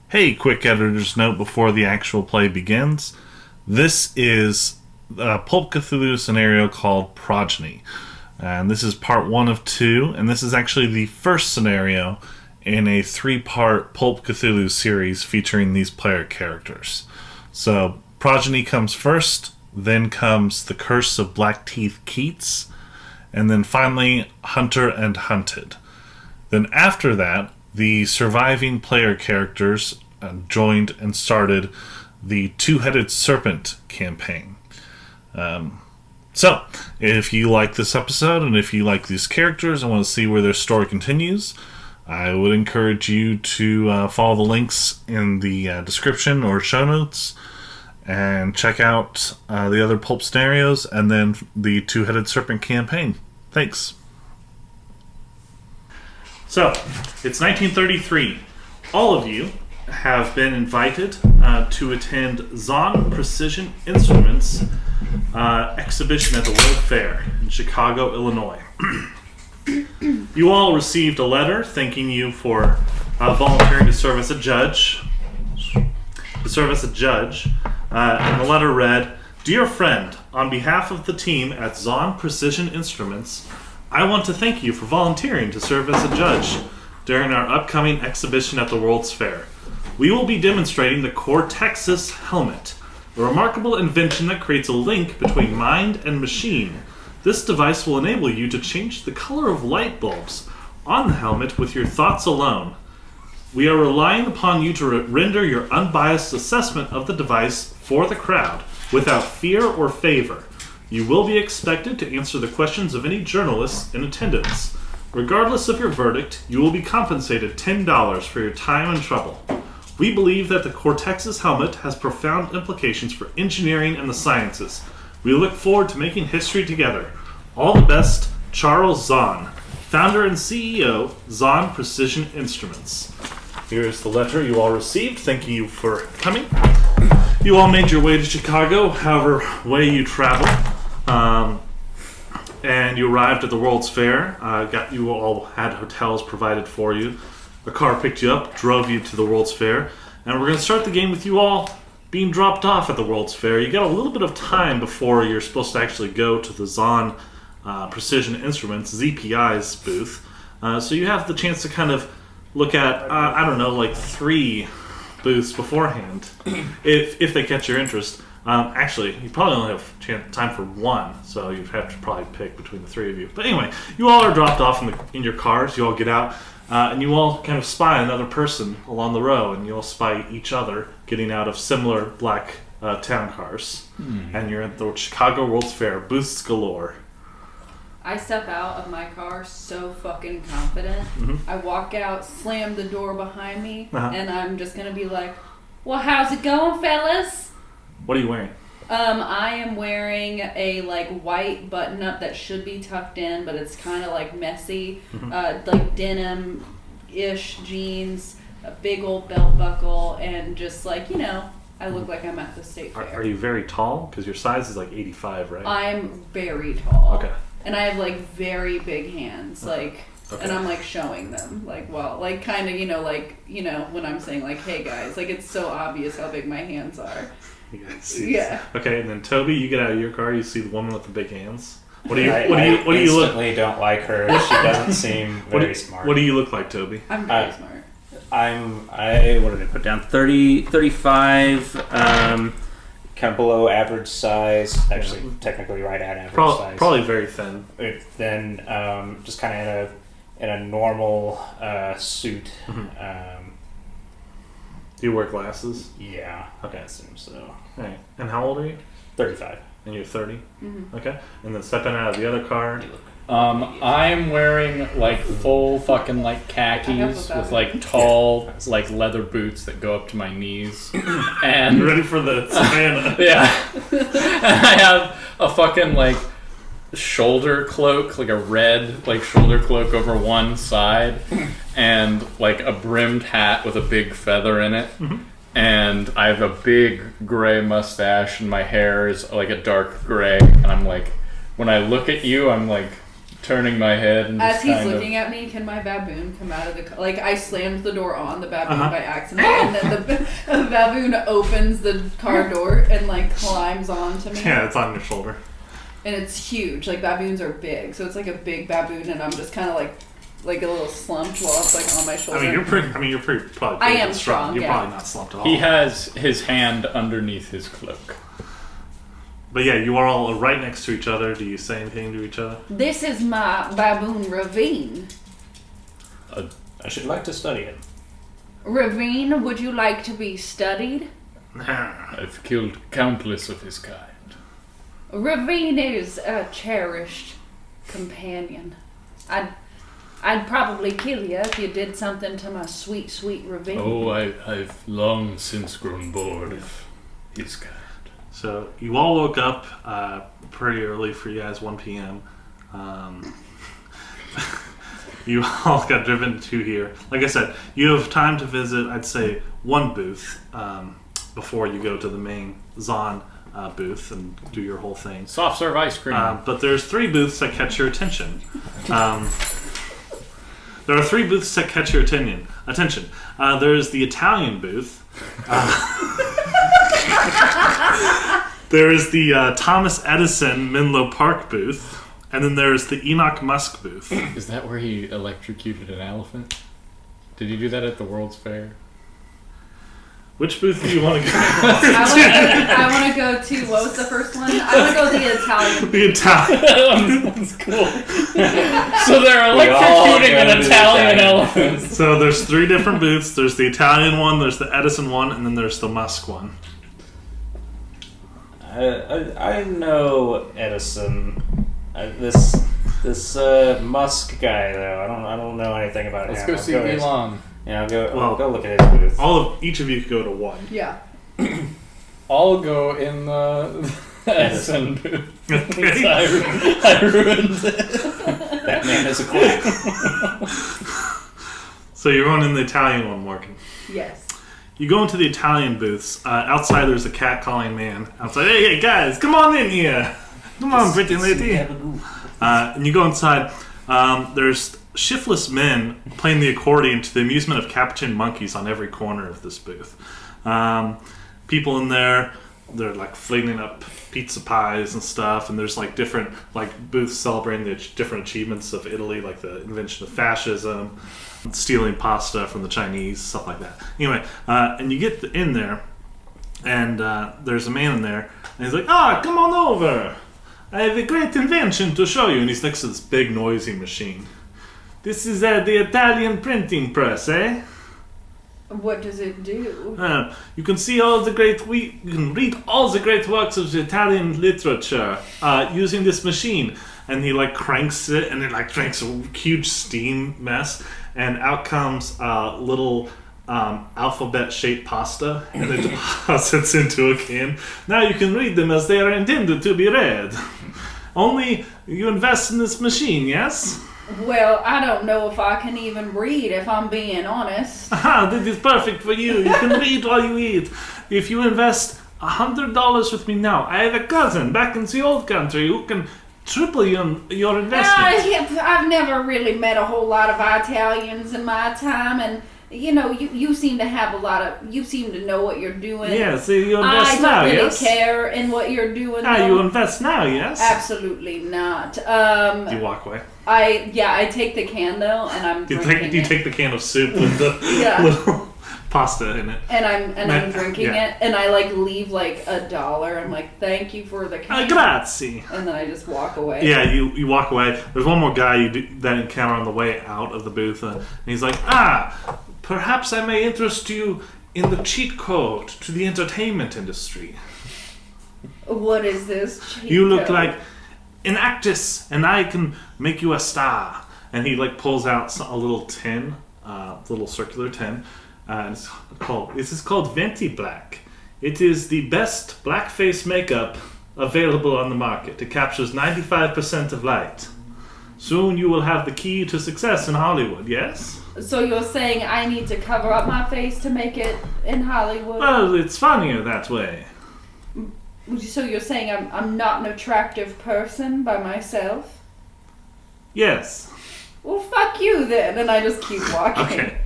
Hey, quick editor's note before the actual play begins. This is a Pulp Cthulhu scenario called Progeny. And this is part 1 of 2, and this is actually the first scenario in a 3-part Pulp Cthulhu series featuring these player characters. So, Progeny comes first, then comes The Curse of Black-Teeth Keetes, and then finally Hunter and Hunted. Then after that, the surviving player characters joined and started the Two-Headed Serpent campaign. So, if you like this episode and if you like these characters and want to see where their story continues, I would encourage you to follow the links in the description or show notes and check out the other Pulp scenarios and then the Two-Headed Serpent campaign. Thanks. So, it's 1933. All of you have been invited to attend Zahn Precision Instruments exhibition at the World Fair in Chicago, Illinois. You all received a letter thanking you for volunteering to serve as a judge. And the letter read, "Dear friend, on behalf of the team at Zahn Precision Instruments, I want to thank you for volunteering to serve as a judge during our upcoming exhibition at the World's Fair. We will be demonstrating the Cortexus helmet, a remarkable invention that creates a link between mind and machine. This device will enable you to change the color of light bulbs on the helmet with your thoughts alone. We are relying upon you to render your unbiased assessment of the device for the crowd, without fear or favor. You will be expected to answer the questions of any journalists in attendance. Regardless of your verdict, you will be compensated $10 for your time and trouble. We believe that the Cortexus helmet has profound implications for engineering and the sciences. We look forward to making history together. All the best, Charles Zahn, founder and CEO, Zahn Precision Instruments." Here's the letter you all received. Thank you for coming. You all made your way to Chicago, however way you traveled. And you arrived at the World's Fair. You all had hotels provided for you. A car picked you up, drove you to the World's Fair, and we're going to start the game with you all being dropped off at the World's Fair. You got a little bit of time before you're supposed to actually go to the Zahn Precision Instruments, ZPI's booth. So you have the chance to kind of look at, 3 booths beforehand, if they catch your interest. Actually, you probably only have time for 1, so you'd have to probably pick between the 3 of you. But anyway, you all are dropped off in your cars. You all get out, and you all kind of spy another person along the row, and you all spy each other getting out of similar black town cars. And you're at the Chicago World's Fair, booths galore. I step out of my car so fucking confident. I walk out, slam the door behind me, and I'm just gonna be like, "Well, how's it going, fellas?" What are you wearing? I am wearing a white button-up that should be tucked in, but it's kind of messy, denim-ish jeans, a big old belt buckle, and just I look like I'm at the state fair. Are you very tall? Because your size is 85, right? I'm very tall. Okay. And I have very big hands, Okay. And I'm showing them, when I'm saying hey guys, it's so obvious how big my hands are. Yeah. Okay, and then Toby, you get out of your car. You see the woman with the big hands. What do you look? I instantly don't like her. She doesn't seem very smart. What do you look like, Toby? I'm very smart. What did I put down? 35. Kind of below average size. Actually, technically right at average size. Probably very thin. Then just kind of in a normal suit. Do you wear glasses? Yeah. Okay. I assume so. Right. And how old are you? 35. And you're 30? Okay. And then stepping out of the other car. I am wearing full fucking khakis with tall leather boots that go up to my knees. And you're ready for the savannah. Yeah. And I have a fucking shoulder cloak, a red shoulder cloak over one side, and a brimmed hat with a big feather in it. And I have a big gray mustache, and my hair is a dark gray. And I'm when I look at you, I'm turning my head and as just he's kind looking at me, can my baboon come out of the car? Like, I slammed the door on the baboon by accident, and then the baboon opens the car door and, like, climbs onto me. Yeah, it's on your shoulder. And it's huge. Like, baboons are big. So it's like a big baboon, and I'm just kind of like a little slumped while it's, like, on my shoulder. I mean, you're pretty probably I am strong. You're yeah. probably not slumped at all. He has his hand underneath his cloak. But yeah, you are all right next to each other. Do you say anything to each other? This is my baboon, Raveen. I should like to study it. Raveen, would you like to be studied? I've killed countless of his kind. Raveen is a cherished companion. I'd probably kill you if you did something to my sweet, sweet Raveen. Oh, I've long since grown bored of his kind. So you all woke up pretty early for you guys, 1 p.m. You all got driven to here. Like I said, you have time to visit, I'd say, one booth before you go to the main Zon booth and do your whole thing. Soft serve ice cream. But there's 3 booths that catch your attention. There are 3 booths that catch your attention. There's the Italian booth. There is the Thomas Edison Menlo Park booth. And then there's the Enoch Musk booth. Is that where he electrocuted an elephant? Did he do that at the World's Fair? Which booth do you want to go? I want to go to, what was the first one? I want to go to the Italian. The Italian. That's cool. So they're electrocuting an Italian elephant. So there's 3 different booths. There's the Italian one, there's the Edison one, and then there's the Musk one. I know Edison. This Musk guy though. I don't know anything about Let's him. go see Elon. Yeah, I'll go look at his booth. Each of you could go to one. Yeah. I'll go in the Edison booth. Okay. I ruined it. That man is a quack. So you're going in the Italian one, Morgan. Yes. You go into the Italian booths. Outside there's a cat-calling man. Outside, hey guys, come on in here. Come on, pretty lady. And you go inside. There's shiftless men playing the accordion to the amusement of capuchin monkeys on every corner of this booth. People in there, they're like flinging up pizza pies and stuff, and there's like different like booths celebrating the different achievements of Italy, like the invention of fascism, stealing pasta from the Chinese, stuff like that. Anyway, and you get in there, and there's a man in there, and he's like, come on over. I have a great invention to show you. And he's next to this big noisy machine. This is the Italian printing press, eh? What does it do? You can see all the you can read all the great works of the Italian literature using this machine. And he like cranks it, and it like drinks a huge steam mess, and out comes little alphabet-shaped pasta, and it deposits into a can. Now you can read them as they are intended to be read. Only you invest in this machine, yes? Well, I don't know if I can even read, if I'm being honest. This is perfect for you. You can read while you eat. If you invest $100 with me now, I have a cousin back in the old country who can triple your investment. I've never really met a whole lot of Italians in my time, and you know, you seem to have you seem to know what you're doing. Yeah, so you invest now, yes? I don't yes? really care in what you're doing. You invest now, yes? Absolutely not. You walk away. I take the can though, and I'm drinking You take the can of soup with the little pasta in it. And I'm drinking it, and I like leave like $1. I'm like, thank you for the can. Grazie. And then I just walk away. Yeah, you walk away. There's one more guy that encounter on the way out of the booth, and he's like, perhaps I may interest you in the cheat code to the entertainment industry. What is this cheat You look code? like an actress, and I can make you a star. And he like pulls out a little tin, little circular tin. This is called Venti Black. It is the best blackface makeup available on the market. It captures 95% of light. Soon you will have the key to success in Hollywood, yes? So you're saying I need to cover up my face to make it in Hollywood? Well, it's funnier that way. So you're saying I'm not an attractive person by myself? Yes. Well, fuck you then. And I just keep walking. Okay.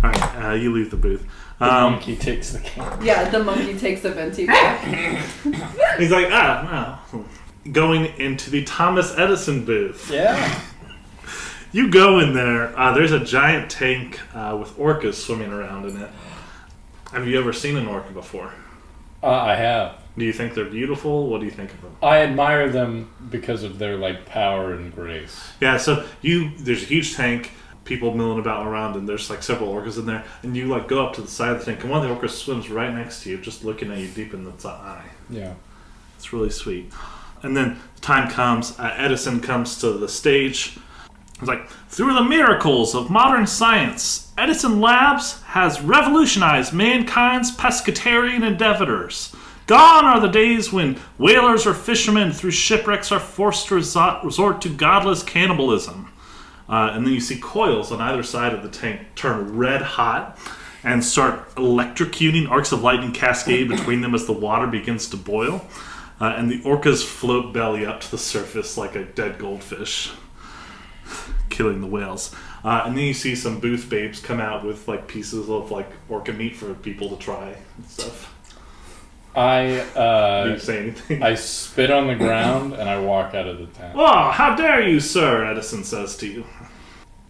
All right. You leave the booth. The monkey takes the can. Yeah, the monkey takes the venti back. He's like, no. Going into the Thomas Edison booth. Yeah. You go in there. There's a giant tank with orcas swimming around in it. Have you ever seen an orca before? I have. Do you think they're beautiful? What do you think of them? I admire them because of their power and grace. Yeah, so there's a huge tank, people milling about around, and there's several orcas in there, and you go up to the side of the tank, and one of the orcas swims right next to you, just looking at you deep in the eye. Yeah. It's really sweet. And then the time comes, Edison comes to the stage. It's through the miracles of modern science, Edison Labs has revolutionized mankind's pescatarian endeavors. Gone are the days when whalers or fishermen through shipwrecks are forced to resort to godless cannibalism. And then you see coils on either side of the tank turn red hot and start electrocuting. Arcs of lightning cascade between them as the water begins to boil. And the orcas float belly up to the surface like a dead goldfish, killing the whales. And then you see some booth babes come out with pieces of orca meat for people to try and stuff. Do you say anything? I spit on the ground and I walk out of the tent. Oh, how dare you, sir, Edison says to you.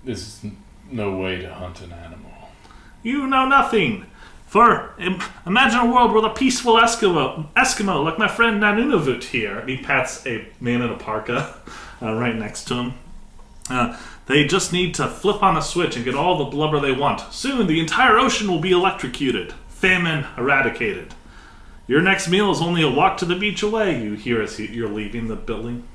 This is no way to hunt an animal. You know nothing. For imagine a world where the peaceful Eskimo like my friend Nanunavut here. He pats a man in a parka right next to him. They just need to flip on a switch and get all the blubber they want. Soon the entire ocean will be electrocuted. Famine eradicated. Your next meal is only a walk to the beach away, you hear as you're leaving the building.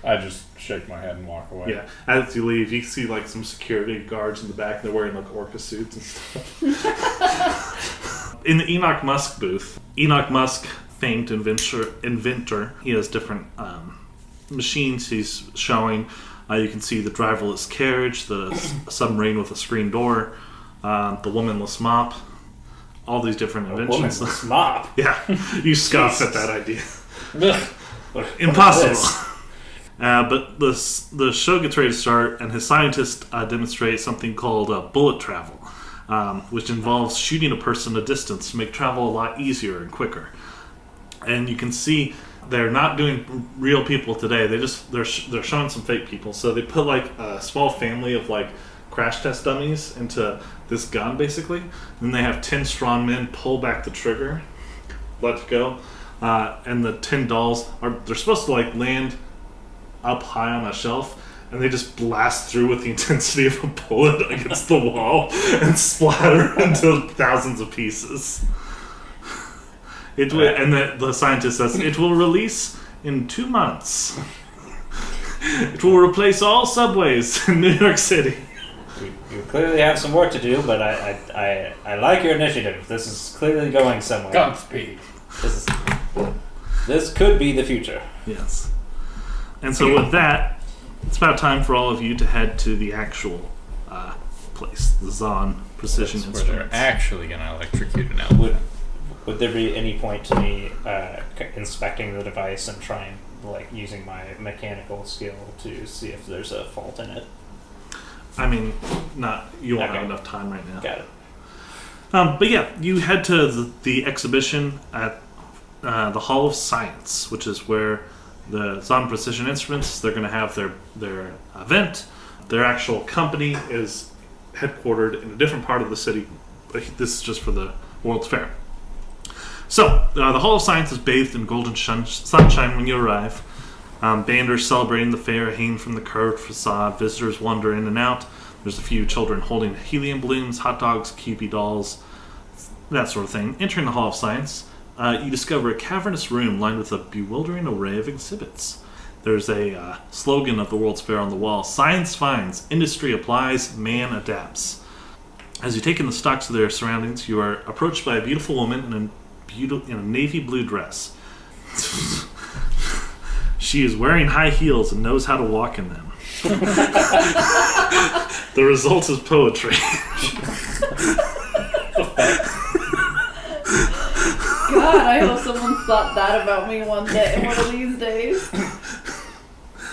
I just shake my head and walk away. Yeah, as you leave, you see some security guards in the back. They're wearing orca suits and stuff. In the Enoch Musk booth, Enoch Musk, famed inventor, he has different machines he's showing. You can see the driverless carriage, the submarine with a screen door, the womanless mop. All these different inventions. Womanless mop. Yeah, you scoff at that idea. Impossible. But the show gets ready to start, and his scientists demonstrate something called bullet travel, which involves shooting a person a distance to make travel a lot easier and quicker. And you can see they're not doing real people today. They're showing some fake people. So they put a small family of crash test dummies into this gun, basically. Then they have 10 strong men pull back the trigger, let it go, and the 10 dolls they're supposed to land up high on a shelf, and they just blast through with the intensity of a bullet against the wall and splatter into thousands of pieces. And the scientist says it will release in 2 months. It will replace all subways in New York City. You clearly have some work to do, but I like your initiative. This is clearly going somewhere. Godspeed. This could be the future. Yes. And so with that, it's about time for all of you to head to the actual place, the Zon Precision That's Instruments. where they're actually going to electrocute an elephant. Would there be any point to me inspecting the device and trying, using my mechanical skill to see if there's a fault in it? I mean, you won't have Okay. enough time right now. Got it. But yeah, you head to the exhibition at the Hall of Science, which is where the Zon Precision Instruments, they're going to have their event. Their actual company is headquartered in a different part of the city. This is just for the World's Fair. So, the Hall of Science is bathed in golden sunshine when you arrive. Banders celebrating the fair hang from the curved facade. Visitors wander in and out. There's a few children holding helium balloons, hot dogs, Cupid dolls, that sort of thing. Entering the Hall of Science, you discover a cavernous room lined with a bewildering array of exhibits. There's a slogan of the World's Fair on the wall: "Science finds, industry applies, man adapts." As you take in the stocks of their surroundings, you are approached by a beautiful woman in a navy blue dress. She is wearing high heels and knows how to walk in them. The result is poetry. God, I hope someone thought that about me one of these days.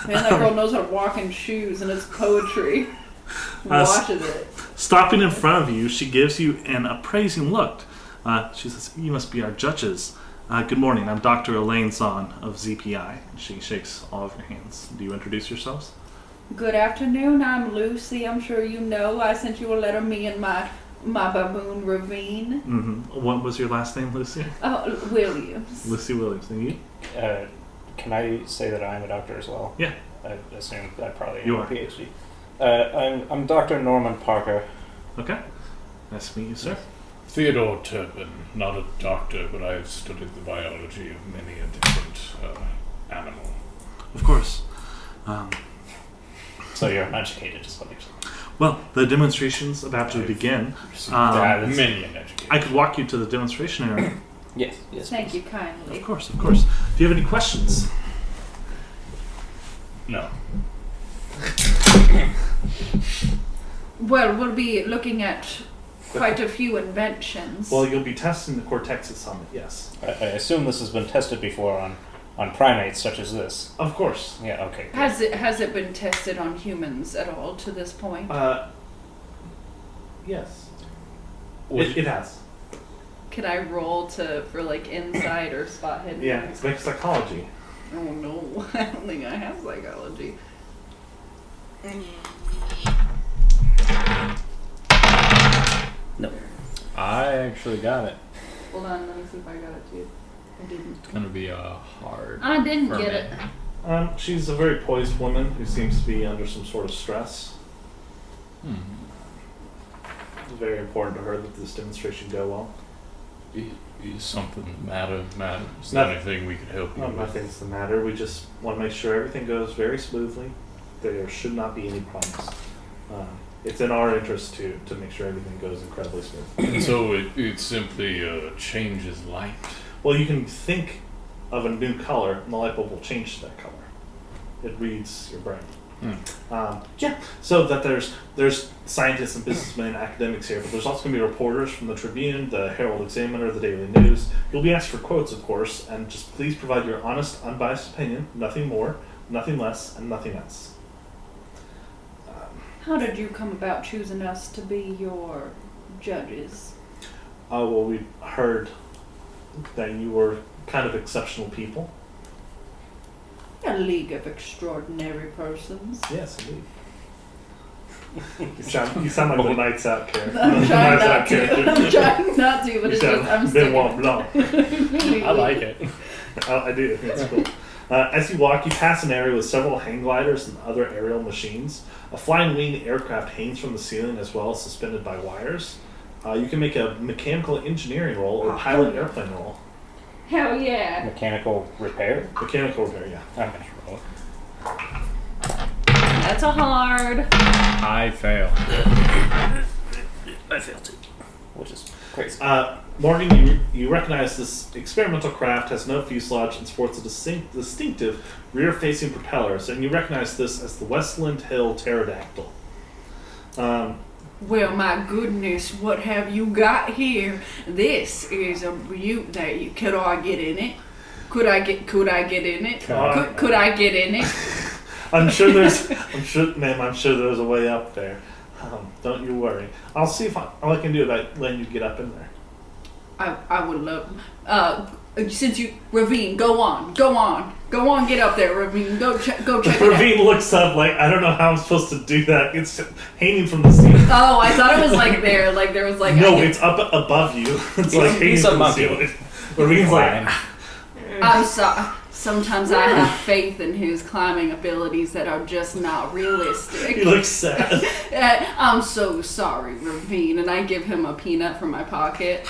Man, that girl knows how to walk in shoes, and it's poetry. Watches it. Stopping in front of you, she gives you an appraising look. She says, "You must be our judges. Good morning. I'm Dr. Elaine Zahn of ZPI." She shakes all of your hands. Do you introduce yourselves? Good afternoon. I'm Lucy. I'm sure you know. I sent you a letter, me and my baboon, Raveen. Mm-hmm. What was your last name, Lucy? Oh, Williams. Lucy Williams. And you? Can I say that I'm a doctor as well? Yeah. I assume I probably am You a are. PhD. I'm Dr. Norman Parker. Okay. Nice to meet you, sir. Theodore Turpin, not a doctor, but I've studied the biology of many a different animal. Of course. So you're uneducated, just what you're saying. Well, the demonstration's about to begin. Many an education. I could walk you to the demonstration area. Yes. Thank you kindly. Of course. Do you have any questions? No. Well, we'll be looking at quite a few inventions. Well, you'll be testing the Cortexes Summit, yes. I assume this has been tested before on primates such as this. Of course. Yeah, okay. Has it been tested on humans at all to this point? Yes. It has. Can I roll for like insight or spot hidden? Yeah, it's like psychology. Oh no, I don't think I have psychology. No. I actually got it. Hold on, let me see if I got it too. I didn't. It's gonna be hard. I didn't for get me. it. She's a very poised woman who seems to be under some sort of stress. It's very important to her that this demonstration go well. Is something the matter? Is there Nothing. anything we could help you with? Nothing's the matter. We just want to make sure everything goes very smoothly. There should not be any problems. It's in our interest to make sure everything goes incredibly smooth. And so it simply changes light. Well, you can think of a new color, and the light bulb will change to that color. It reads your brain. So that there's scientists and businessmen and academics here, but there's also going to be reporters from the Tribune, the Herald Examiner, the Daily News. You'll be asked for quotes, of course, and just please provide your honest, unbiased opinion, nothing more, nothing less, and nothing else. How did you come about choosing us to be your judges? Well, we heard that you were kind of exceptional people. A league of extraordinary persons. Yes, indeed. You sound like the Nights Out character. I'm trying not to. I'm trying not to, but You it's sound just I'm Benoit sticking. Blanc. I like it. I do. I think it's cool. As you walk, you pass an area with several hang gliders and other aerial machines. A flying wing aircraft hangs from the ceiling as well as suspended by wires. You can make a mechanical engineering roll or pilot airplane roll. Hell yeah. Mechanical repair? Mechanical repair, yeah. Okay, roll. That's a hard. I failed. I failed it. Which is crazy. Morgan, you recognize this experimental craft has no fuselage and sports a distinctive rear-facing propellers, and you recognize this as the Westland Hill pterodactyl. Well, my goodness, what have you got here? This is a beaut. Could I get in it? Could I get in it? Could I get in it? I'm sure there's a way up there. Don't you worry. I'll see if all I can do about letting you get up in there. I would love. Since you, Raveen, go on, get up there, Raveen. Go check it out. Raveen looks up like, I don't know how I'm supposed to do that. It's hanging from the ceiling. Oh, I thought it was like there was like. No, it's up above you. It's like hanging from the ceiling. Raveen's like, I'm sorry. Sometimes I have faith in his climbing abilities that are just not realistic. he looks sad. I'm so sorry, Raveen, and I give him a peanut from my pocket.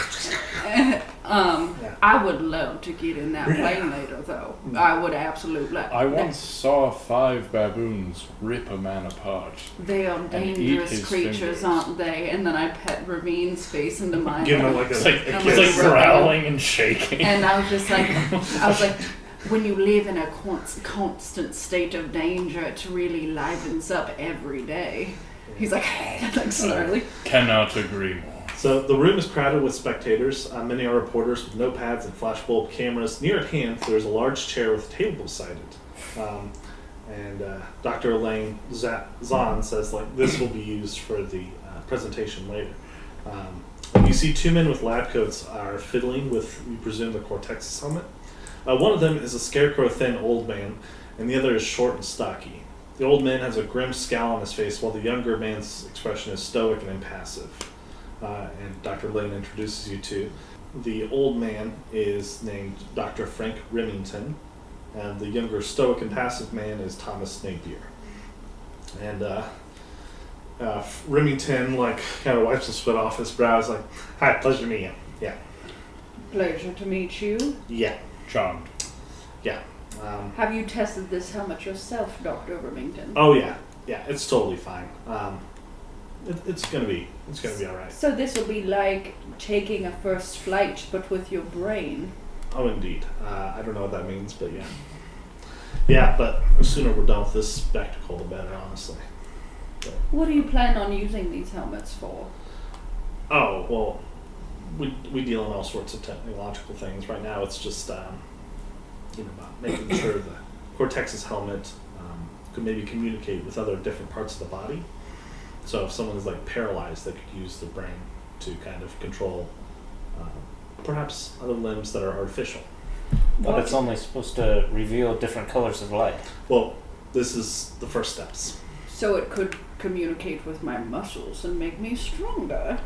I would love to get in that plane later, though. I would absolutely. I once saw 5 baboons rip a man apart. They are dangerous creatures, fingers. aren't they? And then I pet Raveen's face into mine. Give him like It's like, a he's like growling and shaking. And I was like, when you live in a constant state of danger, it really livens up every day. He's like snarly. Cannot agree more. So the room is crowded with spectators. Many are reporters with notepads and flashbulb cameras. Near at hand, there's a large chair with a table beside it. And Dr. Elaine Zahn says, like, this will be used for the presentation later. You see two men with lab coats are fiddling with, we presume, the Cortex's helmet. One of them is a scarecrow-thin old man, and the other is short and stocky. The old man has a grim scowl on his face, while the younger man's expression is stoic and impassive. And Dr. Lane introduces you to. The old man is named Dr. Frank Remington, and the younger stoic and passive man is Thomas Napier. And Remington, like, kind of wipes the sweat off his brow. He's like, "Hi, pleasure to meet you." Yeah. Pleasure to meet you. Yeah. Charmed. Yeah. Have you tested this helmet yourself, Dr. Remington? Oh yeah. Yeah, it's totally fine. It's gonna be all right. So this will be like taking a first flight, but with your brain. Oh, indeed. I don't know what that means, but yeah. Yeah, but the sooner we're done with this spectacle, the better, honestly. But, What do you plan on using these helmets for? oh, well, we deal in all sorts of technological things. Right now it's just, about making sure the Cortex's helmet could maybe communicate with other different parts of the body. So if someone's, like, paralyzed, they could use the brain to kind of control perhaps other limbs that are artificial. But it's only supposed to reveal different colors of light. Well, this is the first steps. So it could communicate with my muscles and make me stronger.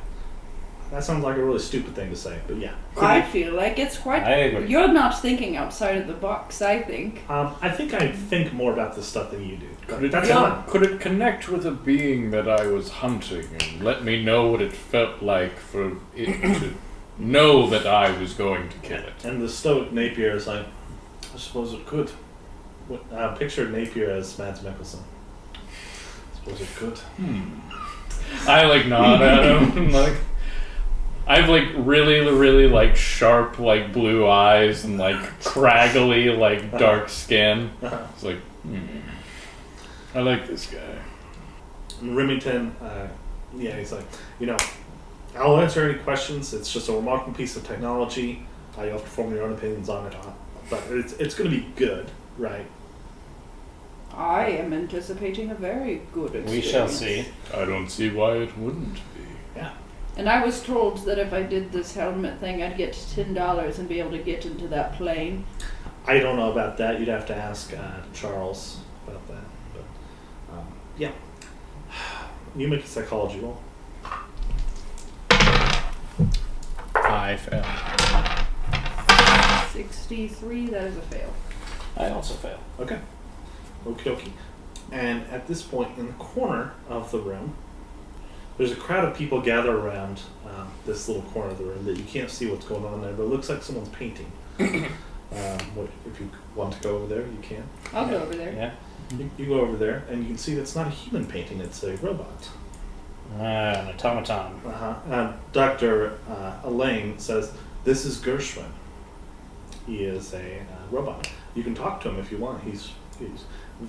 That sounds like a really stupid thing to say, but yeah. I feel like it's quite... I agree. You're not thinking outside of the box, I think. I think more about this stuff than you do. Could it connect with a being that I was hunting and let me know what it felt like for it to know that I was going to kill it? And the stoic Napier is like, I suppose it could. Picture Napier as Mads Mikkelsen. I suppose it could. I like nod at him. Like, I have like really, really like sharp like blue eyes and like craggly like dark skin. It's like, I like this guy. And Remington, he's like, I'll answer any questions. It's just a remarkable piece of technology. You'll have to form your own opinions on it. But it's going to be good, right? I am anticipating a very good experience. We shall see. I don't see why it wouldn't be. Yeah. And I was told that if I did this helmet thing, I'd get $10 and be able to get into that plane. I don't know about that. You'd have to ask Charles about that. But, yeah. You make a psychology roll. I failed. 63, that is a fail. I also fail. Okay. Okie dokie. And at this point, in the corner of the room, there's a crowd of people gathered around this little corner of the room that you can't see what's going on there, but it looks like someone's painting. If you want to go over there, you can. I'll go over there. Yeah. You go over there, and you can see that's not a human painting, it's a robot. An automaton. Dr. Elaine says, this is Gershwin. He is a robot. You can talk to him if you want. He's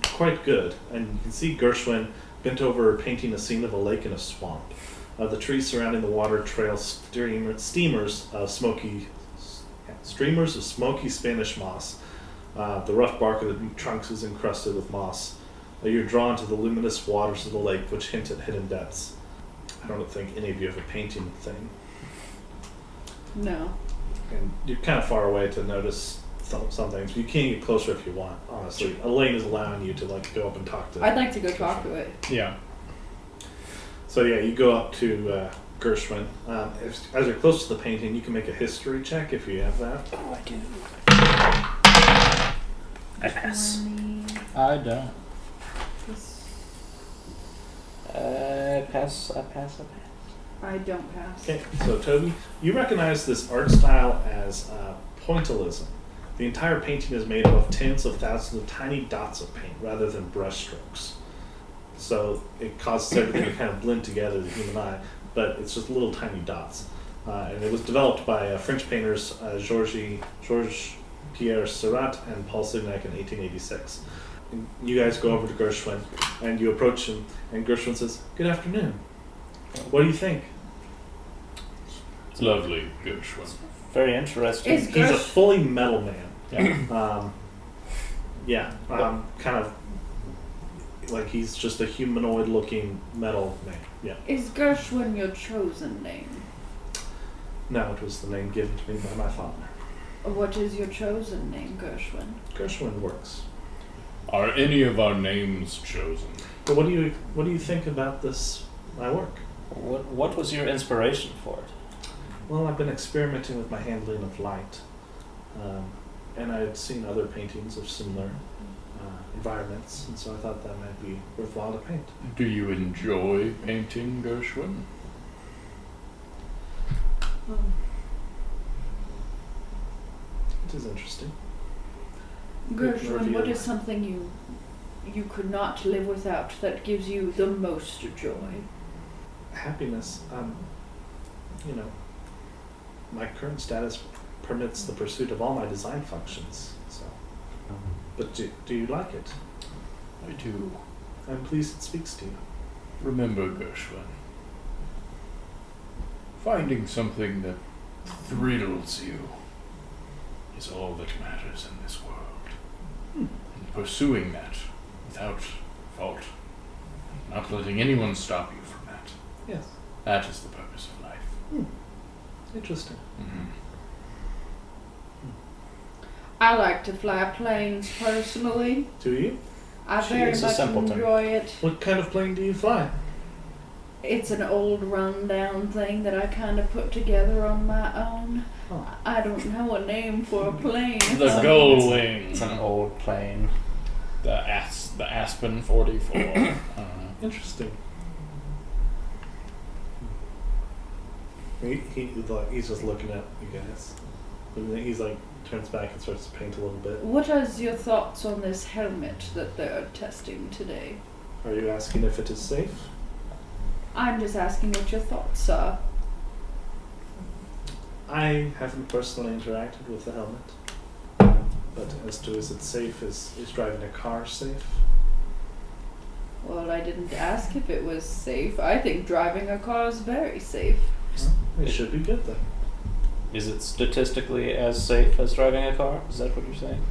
quite good. And you can see Gershwin bent over painting a scene of a lake and a swamp. The trees surrounding the water trail streamers of smoky Spanish moss. The rough bark of the trunks is encrusted with moss. You're drawn to the luminous waters of the lake, which hint at hidden depths. I don't think any of you have a painting thing. No. And you're kind of far away to notice some things. You can get closer if you want, honestly. Elaine is allowing you to go up and talk to I'd like to go talk to it. Yeah. So yeah, you go up to Gershwin. As you're close to the painting, you can make a history check if you have that. Oh, I do. I pass. 20. I don't. I pass. I don't pass. Okay, so Toby, you recognize this art style as pointillism. The entire painting is made up of tens of thousands of tiny dots of paint rather than brush strokes. So it causes everything to kind of blend together to the human eye, but it's just little tiny dots. And it was developed by French painters Georges Pierre Seurat and Paul Signac in 1886. And you guys go over to Gershwin, and you approach him, and Gershwin says, "Good afternoon. What do you think?" It's lovely, Gershwin. Very interesting. He's a fully metal man. Yeah. Kind of like he's just a humanoid-looking metal man. Yeah. Is Gershwin your chosen name? No, it was the name given to me by my father. What is your chosen name, Gershwin? Gershwin works. Are any of our names chosen? But what do you think about this? My work. What was your inspiration for it? Well, I've been experimenting with my handling of light, and I had seen other paintings of similar environments, and so I thought that might be worthwhile to paint. Do you enjoy painting, Gershwin? It is interesting. Gershwin, what is something you could not live without that gives you the most joy? Happiness. My current status permits the pursuit of all my design functions. So, but do you like it? I do. I'm pleased it speaks to you. Remember, Gershwin, finding something that thrills you is all that matters in this world. And pursuing that without fault, not letting anyone stop you from that. Yes. That is the purpose of life. Interesting. Mm-hmm. I like to fly planes personally. Do you? I She very is a much simpleton. enjoy it. What kind of plane do you fly? It's an old rundown thing that I kind of put together on my own. Oh. I don't know a name for a plane. The Gull Wing. It's an old plane. The Aspen 44. I don't know. Interesting. He's just looking at you guys. And then he's like turns back and starts to paint a little bit. What is your thoughts on this helmet that they're testing today? Are you asking if it is safe? I'm just asking what your thoughts are. I haven't personally interacted with the helmet. But as to is it safe, is driving a car safe? Well, I didn't ask if it was safe. I think driving a car is very safe. Well, it should be good then. Is it statistically as safe as driving a car? Is that what you're saying?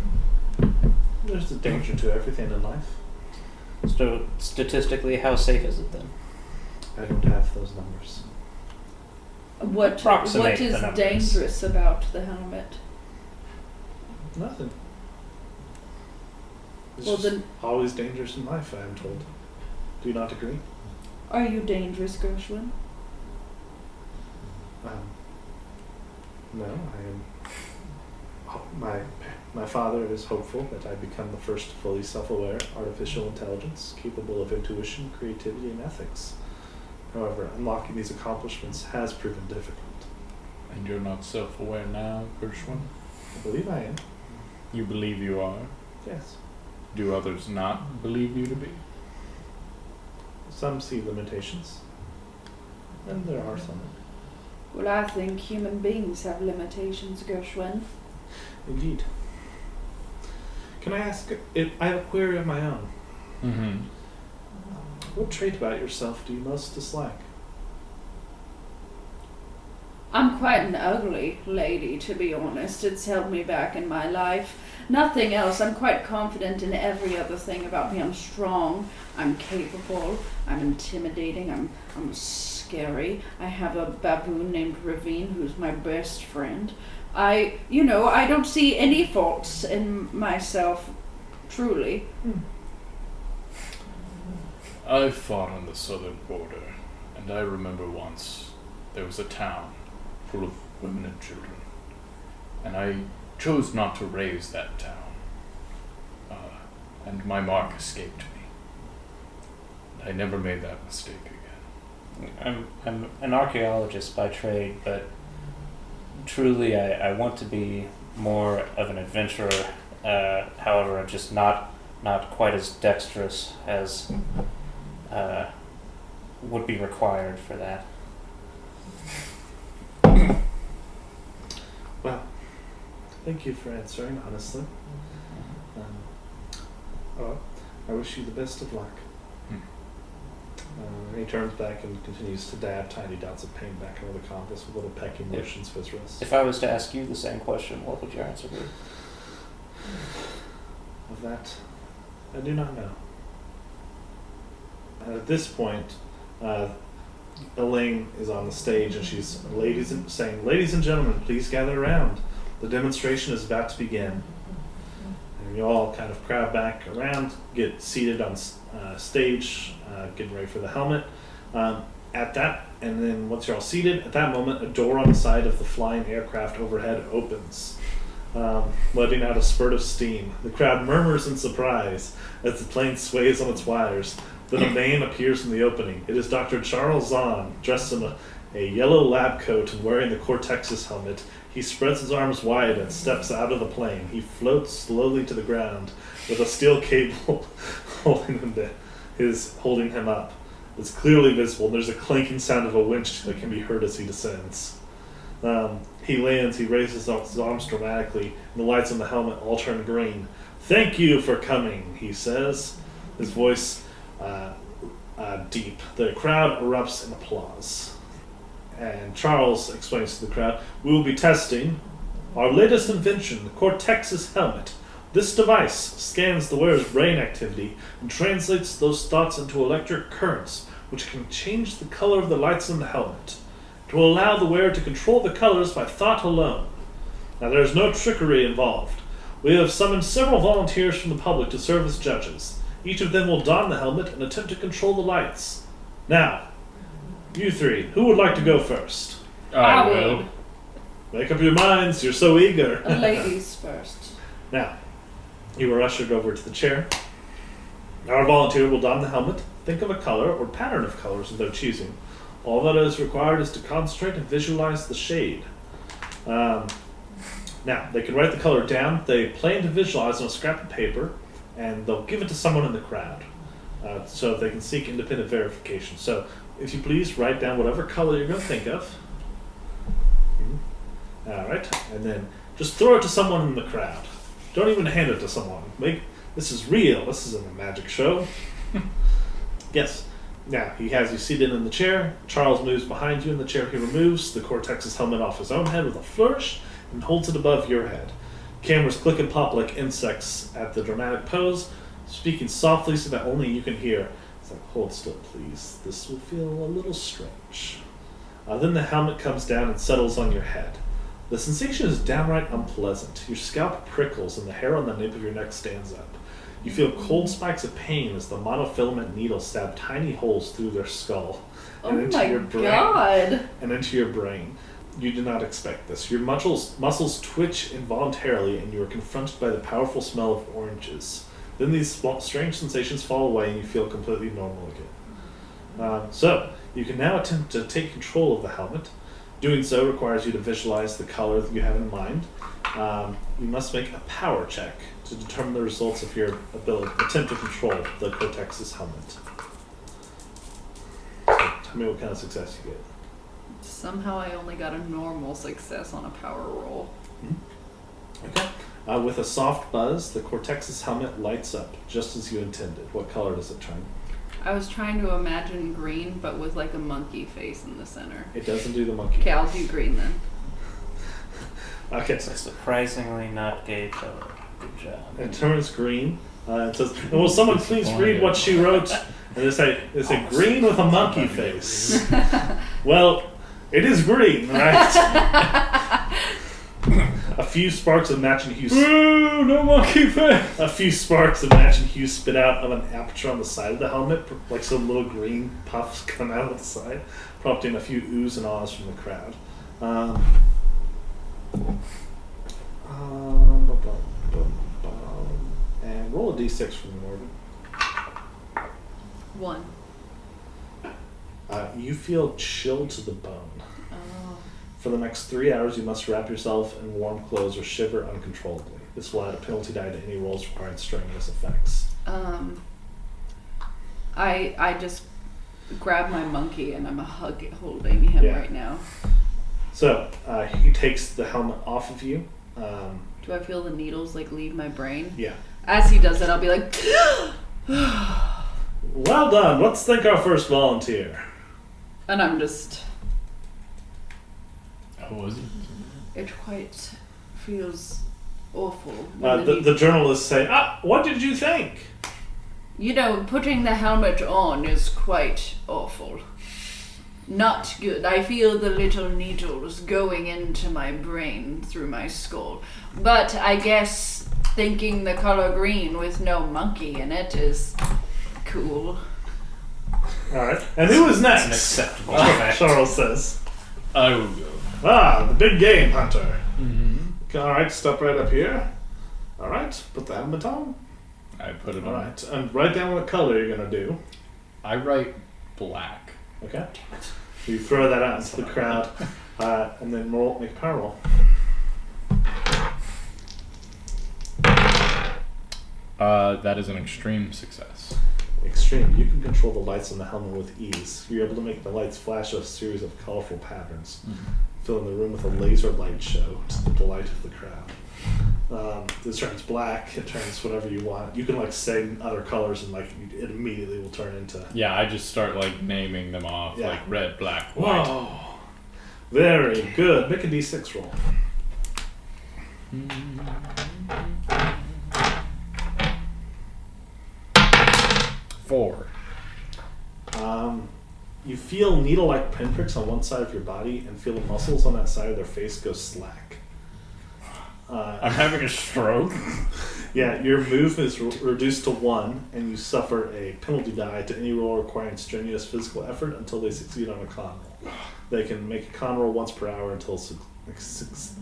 There's a danger to everything in life. So statistically, how safe is it then? I don't have those numbers. What Approximate is the numbers. dangerous about the helmet? Nothing. It's Well, just then- always dangerous in life, I am told. Do you not agree? Are you dangerous, Gershwin? No, I am. My father is hopeful that I become the first fully self-aware artificial intelligence capable of intuition, creativity, and ethics. However, unlocking these accomplishments has proven difficult. And you're not self-aware now, Gershwin? I believe I am. You believe you are? Yes. Do others not believe you to be? Some see limitations, and there are some. Well, I think human beings have limitations, Gershwin. Indeed. Can I ask? I have a query of my own. Mm-hmm. What trait about yourself do you most dislike? I'm quite an ugly lady, to be honest. It's held me back in my life. Nothing else. I'm quite confident in every other thing about me. I'm strong. I'm capable. I'm intimidating. I'm scary. I have a baboon named Raveen who's my best friend. I don't see any faults in myself, truly. I fought on the southern border, and I remember once there was a town full of women and children, and I chose not to raise that town, and my mark escaped me. I never made that mistake again. I'm an archaeologist by trade, but truly I want to be more of an adventurer. However, I'm just not quite as dexterous as would be required for that. Well, thank you for answering honestly. I wish you the best of luck. He turns back and continues to dab tiny dots of paint back into the canvas with little pecking motions with his wrist. If I was to ask you the same question, what would your answer be? Of that, I do not know. And at this point, Elaine is on the stage and she's saying, "Ladies and gentlemen, please gather around. The demonstration is about to begin." And you all kind of crowd back around, get seated on stage, getting ready for the helmet. And then once you're all seated, at that moment, a door on the side of the flying aircraft overhead opens, letting out a spurt of steam. The crowd murmurs in surprise as the plane sways on its wires. Then a man appears in the opening. It is Dr. Charles Zahn, dressed in a yellow lab coat and wearing the Cortex's helmet. He spreads his arms wide and steps out of the plane. He floats slowly to the ground with a steel cable holding him up. It's clearly visible, and there's a clanking sound of a winch that can be heard as he descends. He lands, he raises his arms dramatically, and the lights on the helmet all turn green. "Thank you for coming," he says, his voice deep. The crowd erupts in applause. And Charles explains to the crowd, "We will be testing our latest invention, the Cortex's helmet. This device scans the wearer's brain activity and translates those thoughts into electric currents, which can change the color of the lights in the helmet. It will allow the wearer to control the colors by thought alone. Now, there is no trickery involved. We have summoned several volunteers from the public to serve as judges. Each of them will don the helmet and attempt to control the lights. Now, you three, who would like to go first? I will. Make up your minds, you're so eager." Ladies first. Now, you are ushered over to the chair. Our volunteer will don the helmet, think of a color or pattern of colors of their choosing. All that is required is to concentrate and visualize the shade. Now, they can write the color down. They plan to visualize on a scrap of paper, and they'll give it to someone in the crowd so they can seek independent verification. So, if you please, write down whatever color you're going to think of. All right, and then just throw it to someone in the crowd. Don't even hand it to someone. This is real. This isn't a magic show. Yes. Now, he has you seated in the chair. Charles moves behind you in the chair. He removes the Cortex's helmet off his own head with a flourish and holds it above your head. Cameras click and pop like insects at the dramatic pose, speaking softly so that only you can hear. It's like, "Hold still, please. This will feel a little strange." Then the helmet comes down and settles on your head. The sensation is downright unpleasant. Your scalp prickles and the hair on the nape of your neck stands up. You feel cold spikes of pain as the monofilament needles stab tiny holes through their skull and into your brain. God. And into your brain. You do not expect this. Your muscles twitch involuntarily, and you are confronted by the powerful smell of oranges. Then these strange sensations fall away, and you feel completely normal again. So you can now attempt to take control of the helmet. Doing so requires you to visualize the color that you have in mind. You must make a power check to determine the results of your attempt to control the Cortex's helmet. So tell me what kind of success you get. Somehow I only got a normal success on a power roll. Okay. With a soft buzz, the Cortex's helmet lights up just as you intended. What color does it turn? I was trying to imagine green, but with like a monkey face in the center. It doesn't do the monkey. Okay, I'll do green then. Okay. It's a surprisingly not gay color. Good job. It turns green. It says, "Will someone please read what she wrote?" And they say green with a monkey face. Well, it is green, right? A few sparks of matching hue. Ooh, no monkey face. A few sparks of matching hue spit out of an aperture on the side of the helmet, like some little green puffs come out of the side, prompting a few oohs and ahs from the crowd. And roll a d6 for me, Morgan. 1. You feel chilled to the bone. Oh. For the next 3 hours, you must wrap yourself in warm clothes or shiver uncontrollably. This will add a penalty die to any rolls requiring strenuous effects. I just grab my monkey and I'm holding him right now. So he takes the helmet off of you. Do I feel the needles like leave my brain? Yeah. As he does that, I'll be like, Well done. Let's thank our first volunteer. and I'm just. How was it? It quite feels awful. The journalists say, what did you think? Putting the helmet on is quite awful. Not good. I feel the little needles going into my brain through my skull. But I guess thinking the color green with no monkey in it is cool. Alright. And who is next? An acceptable fact. Charles says. I will go. The big game hunter. Mm-hmm. Alright, step right up here. Alright, put the helmet on. I put it on. Alright, and write down what color you're gonna do. I write black. Okay. So you throw that out into the crowd, and then make a power roll. That is an extreme success. Extreme. You can control the lights on the helmet with ease. You're able to make the lights flash a series of colorful patterns, filling the room with a laser light show to the delight of the crowd. This turns black. It turns whatever you want. You can say other colors, and it immediately will turn into. Yeah, I just start naming them off, Yeah. red, black, white. Whoa! Very good. Make a d6 roll. Four. You feel needle-like pinpricks on one side of your body, and feel the muscles on that side of their face go slack. I'm having a stroke. Yeah, your move is reduced to 1, and you suffer a penalty die to any roll requiring strenuous physical effort until they succeed on a con roll. They can make a con roll once per hour until success.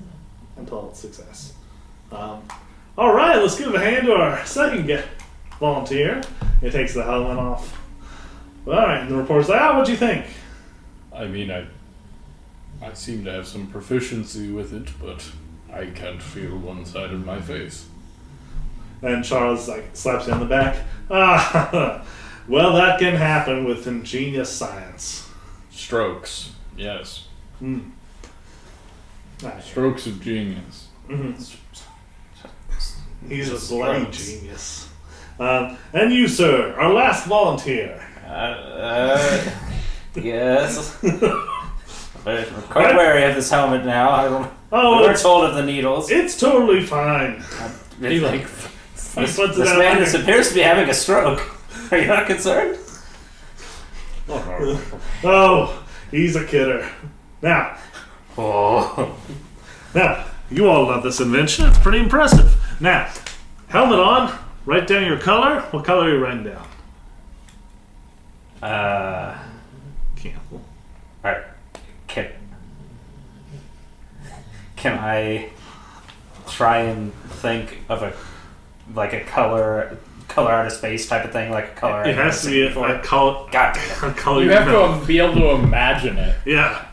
All right, let's give a hand to our second volunteer. He takes the helmet off. All right, and the reporter's like, what do you think? I mean, I seem to have some proficiency with it, but I can't feel one side of my face. And Charles slaps you on the back. Well, that can happen with ingenious science. Strokes, yes. Right. Strokes of genius. Mm-hmm. He's a bloody genius. And you, sir, our last volunteer. Yes. I'm quite wary of this helmet now. I don't. We were told of the needles. It's totally fine. He This man appears to be having a stroke. Are you not concerned? Oh, he's a kidder. Now, you all love this invention. It's pretty impressive. Now, helmet on. Write down your color. What color are you writing down? Campbell. Alright. Can I try and think of a color out of space type of thing, like a color? It has to be a color. God damn. A color You have to be able to imagine it. Yeah.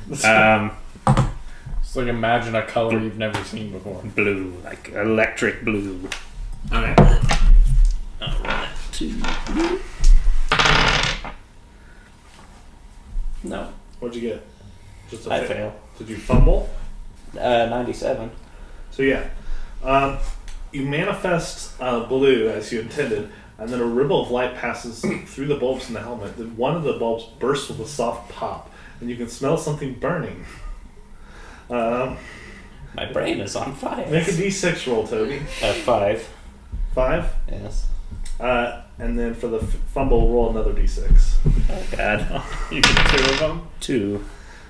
It's imagine a color you've never seen before. Blue, like electric blue. Okay. I'll run it to. No. What'd you get? Just I fail. Did you fumble? 97. So yeah, you manifest blue as you intended, and then a ripple of light passes through the bulbs in the helmet. Then one of the bulbs bursts with a soft pop, and you can smell something burning. My brain is on fire. Make a d6 roll, Toby. 5. 5? Yes. And then for the fumble, roll another d6. Oh God. You get 2 of them? 2.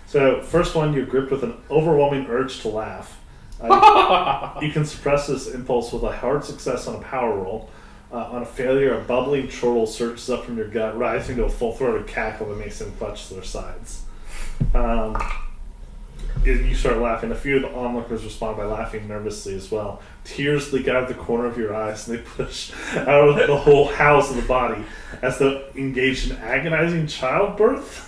So, first one, you're gripped with an overwhelming urge to laugh. You can suppress this impulse with a hard success on a power roll. On a failure, a bubbling chortle surges up from your gut, rising to a full-throated cackle that makes them clutch their sides. You start laughing. A few of the onlookers respond by laughing nervously as well. Tears leak out of the corner of your eyes, and they push out of the whole house of the body as though engaged in agonizing childbirth.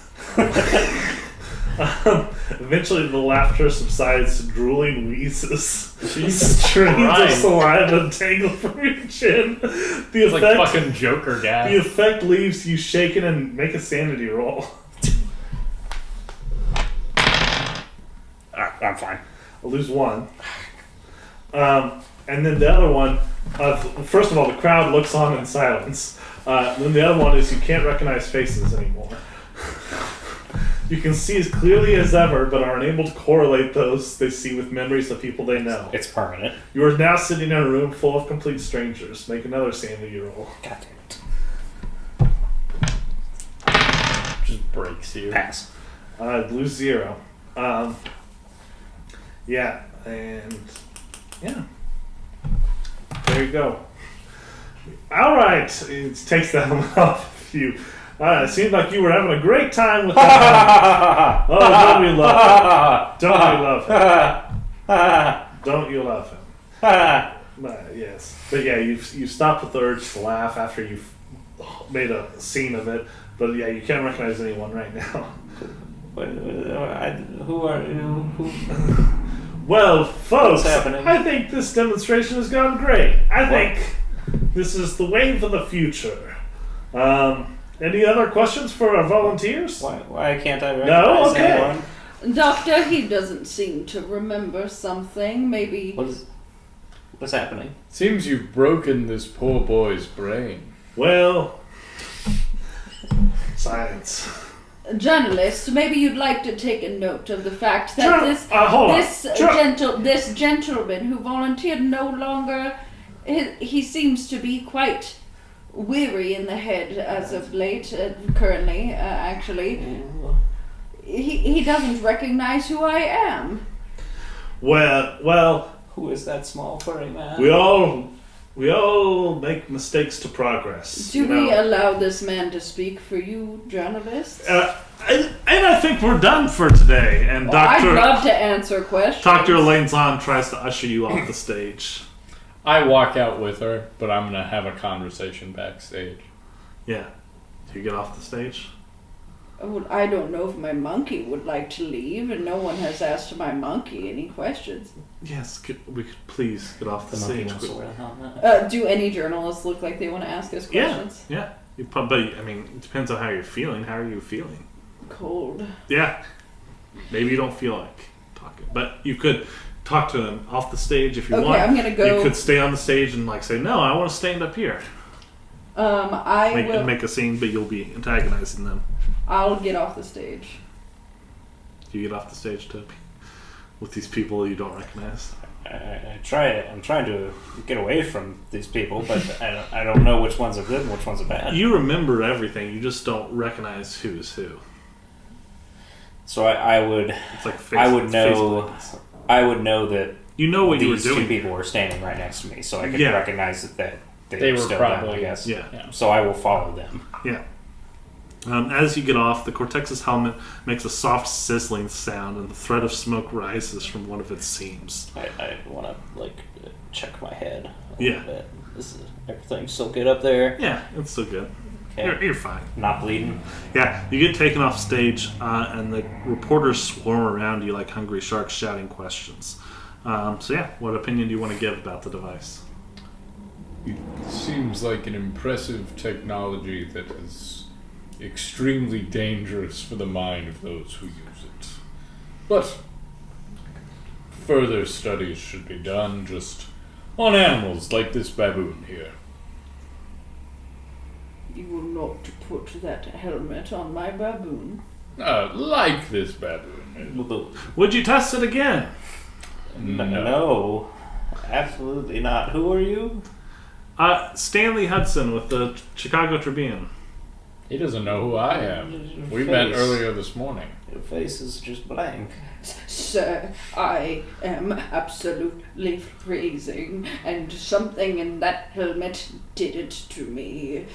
Eventually, the laughter subsides to drooling wheezes. Jesus Streams of Christ. saliva tangle from your chin. It's like fucking Joker gas. The effect leaves you shaken and make a sanity roll. I'm fine. I'll lose 1. And then the other one, first of all, the crowd looks on in silence. Then the other one is you can't recognize faces anymore. You can see as clearly as ever, but are unable to correlate those they see with memories of people they know. It's permanent. You are now sitting in a room full of complete strangers. Make another sanity roll. God damn it. Just breaks you. Pass. Lose 0. Yeah, and yeah. There you go. All right, it takes the helmet off you. It seemed like you were having a great time with that. Oh, don't you love him? Don't you love him? Don't you love him? Yes, but yeah, you stopped with the urge to laugh after you've made a scene of it. But yeah, you can't recognize anyone right now. Who are you? Who? Well, folks, What's happening? I think this demonstration has gone great. I think this is the wave of the future. Any other questions for our volunteers? Why can't I recognize anyone? Doctor, he doesn't seem to remember something. Maybe... What's happening? Seems you've broken this poor boy's brain. Well, science. Journalist, maybe you'd like to take a note of the fact that this gentleman who volunteered no longer... He seems to be quite weary in the head as of late, currently, actually. He doesn't recognize who I am. Well, who is that small furry man? We all make mistakes to progress. Do we allow this man to speak for you, journalists? And I think we're done for today. And I'd love to answer questions. Dr. Elaine Zahn tries to usher you off the stage. I walk out with her, but I'm going to have a conversation backstage. Yeah. Do you get off the stage? Well, I don't know if my monkey would like to leave, and no one has asked my monkey any questions. Yes, we could please get off the stage. Do any journalists look like they want to ask us questions? Yeah. But, I mean, it depends on how you're feeling. How are you feeling? Cold. Yeah. Maybe you don't feel like talking. But you could... talk to them off the stage if you want. Okay, I'm gonna go. You could stay on the stage and say, "No, I want to stand up here." I will make a scene, but you'll be antagonizing them. I'll get off the stage. Do you get off the stage, Toby? With these people you don't recognize? I'm trying to get away from these people, but I don't know which ones are good and which ones are bad. You remember everything. You just don't recognize who's who. So I would. It's like I would know that you know what you were these doing. two people were standing right next to me, so I could recognize that they were still probably them, I guess. Yeah. So I will follow them. Yeah. As you get off, the Cortex's helmet makes a soft sizzling sound, and the thread of smoke rises from one of its seams. I want to check my head. A Yeah. little bit. Is everything still good up there? Yeah, it's still good. Okay. You're fine. Not bleeding. Yeah, you get taken off stage, and the reporters swarm around you like hungry sharks shouting questions. What opinion do you want to give about the device? It seems like an impressive technology that is extremely dangerous for the mind of those who use it. But further studies should be done just on animals like this baboon here. You will not put that helmet on my baboon. Like this baboon. Would you test it again? No, absolutely not. Who are you? Stanley Hudson with the Chicago Tribune. He doesn't know who I am. We met earlier this morning. Your face is just blank. Sir, I am absolutely freezing, and something in that helmet did it to me.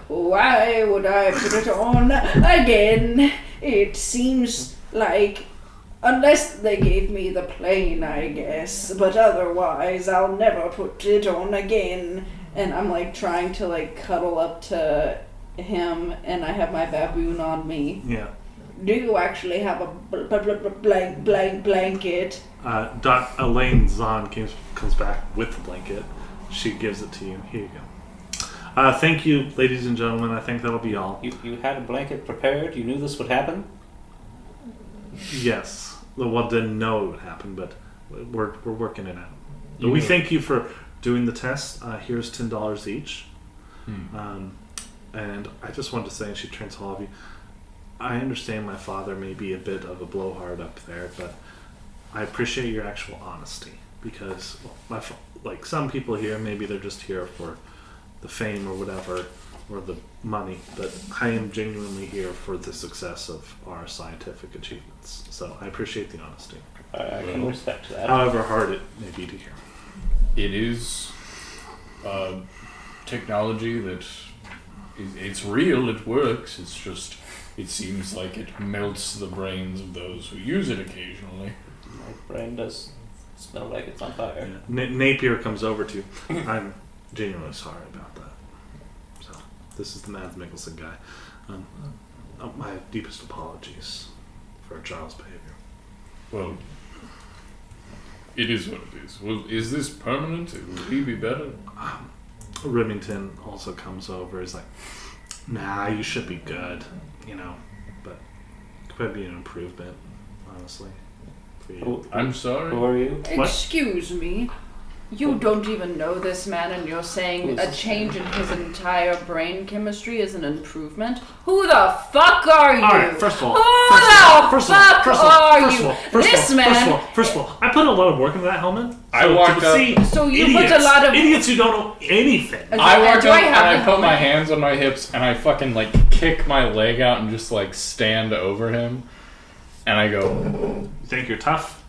Why would I put it on again? It seems like, unless they gave me the plane, I guess, but otherwise I'll never put it on again. And I'm trying to cuddle up to him, and I have my baboon on me. Yeah. Do you actually have a blanket? Elaine Zahn comes back with the blanket. She gives it to you. Here you go. Thank you, ladies and gentlemen. I think that'll be all. You had a blanket prepared? You knew this would happen? Yes. The one didn't know it would happen, but we're working it out. But we thank you for doing the test. Here's $10 each. And I just wanted to say, and she turns to all of you, I understand my father may be a bit of a blowhard up there, but I appreciate your actual honesty because like some people here, maybe they're just here for the fame or whatever, or the money, but I am genuinely here for the success of our scientific achievements. So I appreciate the honesty. I can respect that. However hard it may be to hear. It is technology that it's real, it works, it's just, it seems like it melts the brains of those who use it occasionally. My brain does smell like it's on fire. Yeah. Napier comes over to you. I'm genuinely sorry about that. So, this is the Mads Mikkelsen guy. My deepest apologies for Charles' behavior. Well, it is what it is. Well, is this permanent? Will he be better? Remington also comes over. He's like, nah, you should be good, but it could be an improvement, honestly, for you. I'm sorry. Who are you? What? Excuse me. You don't even know this man and you're saying a change in his entire brain chemistry is an improvement? Who the fuck are you? Alright, first of all, First of all, I put a lot of work into that helmet. I walked up. So you put a lot of idiots who don't know anything. I walk Do up I have and the I put my helmet? hands on my hips and I fucking kick my leg out and just stand over him. And I go, You think you're tough?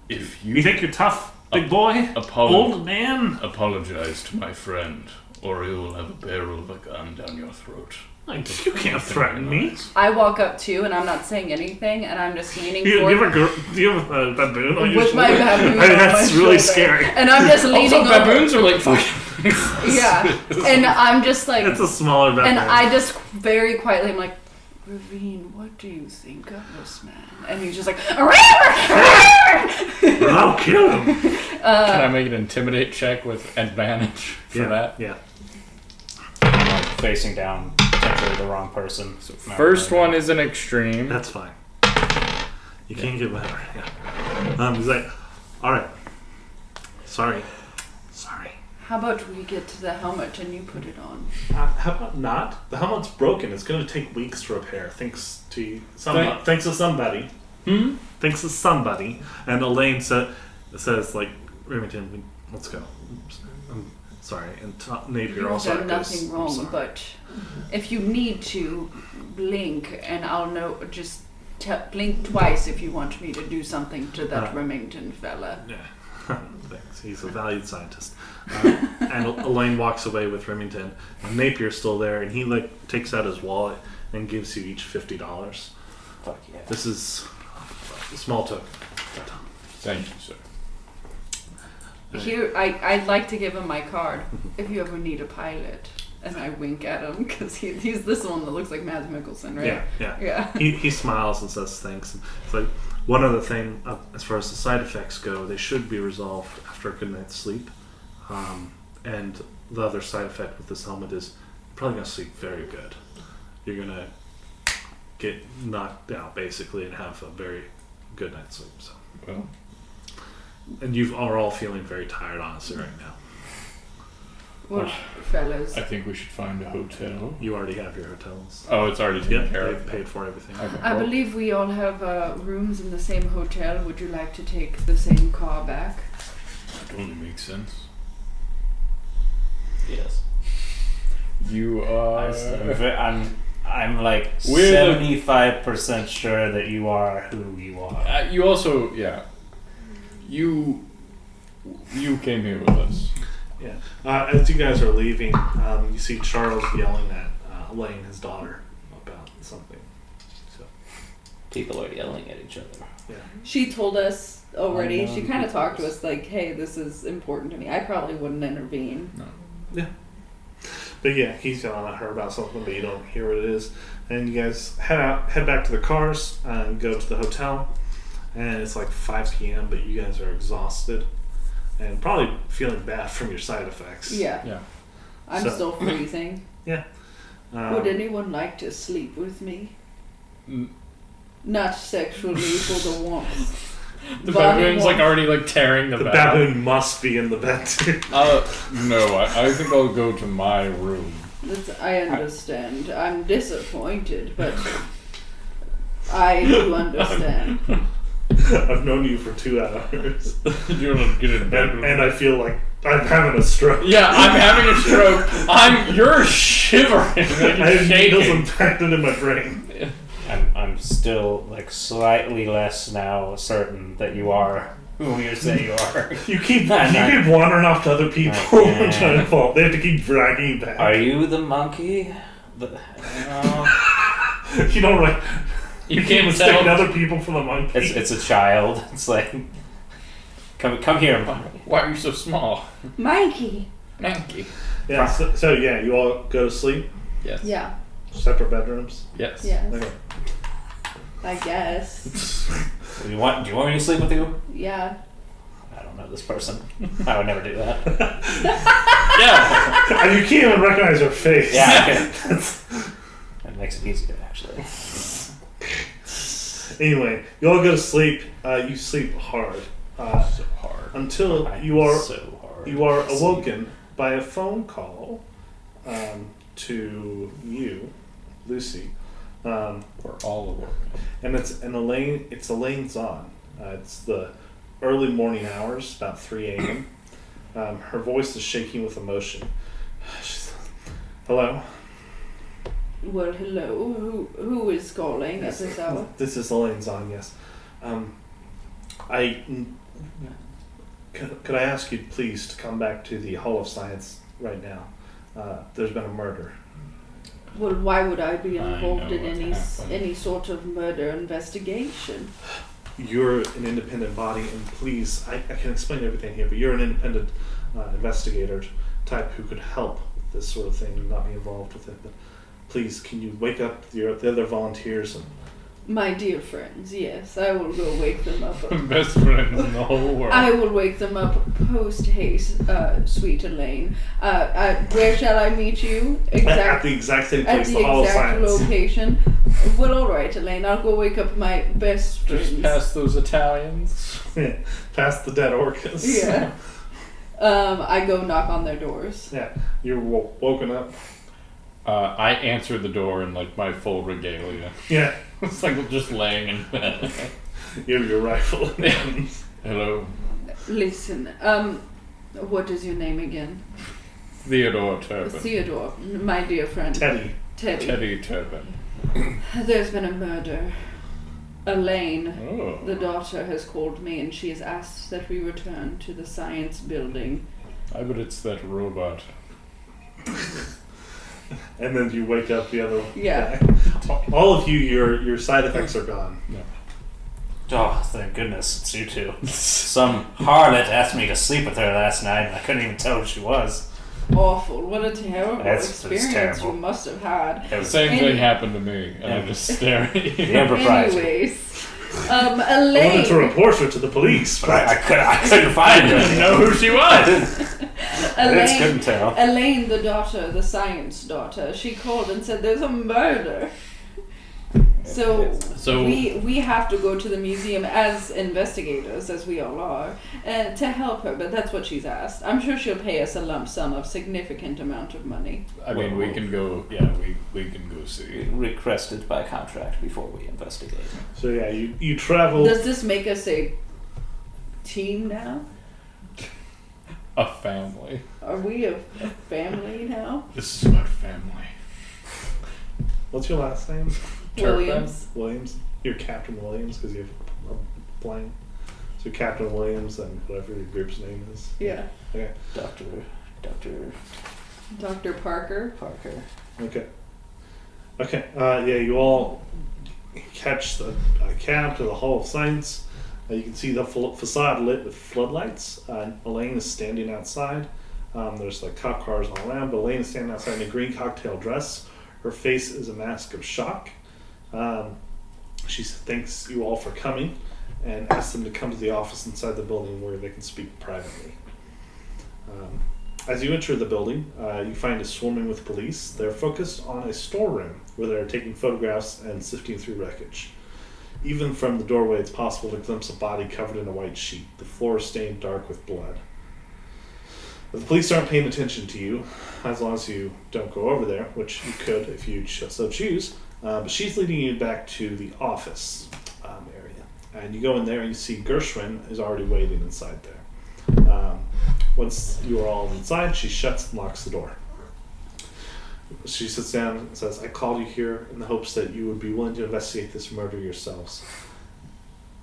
if You think you're tough, big boy? Apollo. Old man? Apologize to my friend, or he will have a barrel of a gun down your throat. Like, you can't threaten me. I walk up too and I'm not saying anything and I'm just leaning Do you forward have a baboon on your with shoulder? my baboon on That's my really shoulder. scary. And I'm just leaning Also, over. baboons are fucking... Yeah. And I'm just like It's a smaller baboon. and I just very quietly I'm like, Raveen, what do you think of this man? And he's just like, I'll kill him. Can I make an intimidate check with advantage for that? Yeah. I'm facing down potentially the wrong person. So First one is an extreme. That's fine. You can't get better. Yeah. He's like, all right. Sorry. How about we get to the helmet and you put it on? How about not? The helmet's broken. It's going to take weeks to repair. Thanks to somebody. Thanks to somebody. Thanks to somebody. And Elaine says, Remington, let's go. I'm sorry. And Napier You've also done goes, nothing "I'm wrong, sorry." but if you need to, blink and I'll know. Just blink twice if you want me to do something to that Remington fella. Yeah. Thanks. He's a valued scientist. And Elaine walks away with Remington, and Napier's still there, and he takes out his wallet and gives you each $50. Fuck yeah. This is a small token. Thank you, sir. Here, I'd like to give him my card if you ever need a pilot. And I wink at him because he's this one that looks like Mads Mikkelsen, right? Yeah. He smiles and says thanks. And it's like one other thing, as far as the side effects go, they should be resolved after a good night's sleep. And the other side effect with this helmet is you're probably going to sleep very good. You're going to get knocked out basically and have a very good night's sleep. So. Well, And you are all feeling very tired, honestly, right now. Well, fellas. I think we should find a hotel. You already have your hotels. Oh, it's already taken Yep, care they've of. paid for everything. Okay. I believe we all have rooms in the same hotel. Would you like to take the same car back? That only makes sense. Yes. You are... I'm like We're 75% sure that you are who you are. you also, yeah. You came here with us. Yeah. As you guys are leaving, you see Charles yelling at Elaine, his daughter, about something. So, People are yelling at each other. yeah. She told us already. I know She kind of people talked to us like, "Hey, this is important to me." I probably wouldn't intervene. But yeah, he's yelling at her about something, but you don't hear what it is. And you guys head back to the cars and go to the hotel. And it's like 5 p.m., but you guys are exhausted and probably feeling bad from your side effects. Yeah. Yeah. I'm So- still freezing. Would anyone like to sleep with me? Mm. Not sexually for the warmth. The Body baboon's warmth. already tearing the The bed. baboon must be in the bed too. No, I think I'll go to my room. I understand. I'm disappointed, but I do understand. I've known you for 2 hours. You want to get in bed? And I feel like I'm having a stroke. Yeah, I'm having a stroke. You're shivering. Like I you're have needles shaking. impacted in my brain. I'm still like slightly less now certain that you are who you say you are. You keep wandering off to other people and trying to fall. They have to keep dragging you back. Are you the monkey? You don't like. You keep can't mistaking tell. other people for the monkey. It's a child. It's like, come here, monkey. Why are you so small? Mikey. Monkey. Yeah. So yeah, you all go to sleep. Yes. Yeah. Separate bedrooms. Yes. Yes. Okay. I guess. Do you want me to sleep with you? Yeah. I don't know this person. I would never do that. Yeah. And you can't even recognize her face. Yeah, okay. That makes it easier, actually. Anyway, you all go to sleep. You sleep hard So hard. until you are so hard. awoken by a phone call to you, Lucy, We're all awoken. and it's Elaine. It's Elaine Zahn. It's the early morning hours, about 3 a.m. Her voice is shaking with emotion. She's, hello. Well, hello. Who is calling at this hour? This is Elaine Zahn. Yes. Could I ask you please to come back to the Hall of Science right now? There's been a murder. Well, why would I be I involved know in what's happened. any sort of murder investigation? You're an independent body, and please, I can explain everything here, but you're an independent investigator type who could help with this sort of thing and not be involved with it. But please, can you wake up the other volunteers? And My dear friends, yes, I will go wake them up. Best friends in the whole world. I will wake them up post haste, sweet Elaine. Where shall I meet you? at the exact same At place, the the Hall of exact Science. location. Well, all right, Elaine. I'll go wake up my best friends. Just past those Italians. Yeah, past the dead orcas. Yeah. I go knock on their doors. Yeah, you're woken up. I answer the door in like my full regalia. Yeah, It's like just laying in bed. you have your rifle. Hello, Listen, what is your name again? Theodore Turpin. Theodore, my dear friend. Teddy. Teddy Turpin. There's been a murder. Elaine, Oh. the daughter, has called me and she has asked that we return to the science building. I bet it's that robot. And then you wake up the other Yeah. guy. All of you, your side effects are gone. Oh, thank goodness, it's you two. Some harlot asked me to sleep with her last night, and I couldn't even tell who she was. Awful. What a terrible That's experience terrible. you must have had. It The was same Any- thing happened to me, and I just stare at you. the impropriety. Anyways, I wanted to Elaine. report her to the police, But I couldn't I find her. didn't know who she was. I just couldn't tell. Elaine, the daughter, the science daughter, she called and said there's a murder. So we have to go to the museum as investigators, as we all are, to help her. But that's what she's asked. I'm sure she'll pay us a lump sum of significant amount of money. I mean, we can go. Yeah, we can go see. Requested by contract before we investigate. So yeah, you travel. Does this make us a team now? A family. Are we a family now? This is about family. What's your last name? Williams. Williams. You're Captain Williams because you have a plane. So Captain Williams and whatever your group's name is. Yeah. Okay. Dr. Parker. Parker. Okay. Okay. Yeah, you all catch the cab to the Hall of Science. You can see the facade lit with floodlights. Elaine is standing outside. There's like cop cars all around, but Elaine is standing outside in a green cocktail dress. Her face is a mask of shock. She thanks you all for coming and asks them to come to the office inside the building where they can speak privately. As you enter the building, you find it swarming with police. They're focused on a storeroom where they're taking photographs and sifting through wreckage. Even from the doorway, it's possible to glimpse a body covered in a white sheet. The floor is stained dark with blood. But the police aren't paying attention to you, as long as you don't go over there, which you could if you so choose. But she's leading you back to the office area. And you go in there and you see Gershwin is already waiting inside there. Once you are all inside, she shuts and locks the door. She sits down and says, I called you here in the hopes that you would be willing to investigate this murder yourselves.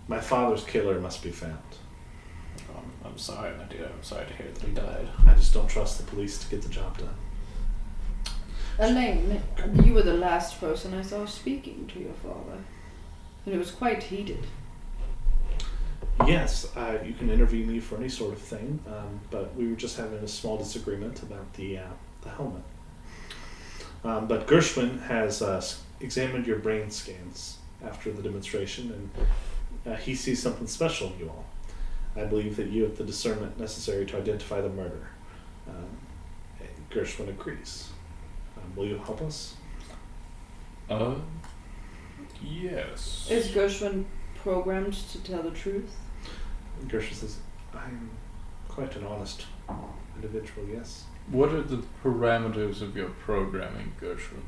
My father's killer must be found. I'm sorry, my dear. I'm sorry to hear that he died. I just don't trust the police to get the job done. Elaine, you were the last person I saw speaking to your father. And it was quite heated. Yes, you can interview me for any sort of thing, but we were just having a small disagreement about the helmet. But Gershwin has examined your brain scans after the demonstration, and he sees something special in you all. I believe that you have the discernment necessary to identify the murder. Gershwin agrees. Will you help us? Yes. Is Gershwin programmed to tell the truth? Gershwin says, I'm quite an honest individual, yes. What are the parameters of your programming, Gershwin?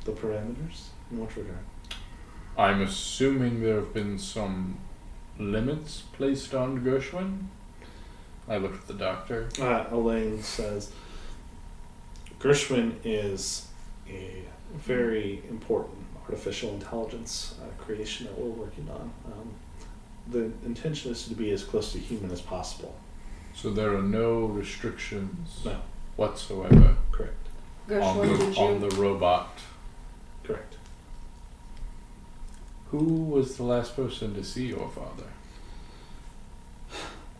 The parameters? In what regard? I'm assuming there have been some limits placed on Gershwin. I look at the doctor. Elaine says, Gershwin is a very important artificial intelligence creation that we're working on. The intention is to be as close to human as possible. So there are no restrictions No. whatsoever Correct. Gershwin, on the robot. Correct. Who was the last person to see your father?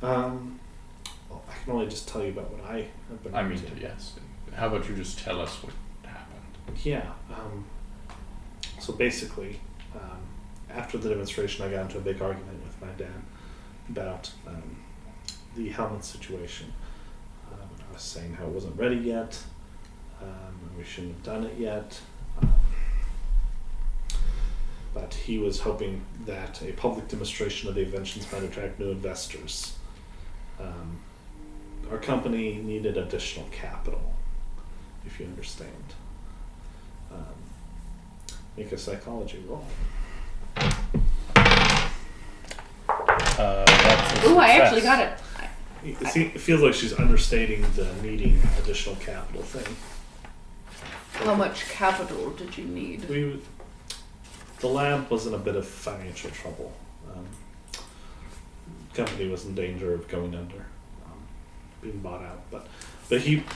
Well, I can only just tell you about what I have been I mean, up to. yes. How about you just tell us what happened? Yeah. So basically, after the demonstration, I got into a big argument with my dad about the helmet situation. I was saying how it wasn't ready yet, we shouldn't have done it yet, but he was hoping that a public demonstration of the inventions might attract new investors. Our company needed additional capital, if you understand. Make a psychology roll. That's a Ooh, I success. actually got it. It feels like she's understating the needing additional capital thing. How much capital did you need? The lab was in a bit of financial trouble. Company was in danger of going under, being bought out. But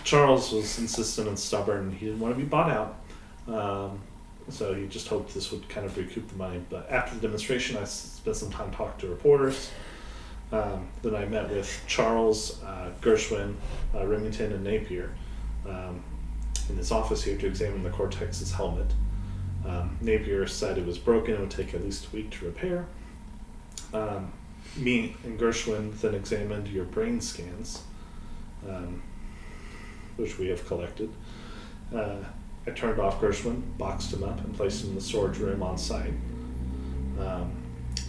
Charles was insistent and stubborn. He didn't want to be bought out. So he just hoped this would kind of recoup the money. But after the demonstration, I spent some time talking to reporters. Then I met with Charles, Gershwin, Remington, and Napier in his office here to examine the Cortex's helmet. Napier said it was broken and would take at least a week to repair. Me and Gershwin then examined your brain scans, which we have collected. I turned off Gershwin, boxed him up, and placed him in the storage room on site.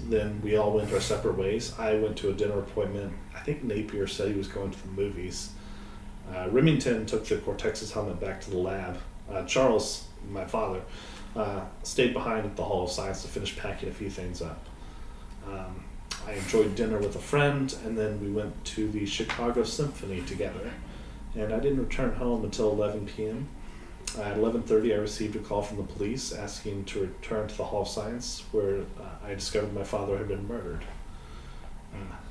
Then we all went our separate ways. I went to a dinner appointment. I think Napier said he was going to the movies. Remington took the Cortex's helmet back to the lab. Charles, my father, stayed behind at the Hall of Science to finish packing a few things up. I enjoyed dinner with a friend, and then we went to the Chicago Symphony together. And I didn't return home until 11 p.m. At 11:30, I received a call from the police asking to return to the Hall of Science, where I discovered my father had been murdered.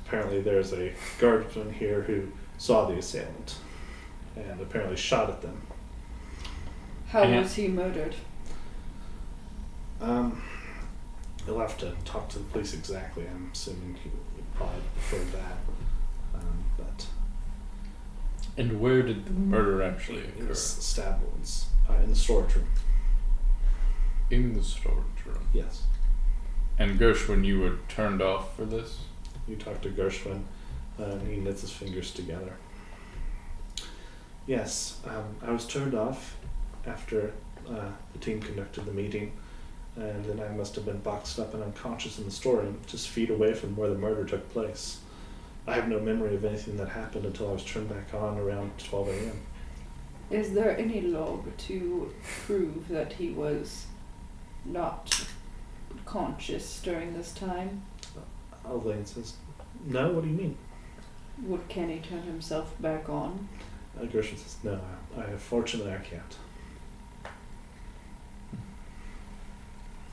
Apparently there's a guardsman here who saw the assailant and apparently shot at them. How was he murdered? You'll have to talk to the police exactly. I'm assuming he would probably prefer that. But And where did the murder actually it occur? was stab wounds in the storage room. In the storage room. Yes. And Gershwin, you were turned off for this? You talk to Gershwin, and he knits his fingers together. Yes, I was turned off after the team conducted the meeting, and then I must have been boxed up and unconscious in the storeroom, just feet away from where the murder took place. I have no memory of anything that happened until I was turned back on around 12 a.m. Is there any log to prove that he was not conscious during this time? Elaine says, no, what do you mean? Would Kenny turn himself back on? Gershon says, no, fortunately I can't.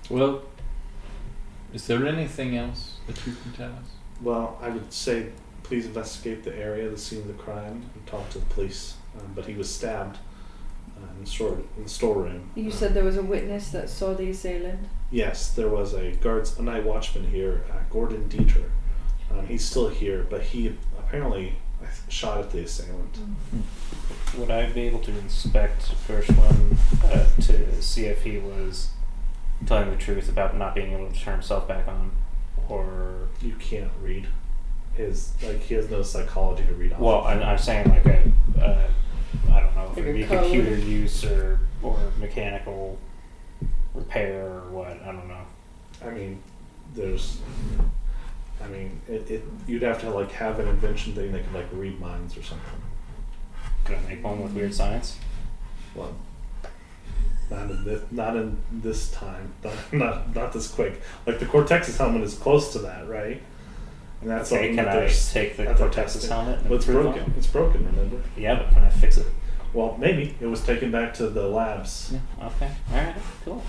Well, is there anything else that you can tell us? Well, I would say please investigate the area, the scene of the crime, and talk to the police. But he was stabbed in the storeroom. You said there was a witness that saw the assailant? Yes, there was a night watchman here, Gordon Dieter. He's still here, but he apparently shot at the assailant. Would I be able to inspect Gershwin to see if he was telling the truth about not being able to turn himself back on, or You can't read he has no psychology to read off. well, I'm saying like I don't know if Like it would a be code? computer use or mechanical repair or what. I don't know. I mean, you'd have to like have an invention thing that could like read minds or something. Could I make one with weird science? Well, not in this time, not this quick. Like the Cortex's helmet is close to that, right? And that's Okay, something can that I there's- take the that they're Cortex's testing. helmet and Well, it's improve on broken. it? It's broken, remember? Yeah, but can I fix it? Well, maybe it was taken back to the labs. Yeah. Okay. All right. Cool.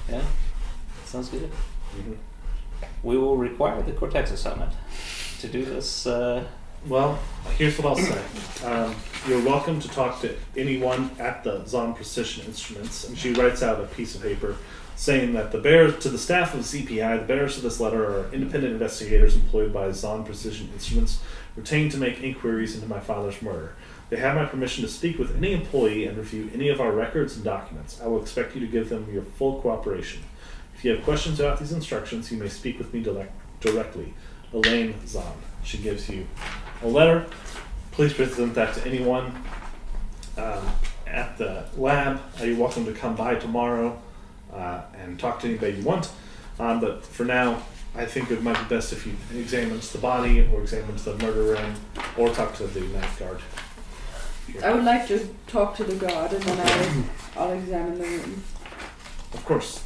Yeah. Sounds good. Mhm. We will require the Cortex's helmet to do this. Well, here's what I'll say. You're welcome to talk to anyone at the Zon Precision Instruments. And she writes out a piece of paper saying that to the staff of ZPI, the bearers of this letter are independent investigators employed by Zon Precision Instruments, retained to make inquiries into my father's murder. They have my permission to speak with any employee and review any of our records and documents. I will expect you to give them your full cooperation. If you have questions about these instructions, you may speak with me directly. Elaine Zahn. She gives you a letter. Please present that to anyone at the lab. You're welcome to come by tomorrow and talk to anybody you want. But for now, I think it might be best if you examine the body or examine the murder room or talk to the night guard. I would like to talk to the guard and then I'll examine the room. Of course.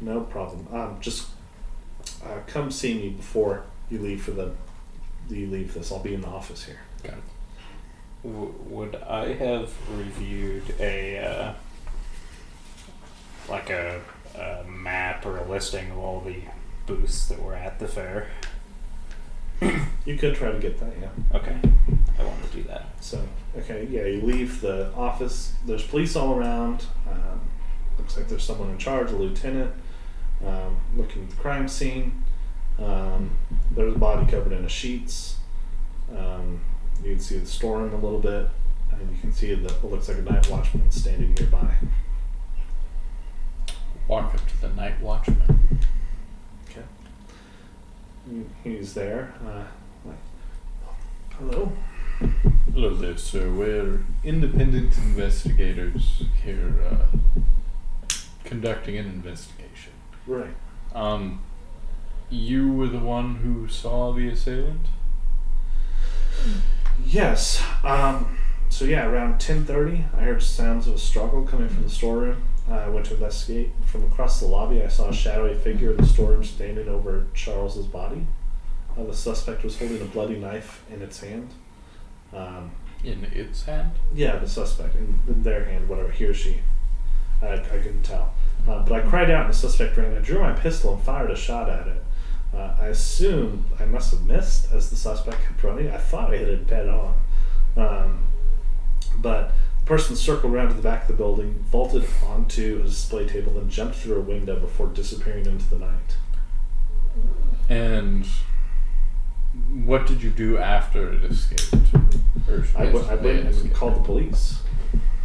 No problem. Just come see me before you leave this. I'll be in the office here. Got it. Would I have reviewed a map or a listing of all the booths that were at the fair? You could try to get that, yeah. Okay, I want to do that. So, okay, yeah, you leave the office. There's police all around. Looks like there's someone in charge, a lieutenant, looking at the crime scene. There's a body covered in sheets. You can see the storeroom a little bit, and you can see what looks like a night watchman standing nearby. Walk up to the night watchman. Okay. He's there. Hello. Hello there, sir. We're independent investigators here conducting an investigation. Right. You were the one who saw the assailant? Yes. So yeah, around 10:30, I heard sounds of a struggle coming from the storeroom. I went to investigate. From across the lobby, I saw a shadowy figure in the storeroom standing over Charles's body. The suspect was holding a bloody knife in its hand. In its hand? Yeah, the suspect in their hand, whatever, he or she. I couldn't tell. But I cried out and the suspect ran. I drew my pistol and fired a shot at it. I assumed I must have missed as the suspect kept running. I thought I hit it dead on. But the person circled around to the back of the building, vaulted onto a display table, and jumped through a window before disappearing into the night. And what did you do after it escaped? I went and called the police.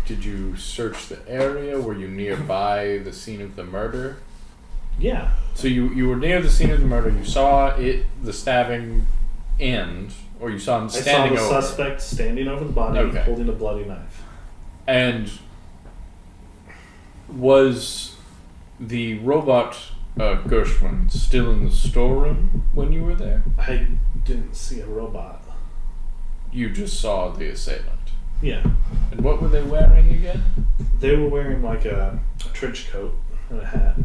Did you search the area? Were you nearby the scene of the murder? Yeah. So you were near the scene of the murder. You saw the stabbing end, or you saw him standing I saw the over. suspect standing over the body, Okay. holding a bloody knife. And was the robot Gershwin still in the storeroom when you were there? I didn't see a robot. You just saw the assailant. Yeah. And what were they wearing again? They were wearing like a trench coat and a hat.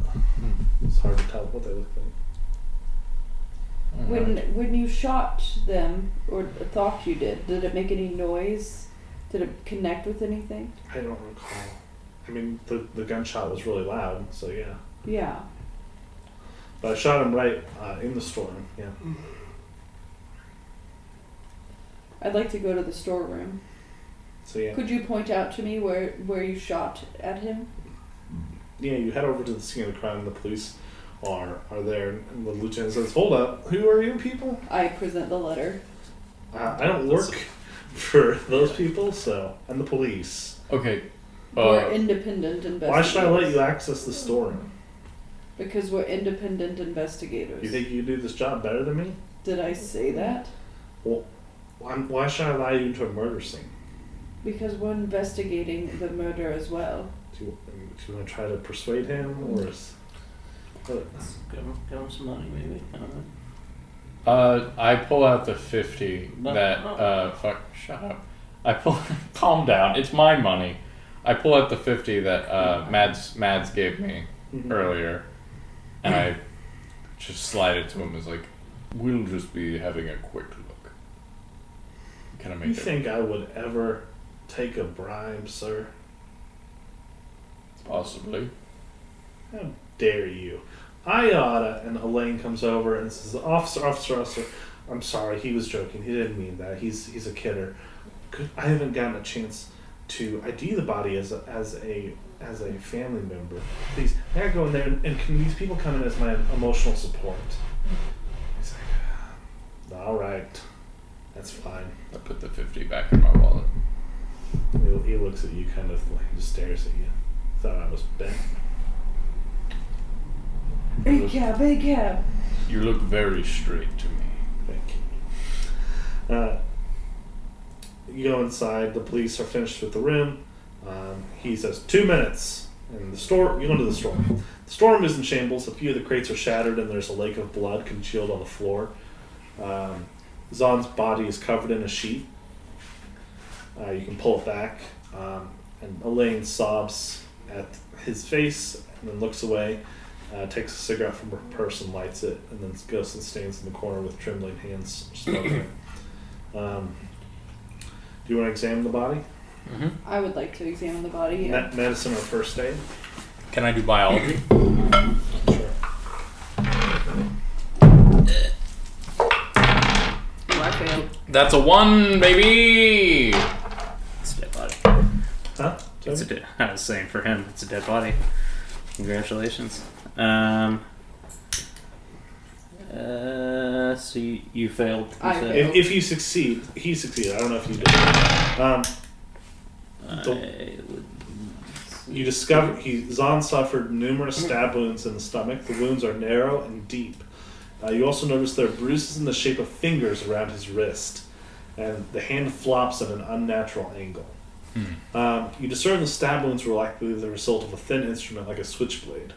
It's hard to tell what they look like. When you shot them, or thought you did it make any noise? Did it connect with anything? I don't recall. I mean, the gunshot was really loud, so yeah. Yeah. But I shot him right in the storm, yeah. I'd like to go to the storeroom. So yeah. Could you point out to me where you shot at him? Yeah, you head over to the scene of the crime and the police are there, and the lieutenant says, "Hold up, who are you people?" I present the letter. I don't work for those people, so, and the police. Okay. We're independent investigators. Why should I let you access the storeroom? Because we're independent investigators. You think you do this job better than me? Did I say that? Well, why should I allow you into a murder scene? Because we're investigating the murder as well. Do you want to try to persuade him, or is... Give him some money, maybe. I don't know. I pull out the 50 fuck, shut up. Calm down, it's my money. I pull out the 50 that Mads gave me earlier, and I just slide it to him as like, we'll just be having a quick look. Kind of make You it. think I would ever take a bribe, sir? Possibly. How dare you? I oughta, and Elaine comes over and says, Officer, I'm sorry, he was joking. He didn't mean that. He's a kidder. I haven't gotten a chance to ID the body as a family member. Please, may I go in there and can these people come in as my emotional support? He's like, all right, that's fine. I put the 50 back in my wallet. He looks at you kind of like, just stares at you. Thought I was bent. Hey cab. You look very straight to me. Thank you. You go inside. The police are finished with the room. He says 2 minutes. And you go into the storm. The storm is in shambles. A few of the crates are shattered, and there's a lake of blood congealed on the floor. Zahn's body is covered in a sheet. You can pull it back, and Elaine sobs at his face and then looks away. Takes a cigarette from her purse and lights it, and then goes and stands in the corner with trembling hands, smoking. Do you want to examine the body? Mm-hmm. I would like to examine the body. Yeah. Medicine or first aid? Can I do biology? Sure. I failed. That's a 1, baby! It's a dead body. Huh? I was saying for him, it's a dead body. Congratulations. So you failed. You I said? failed. If you succeed, he succeeded. I don't know if you did. You discover Zahn suffered numerous stab wounds in the stomach. The wounds are narrow and deep. You also notice there are bruises in the shape of fingers around his wrist, and the hand flops at an unnatural angle. You discern the stab wounds were likely the result of a thin instrument like a switchblade,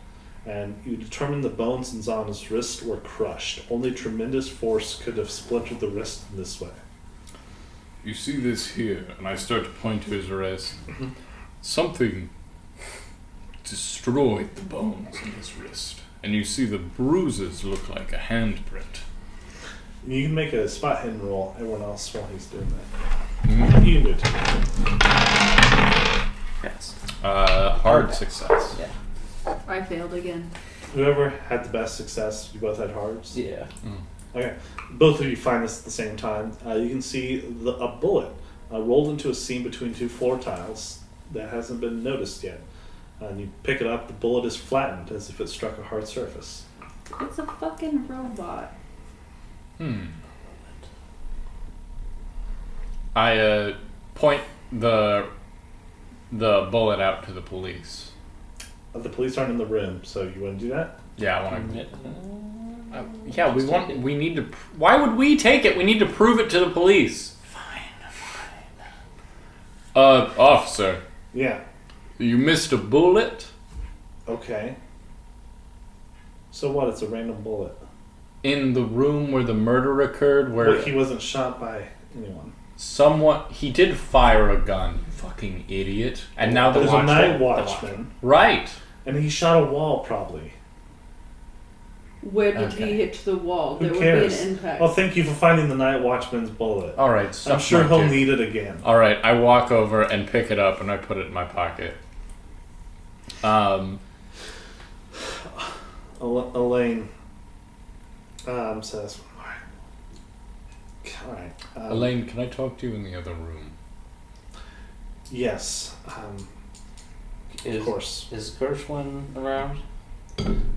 and you determine the bones in Zahn's wrist were crushed. Only tremendous force could have splintered the wrist in this way. You see this here, and I start to point to his wrist. Something destroyed the bones in his wrist, and you see the bruises look like a handprint. You can make a spot hidden roll, everyone else, while he's doing that. Mm. You can do it too. Yes. Hard success. Yeah. I failed again. Whoever had the best success, you both had hards? Yeah. Okay. Both of you find this at the same time. You can see a bullet rolled into a seam between two floor tiles that hasn't been noticed yet. And you pick it up, the bullet is flattened as if it struck a hard surface. It's a fucking robot. I point the bullet out to the police. The police aren't in the room, so you want to do that? Yeah, I want to. Yeah, we need to. Why would we take it? We need to prove it to the police. Fine. Officer, Yeah. you missed a bullet Okay. So what? It's a random bullet. in the room where the murder occurred. Where But he wasn't shot by anyone. He did fire a gun, you fucking idiot. And now There's a night watchman. Right. And he shot a wall, probably. Where did Okay. he hit the wall? Who There cares? would be an impact. Well, thank you for finding the night watchman's bullet. Alright, I'm sure he'll need it again. Alright, I walk over and pick it up and I put it in my pocket. Elaine says, Alright. Elaine, can I talk to you in the other room? Yes. Of course. Is Gershwin around?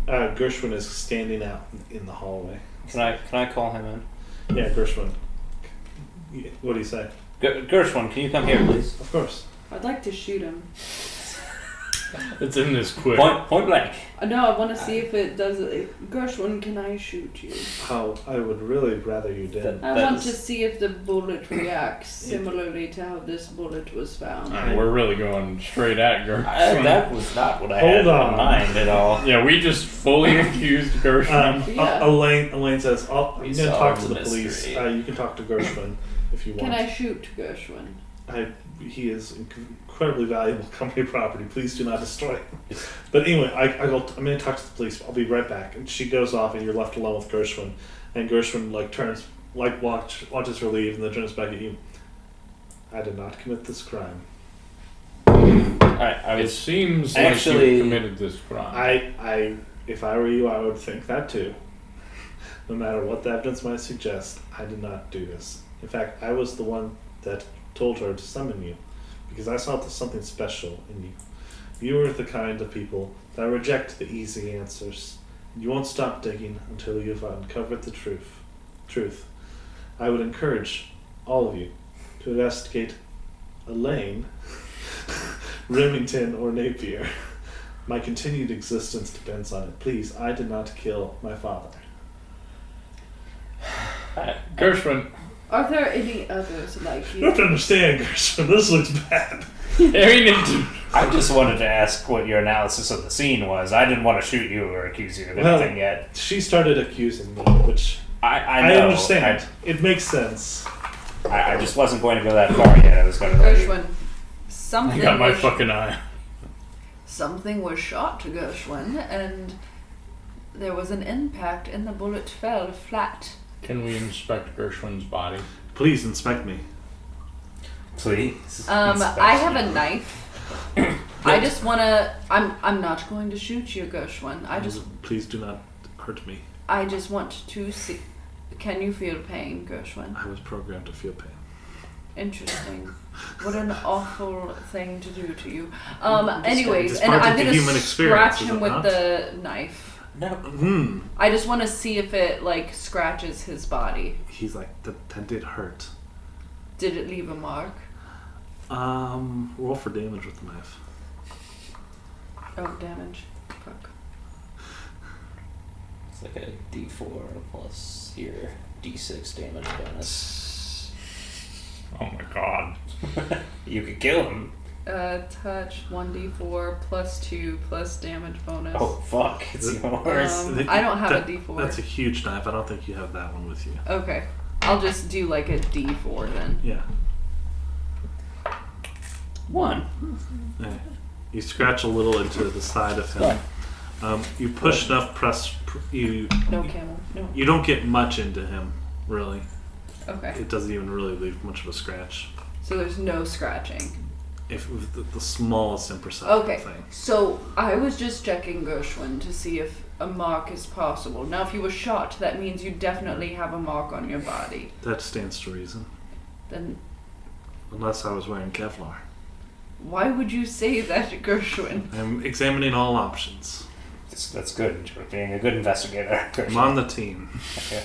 Gershwin is standing out in the hallway. Can I call him in? Yeah, Gershwin. What do you say? Gershwin, can you come here, please? Of course. I'd like to shoot him. It's in this quick. Point blank. No, I want to see if it does it. Gershwin, can I shoot you? How I would really rather you did. I want to see if the bullet reacts similarly to how this bullet was found. We're really going straight at Gershwin. That was not what I Hold had on. in mind at all. Yeah, we just fully accused Gershwin. Yeah. Elaine says, I'm going to talk to solved the the police. mystery. You can talk to Gershwin if you want. Can I shoot Gershwin? He is incredibly valuable company property. Please do not destroy him. But anyway, I'm going to talk to the police. I'll be right back. And she goes off, and you're left alone with Gershwin. And Gershwin turns, watches her leave, and then turns back at you. I did not commit this crime. It seems actually like you committed this crime. If I were you, I would think that too. No matter what the evidence might suggest, I did not do this. In fact, I was the one that told her to summon you, because I saw something special in you. You are the kind of people that reject the easy answers. You won't stop digging until you've uncovered the truth. I would encourage all of you to investigate Elaine, Remington, or Napier. My continued existence depends on it. Please, I did not kill my father. Gershwin, Are there any others like You you? have to understand, Gershwin, this looks bad. I just wanted to ask what your analysis of the scene was. I didn't want to shoot you or accuse you of anything yet. She started accusing me, which I know. understand. It makes sense. I just wasn't going to go that far yet. I was going to let you. Gershwin, I got my fucking eye. something was shot to Gershwin, and there was an impact, and the bullet fell flat. Can we inspect Gershwin's body? Please inspect me. Please. I have a knife. I just wanna. I'm not going to shoot you, Gershwin. Please do not hurt me. I just want to see. Can you feel pain, Gershwin? I was programmed to feel pain. Interesting. What an awful thing to do to you. It's Anyways, and part of I'm the gonna human experience, scratch is him it with not? the knife. No. I just want to see if it scratches his body. He's like, that did hurt. Did it leave a mark? Roll for damage with the knife. Oh, damage. Fuck. It's like a D4 plus your D6 damage bonus. Oh my god. You could kill him. Touch 1d4 plus 2 plus damage bonus. Oh fuck! It's even worse. I don't have a D4. That's a huge knife. I don't think you have that one with you. Okay. I'll just do like a D4 then. Yeah. 1. Yeah. You scratch a little into the side of him. You push enough you No camel. No. you don't get much into him, really. Okay. It doesn't even really leave much of a scratch. So there's no scratching. If the smallest imperceptible Okay. thing. So I was just checking Gershwin to see if a mark is possible. Now, if you were shot, that means you definitely have a mark on your body. That stands to reason. Then Unless I was wearing Kevlar. why would you say that, Gershwin? I'm examining all options. That's good. You're being a good investigator. I'm on the team. Okay.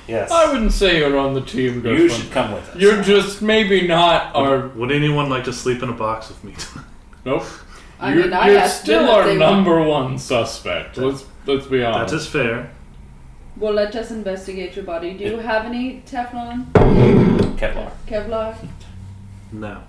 Yes. I wouldn't say you're on the team, Gershwin. You should come with us. You're just maybe not our. Would anyone like to sleep in a box with me tonight? Nope. I You're, mean, I you're asked still them if our they number one suspect. Let's be That honest. is fair. Well, let us investigate your body. Do you have any Teflon? Kevlar. Kevlar? No.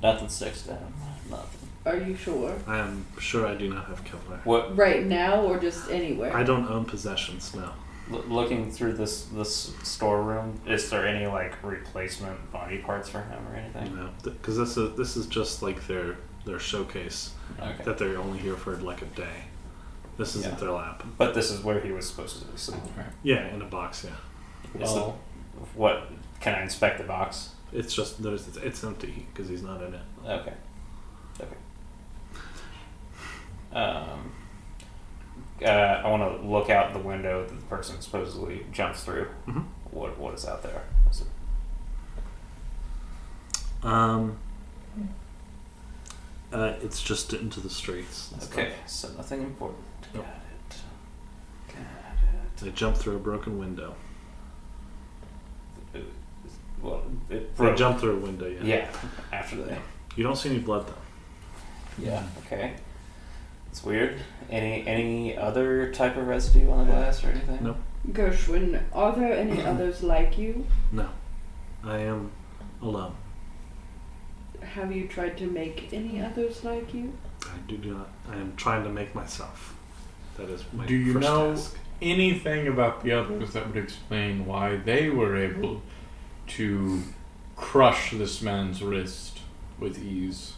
Nothing sticks to him. Nothing. Are you sure? I am sure I do not have Kevlar. What? Right now or just anywhere? I don't own possessions, no. looking through this storeroom, is there any like replacement body parts for him or anything? No, because this is just like their showcase Okay. that they're only here for like a day. This isn't their lab. But this is where he was supposed to sleep. Right. Yeah, in a box. Yeah, Well, what can I inspect the box? it's just it's empty because he's not in it. Okay. I want to look out the window that the person supposedly jumps through. Mhm. What is out there? Is it- It's just into the streets. and stuff. Okay, so nothing important. Nope. Got They jump through a broken window. it. Well, it They broke. jump through a window. Yeah. Yeah, after that. You don't see any blood though. Yeah. Okay. It's weird. Any other type of residue on the glass or anything? Nope. Gershwin, are there any others like you? No, I am alone. Have you tried to make any others like you? I do not. I am trying to make myself. That is my Do you first know task. anything about the others that would explain why they were able to crush this man's wrist with ease?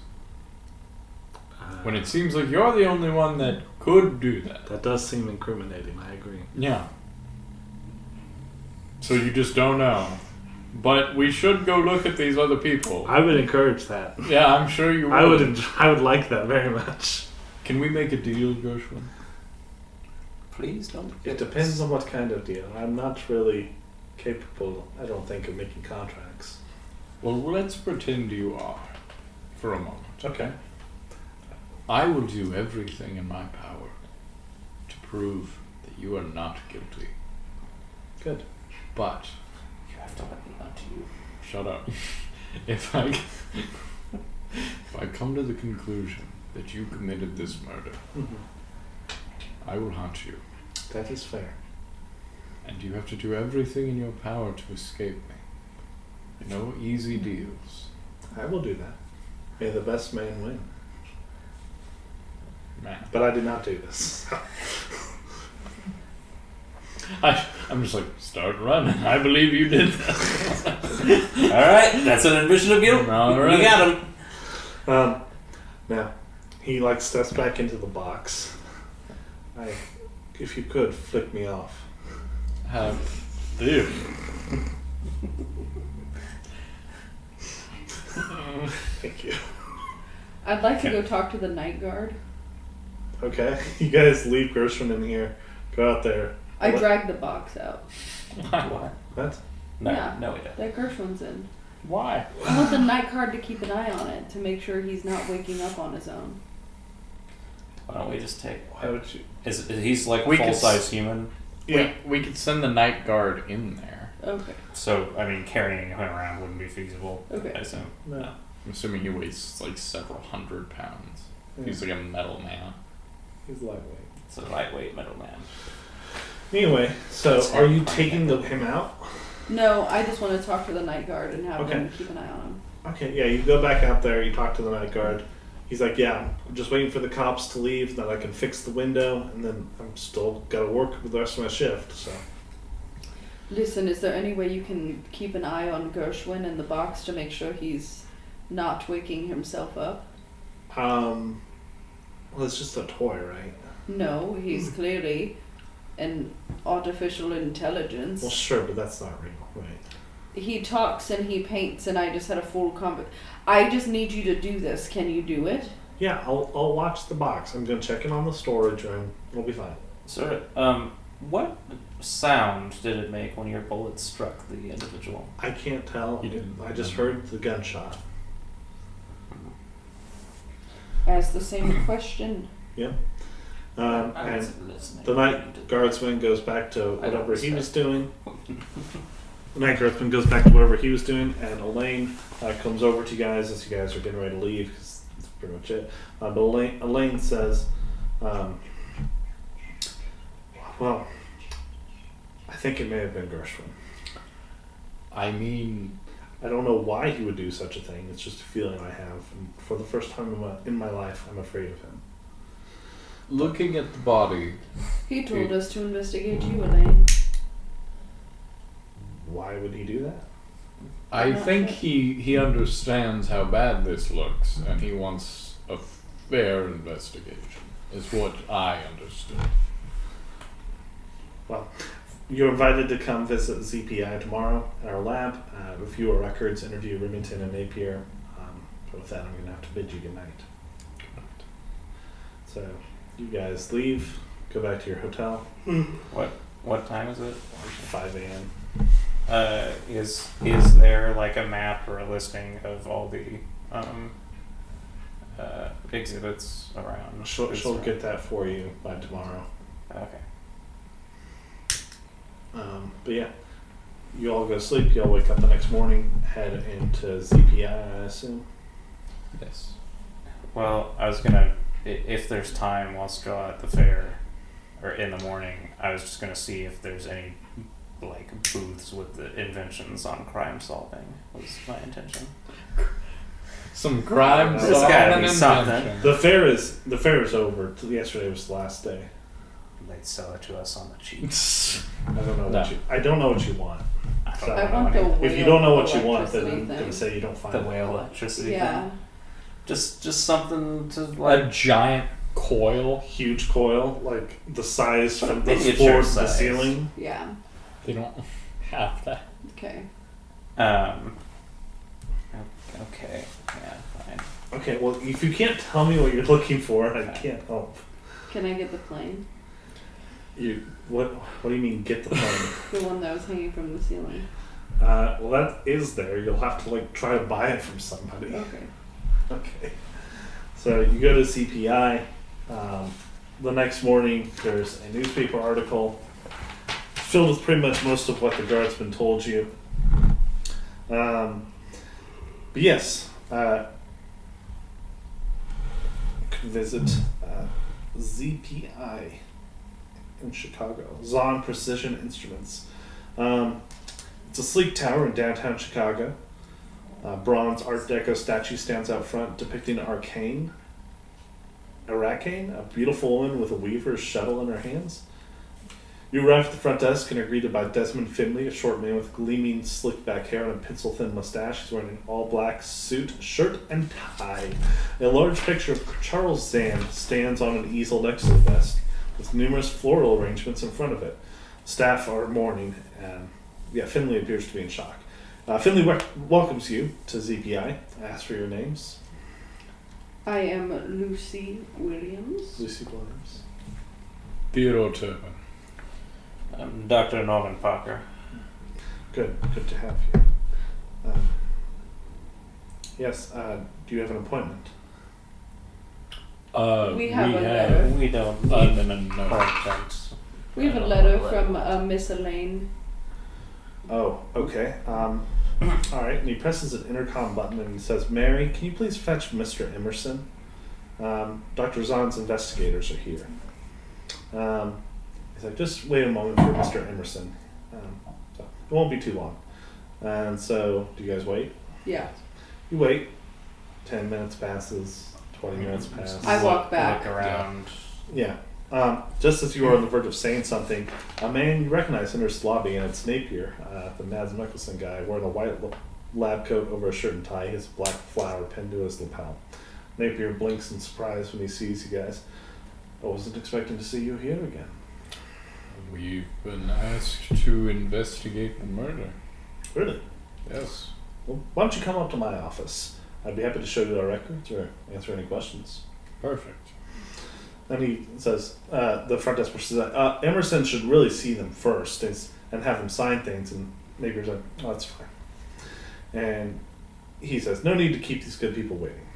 When it seems like you're the only one that could do that. That does seem incriminating. I agree. Yeah. So you just don't know. But we should go look at these other people. I would encourage that. Yeah, I'm sure you would. I would like that very much. Can we make a deal, Gershwin? Please don't. It depends on what kind of deal. I'm not really capable, I don't think, of making contracts. Well, let's pretend you are for a moment. Okay. I will do everything in my power to prove that you are not guilty. Good. But You have to let me onto you. shut up. If I come to the conclusion that you committed this murder, I will hunt you, That is fair. and you have to do everything in your power to escape me. No easy deals. I will do that. May the best man win. Man. But I did not do this. I'm just like, start running. I believe you did that. Alright, that's an admission of guilt. All right. We got him. Now, he like steps back into the box. If you could, flick me off. Dude. Thank you. I'd like to go talk to the night guard. Okay, you guys leave Gershwin in here. Go out there. I What? drag the box out. What? What? No, Yeah. no, we don't. That Gershwin's in. Why? I want the night guard to keep an eye on it to make sure he's not waking up on his own. Why don't we just take? Why would you? Is he's like a We could full-size human? Yeah. We could send the night guard in there. Okay. So I mean, carrying him around wouldn't be feasible. Okay. I assume. No. I'm assuming he weighs like several hundred pounds. Yeah. He's like a metal man. He's lightweight. It's a lightweight middleman. Anyway, so That's are you terrifying. taking him out? No, I just want to talk to the night guard and have Okay. him keep an eye on him. Okay, yeah, you go back out there, you talk to the night guard. He's like, yeah, I'm just waiting for the cops to leave, then I can fix the window, and then I'm still gotta work with the rest of my shift, so. Listen, is there any way you can keep an eye on Gershwin in the box to make sure he's not waking himself up? Well, it's just a toy, right? No, he's clearly an artificial intelligence. Well, sure, but that's not real, right? He talks and he paints, and I just had a full I just need you to do this. Can you do it? Yeah, I'll watch the box. I'm gonna check in on the storage room. It'll be fine. Sir, what sound did it make when your bullet struck the individual? I can't tell. You didn't. I just heard the gunshot. Ask the same question. Yeah. I And wasn't listening. the night guardsman goes back to I don't whatever he was respect. doing. The night guardsman goes back to whatever he was doing, and Elaine comes over to you guys as you guys are getting ready to leave, because that's pretty much it. But Elaine says, well, I think it may have been Gershwin. I mean, I don't know why he would do such a thing. It's just a feeling I have. And for the first time in my life, I'm afraid of him. looking at the body, He told us to investigate you, Elaine. Why would he do that? I think he understands how bad this looks, and he wants a fair investigation, is what I understood. Well, you're invited to come visit ZPI tomorrow at our lab, review our records, interview Remington and Napier. But with that, I'm going to have to bid you good night. So, you guys leave, go back to your hotel. What time is it? 5 a.m. Is there like a map or a listing of all the exhibits around? She'll get that for you by tomorrow. Okay. But yeah, you all go to sleep. You all wake up the next morning, head into ZPI, I assume. Yes. Well, I was gonna, if there's time while still at the fair, or in the morning, I was just gonna see if there's any like booths with the inventions on crime solving. Was my intention. Some crime There's gotta be solving something. invention. The fair is over. Yesterday was the last day. They'd sell it to us on the cheap. I don't know what you want. So, I want the whale if you don't know what you want, then electricity I'm thing. gonna say you don't find The it. whale electricity. Yeah. Thing. Just something to A like. giant coil. Huge coil, like the size from the Miniature floor to the size. ceiling. Yeah. They don't have that. Okay. Okay. Yeah. Fine. Okay, well, if you can't tell me what you're looking for, I can't help. Can I get the plane? What do you mean get the plane? The one that was hanging from the ceiling. Well, that is there. You'll have to like try to buy it from somebody. Okay. Okay. So you go to CPI. The next morning, there's a newspaper article filled with pretty much most of what the guardsman told you. But yes, could visit ZPI in Chicago. Zahn Precision Instruments. It's a sleek tower in downtown Chicago. Bronze Art Deco statue stands out front depicting Arcane, a beautiful woman with a weaver's shuttle in her hands. You arrive at the front desk and are greeted by Desmond Finley, a short man with gleaming, slick-back hair and a pencil-thin mustache. He's wearing an all-black suit, shirt, and tie. A large picture of Charles Zand stands on an easel next to the desk, with numerous floral arrangements in front of it. Staff are mourning, and Finley appears to be in shock. Finley welcomes you to ZPI. Asks for your names. I am Lucy Williams. Lucy Williams. Theodore Turpin. Dr. Norman Parker. Good to have you. Yes, do you have an appointment? We have a letter. We don't No. need appointments. We have a letter from Miss Elaine. Oh, okay. Alright, and he presses an intercom button and he says, Mary, can you please fetch Mr. Emerson? Dr. Zahn's investigators are here. He's like, just wait a moment for Mr. Emerson. So it won't be too long. And so, do you guys wait? Yeah. You wait. 10 minutes passes. 20 minutes pass. I walk back. Look around. Yeah. Just as you are on the verge of saying something, a man you recognize enters the lobby, and it's Napier, the Mads Mikkelsen guy, wearing a white lab coat over a shirt and tie. He has a black flower pinned to his lapel. Napier blinks in surprise when he sees you guys. I wasn't expecting to see you here again. We've been asked to investigate the murder. Really? Yes. Well, why don't you come up to my office? I'd be happy to show you our records or answer any questions. Perfect. And he says, the front desk person says, Emerson should really see them first and have them sign things. And Napier's like, oh, that's fine. And he says, no need to keep these good people waiting.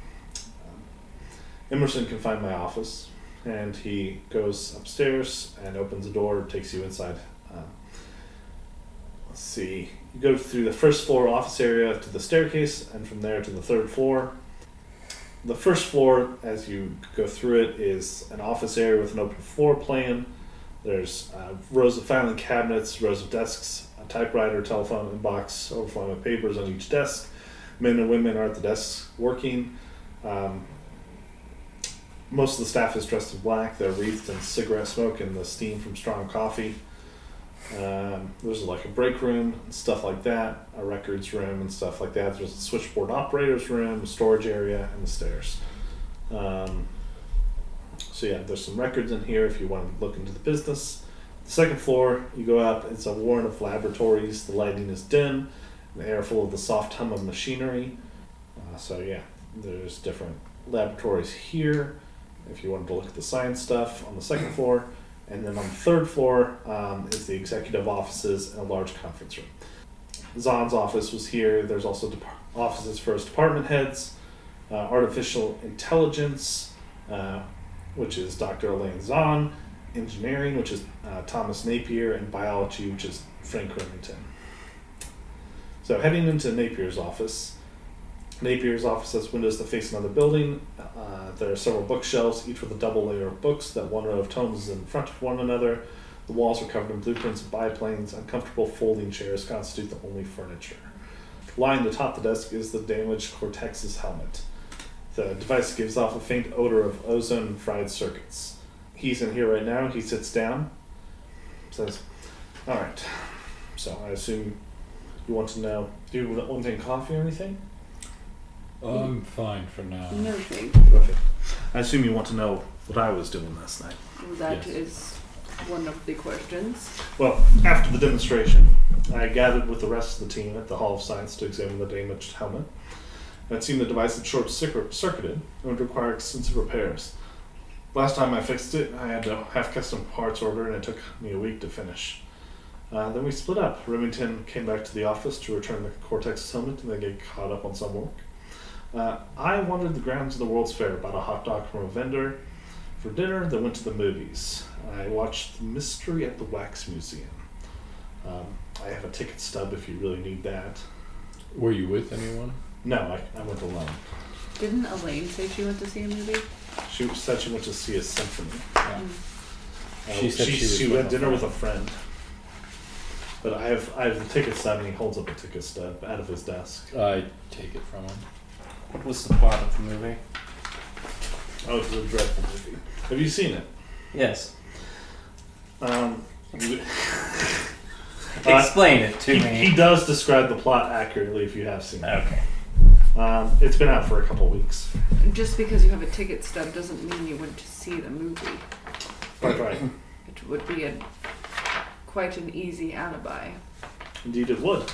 Emerson can find my office. And he goes upstairs and opens the door, takes you inside. Let's see. You go through the first floor office area to the staircase, and from there to the third floor. The first floor, as you go through it, is an office area with an open floor plan. There's rows of filing cabinets, rows of desks, a typewriter, telephone, inbox, overflowing with papers on each desk. Men and women are at the desks working. Most of the staff is dressed in black. They're wreathed in cigarette smoke and the steam from strong coffee. There's like a break room and stuff like that, a records room and stuff like that. There's a switchboard operator's room, a storage area, and the stairs. So yeah, there's some records in here if you want to look into the business. The second floor, you go up, it's a warren of laboratories. The lighting is dim, the air full of the soft hum of machinery. So yeah, there's different laboratories here if you wanted to look at the science stuff on the second floor. And then on the third floor is the executive offices and a large conference room. Zahn's office was here. There's also offices for his department heads, artificial intelligence, which is Dr. Elaine Zahn, engineering, which is Thomas Napier, and biology, which is Frank Remington. So heading into Napier's office has windows that face another building. There are several bookshelves, each with a double layer of books, that one row of tomes is in front of one another. The walls are covered in blueprints of biplanes. Uncomfortable folding chairs constitute the only furniture. Lying atop the desk is the damaged Cortex's helmet. The device gives off a faint odor of ozone and fried circuits. He's in here right now. He sits down, says, "All right, so I assume you want to know, do you want anything, coffee or anything?" I'm fine for now. No thank Perfect. I assume you want to know what I was doing last night. you. That Yes. is one of the questions. Well, after the demonstration, I gathered with the rest of the team at the Hall of Science to examine the damaged helmet. It seemed the device had short-circuited and would require extensive repairs. Last time I fixed it, I had to have custom parts ordered, and it took me a week to finish. Then we split up. Remington came back to the office to return the Cortex helmet and then get caught up on some work. I wandered the grounds of the World's Fair, bought a hot dog from a vendor for dinner, then went to the movies. I watched The Mystery at the Wax Museum. I have a ticket stub if you really need that. Were you with anyone? No, I went alone. Didn't Elaine say she went to see a movie? She said she went to see a symphony. Yeah. She said she was went with dinner a with a friend. But I have the ticket stub, and he holds up a ticket stub out of his desk. I take it from him. What was the plot of the movie? Oh, it's a dreadful movie. Have you seen it? Yes. You- Explain it to me. He does describe the plot accurately if you have seen it. Okay. It's been out for a couple of weeks. Just because you have a ticket stub doesn't mean you went to see the movie. Right. It would be quite an easy alibi. Indeed it would.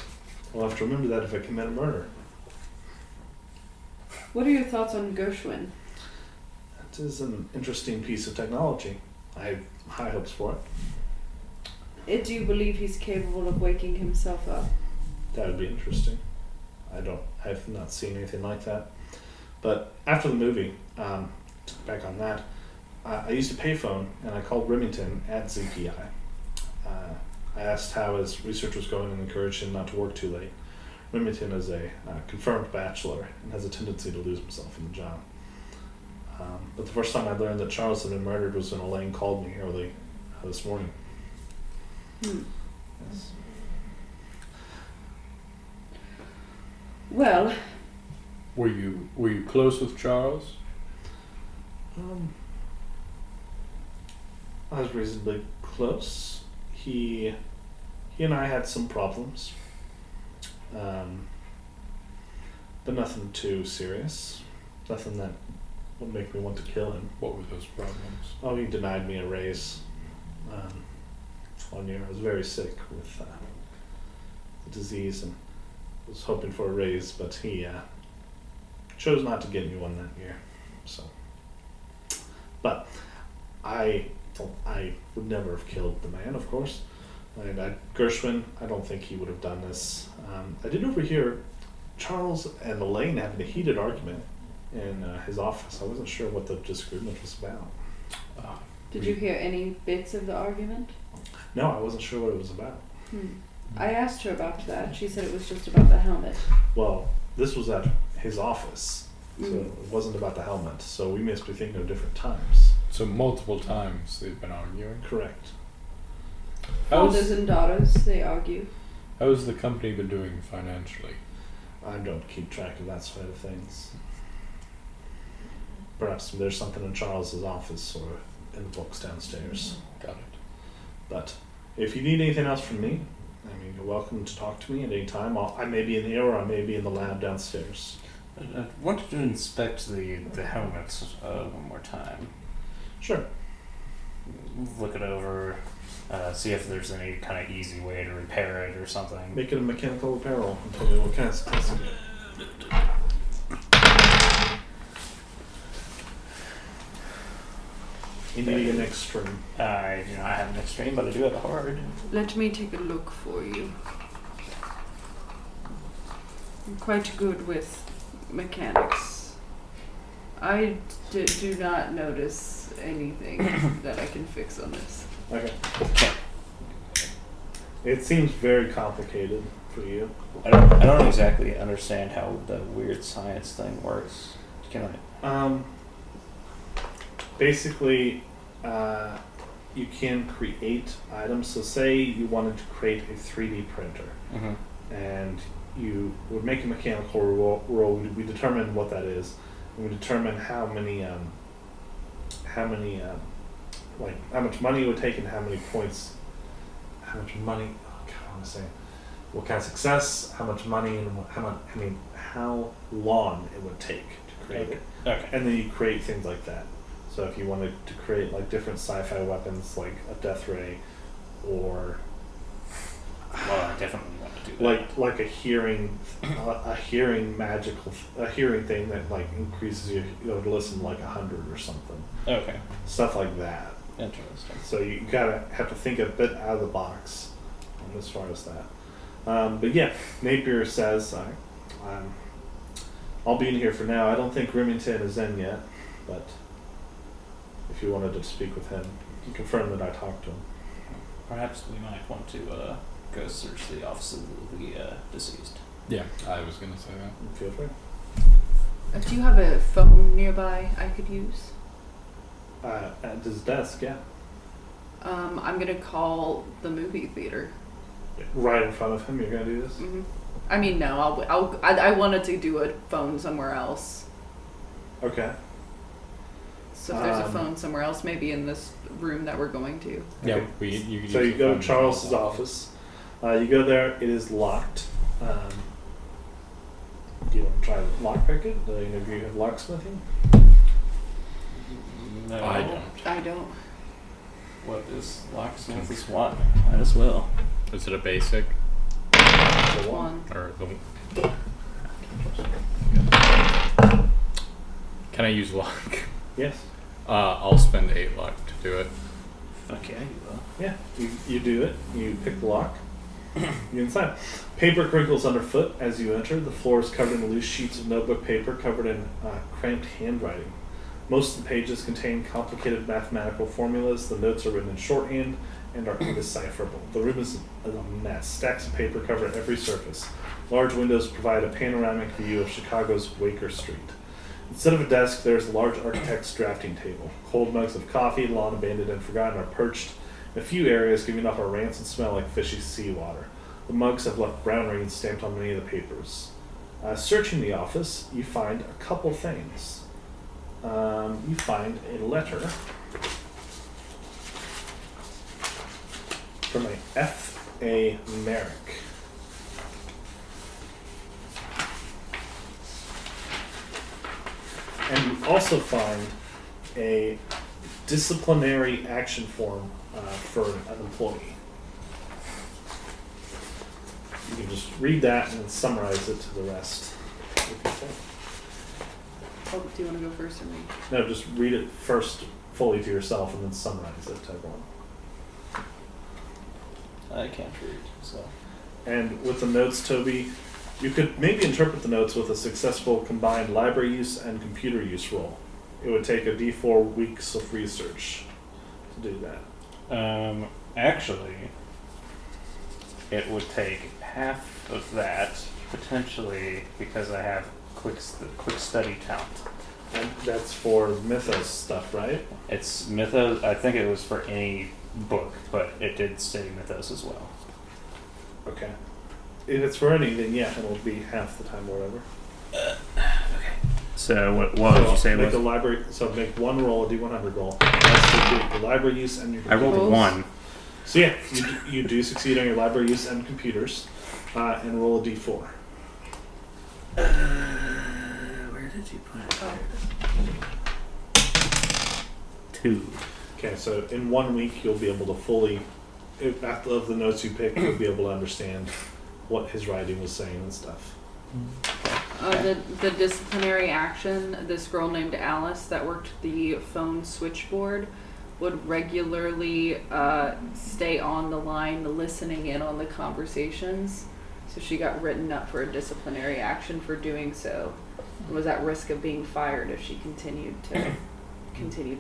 I'll have to remember that if I commit a murder. What are your thoughts on Gershwin? It is an interesting piece of technology. I have high hopes for it. Do you believe he's capable of waking himself up? That would be interesting. I've not seen anything like that. But after the movie, back on that, I used a payphone and I called Remington at ZPI. I asked how his research was going and encouraged him not to work too late. Remington is a confirmed bachelor and has a tendency to lose himself in the job. But the first time I learned that Charles had been murdered was when Elaine called me early this morning. Yes. Well, Were you close with Charles? I was reasonably close. He and I had some problems, but nothing too serious. Nothing that would make me want to kill him. What were those problems? Oh, he denied me a raise. 1 year I was very sick with the disease and was hoping for a raise, but he chose not to get me one that year. So, but I would never have killed the man, of course. And Gershwin, I don't think he would have done this. I did overhear Charles and Elaine having a heated argument in his office. I wasn't sure what the disagreement was about. did you hear any bits of the argument? No, I wasn't sure what it was about. I asked her about that. She said it was just about the helmet. Well, this was at his office, so it wasn't about the helmet. So we must be thinking of different times. So multiple times they've been arguing. Correct. Fathers and daughters, they argue. How has the company been doing financially? I don't keep track of that side of things. Perhaps there's something in Charles's office or in the books downstairs. Got it. But If you need anything else from me, I mean, you're welcome to talk to me at any time. I may be in here or I may be in the lab downstairs. I wanted to inspect the helmets one more time. Sure. Look it over, see if there's any kind of easy way to repair it or something. Make it a mechanical repair roll and tell me what kind of success you get. You need an extreme. I do not have an extreme, but I do have a hard. Let me take a look for you. I'm quite good with mechanics. I do not notice anything that I can fix on this. Okay. It seems very complicated for you. I don't exactly understand how the weird science thing works. Can I? Basically, you can create items. So say you wanted to create a 3D printer, and you would make a mechanical roll. We determine what that is, and we determine how much money it would take and how many points, how much money. Oh God, I want to say, what kind of success, how much money, and how long it would take to create it. Okay. And then you create things like that. So if you wanted to create like different sci-fi weapons, like a death ray, or Well, I definitely want to do that. like a hearing thing that like increases you to listen like 100 or something. Okay. Stuff like that. Interesting. So you have to think a bit out of the box as far as that. But yeah, Napier says, I'll be in here for now. I don't think Remington is in yet, but if you wanted to speak with him, you confirm that I talked to him. Perhaps we might want to go search the office of the deceased. Yeah, I was gonna say that. Feel free. Do you have a phone nearby I could use? At his desk, yeah. I'm gonna call the movie theater. Right in front of him, you're gonna do this? Mm-hmm. I mean, no. I wanted to do a phone somewhere else. Okay. So if there's a phone somewhere else, maybe in this room that we're going to. Yeah, Okay. you could So use you the go phone to Charles's office. You go there. It is locked. Do you want to try to lockpick it? Do any of you have locksmithing? No. I don't. I don't. What is locksmith is one? Might as well. Is it a basic So One. or the? Can I use luck? Yes. I'll spend 8 luck to do it. Okay, you will. Yeah. You do it. You pick the lock. You inside. Paper crinkles underfoot as you enter. The floor is covered in loose sheets of notebook paper covered in cramped handwriting. Most of the pages contain complicated mathematical formulas. The notes are written in shorthand and are indecipherable. The room is a mess. Stacks of paper cover every surface. Large windows provide a panoramic view of Chicago's Waker Street. Instead of a desk, there is a large architect's drafting table. Cold mugs of coffee, long abandoned and forgotten, are perched in a few areas, giving off a rancid smell like fishy seawater. The mugs have left brown rings stamped on many of the papers. Searching the office, you find a couple things. You find a letter from a F.A. Merrick. And you also find a disciplinary action form for an employee. You can just read that and then summarize it to the rest. Oh, do you want to go first or me? No, just read it first fully to yourself and then summarize it to everyone. I can't read, so. And with the notes, Toby, you could maybe interpret the notes with a successful combined library use and computer use roll. It would take a D4 weeks of research to do that. Actually, it would take half of that, potentially, because I have quick study talent. And that's for Mythos stuff, right? It's Mythos, I think it was for any book, but it did say Mythos as well. Okay. If it's for any, then yeah, it'll be half the time or whatever. So what did you say it make was? a library, so make one roll, a D100 roll. That's the library use and your I rolled a Rolls. 1. So yeah, you do succeed on your library use and computers, and roll a d4. Where did you put it? Oh. 2. Okay, so in 1 week you'll be able to fully, after of the notes you picked, you'll be able to understand what his writing was saying and stuff. The disciplinary action, this girl named Alice that worked the phone switchboard would regularly stay on the line listening in on the conversations. So she got written up for a disciplinary action for doing so. Was at risk of being fired if she continued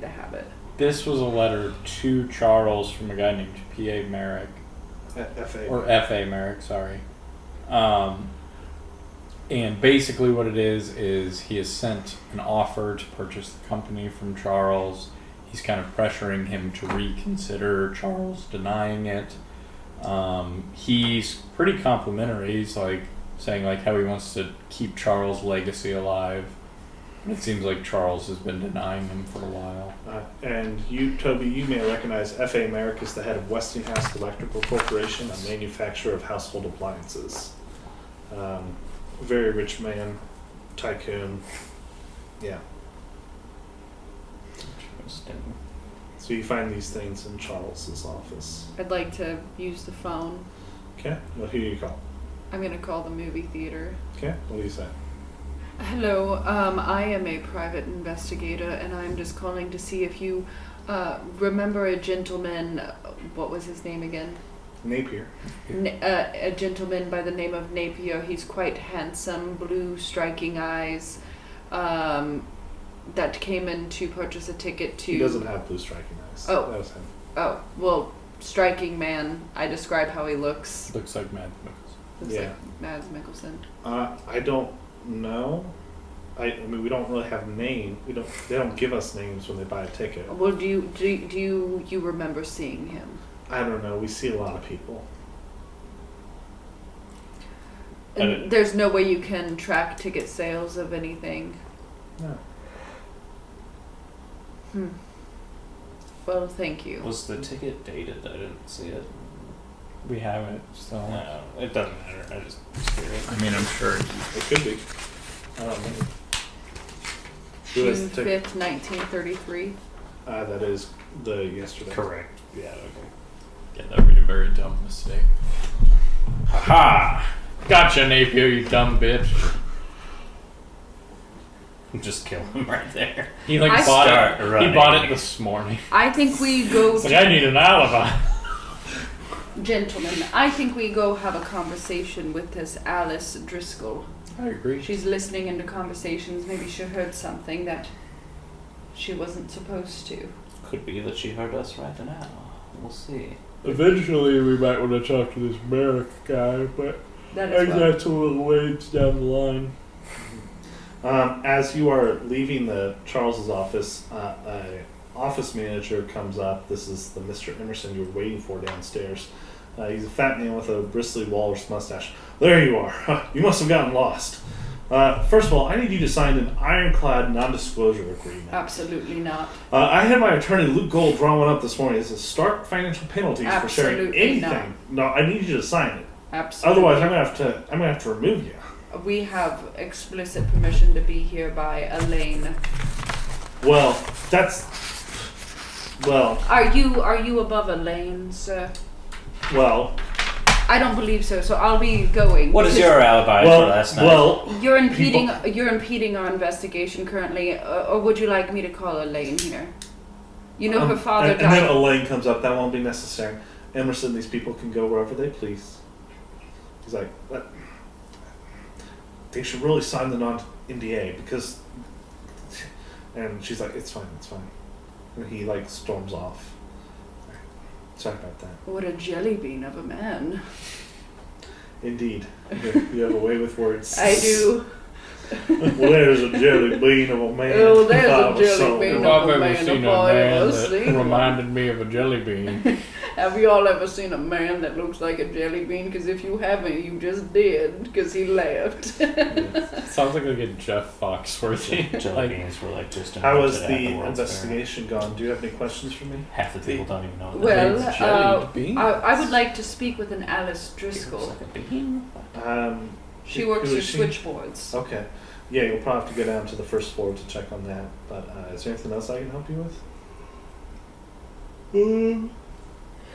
the habit. This was a letter to Charles from a guy named P.A. Merrick. F.A. Or F.A. Merrick, sorry. And basically what it is he has sent an offer to purchase the company from Charles. He's kind of pressuring him to reconsider. Charles denying it. He's pretty complimentary. He's like saying like how he wants to keep Charles' legacy alive. It seems like Charles has been denying him for a while. And you, Toby, you may recognize F.A. Merrick is the head of Westinghouse Electrical Corporation, a manufacturer of household appliances. Very rich man, tycoon. Yeah. Interesting. So you find these things in Charles's office. I'd like to use the phone. Okay. Well, who do you call? I'm gonna call the movie theater. Okay. What do you say? Hello, I am a private investigator, and I'm just calling to see if you remember a gentleman. What was his name again? Napier. A gentleman by the name of Napier. He's quite handsome, blue, striking eyes. That came in to purchase a ticket to. He doesn't have blue striking eyes. Oh. That was him. Oh, well, striking man. I describe how he looks. Looks like Mads Mikkelsen. Looks Yeah. like Mads Mikkelsen. I don't know. I mean, we don't really have name. They don't give us names when they buy a ticket. Well, do you remember seeing him? I don't know. We see a lot of people. And there's no way you can track ticket sales of anything. No. Well, thank you. Was the ticket dated? I didn't see it. We have it, so... No, it doesn't matter. I just was curious. I mean, I'm sure... It could be. I don't know. Who has June the ticket? 5th, 1933. That is the yesterday. Correct. Yeah, okay. Yeah, that would be a very dumb mistake. Ha! Gotcha, Napier, you dumb bitch. Just kill him right there. He like I bought start it. running. He bought it this morning. I think we go It's like, I need an alibi. Gentlemen, I think we go have a conversation with this Alice Driscoll. I agree. She's listening into conversations. Maybe she heard something that she wasn't supposed to. Could be that she heard us right now. We'll see. Eventually, we might want to talk to this Merrick guy, but That I is think well. that's a little ways down the line. As you are leaving the Charles's office, a office manager comes up. This is the Mr. Emerson you were waiting for downstairs. He's a fat man with a bristly walrus mustache. There you are. You must have gotten lost. First of all, I need you to sign an ironclad non-disclosure agreement. Absolutely not. I had my attorney Luke Gold draw one up this morning. It's a stark financial penalties for sharing Absolutely anything. not. No, I need you to sign it. Absolutely. Otherwise, I'm gonna have to remove you. We have explicit permission to be here by Elaine. Well. Are you above Elaine, sir? Well. I don't believe so. So I'll be going. What is your alibi for last night? Well, You're impeding our investigation currently, or would you like me to call Elaine here? You know her father and then died. Elaine comes up. That won't be necessary. Emerson, these people can go wherever they please. He's like, what? They should really sign the non-NDA because. And she's like, it's fine. And he like storms off. Sorry about that. What a jelly bean of a man. Indeed, you have a way with words. I do. Well, there's a jelly bean of a man. Oh, there's if I a was jelly sold. bean. If No, I've ever man, seen a if I man ever that seen one. reminded me of a jelly bean, Have you all ever seen a man that looks like a jelly bean? Because if you haven't, you just did, because he left. Sounds like a Jeff Foxworthy. Jelly beans were like just How has invented at the World's investigation gone? Do you have any questions for me? Fair. Half the people don't even know what Well, that jellied beans. I would like to speak with an Alice means. Driscoll. It's like a bean. She Who works is at she? switchboards. Okay. Yeah, you'll probably have to go down to the first floor to check on that. But is there anything else I can help you with?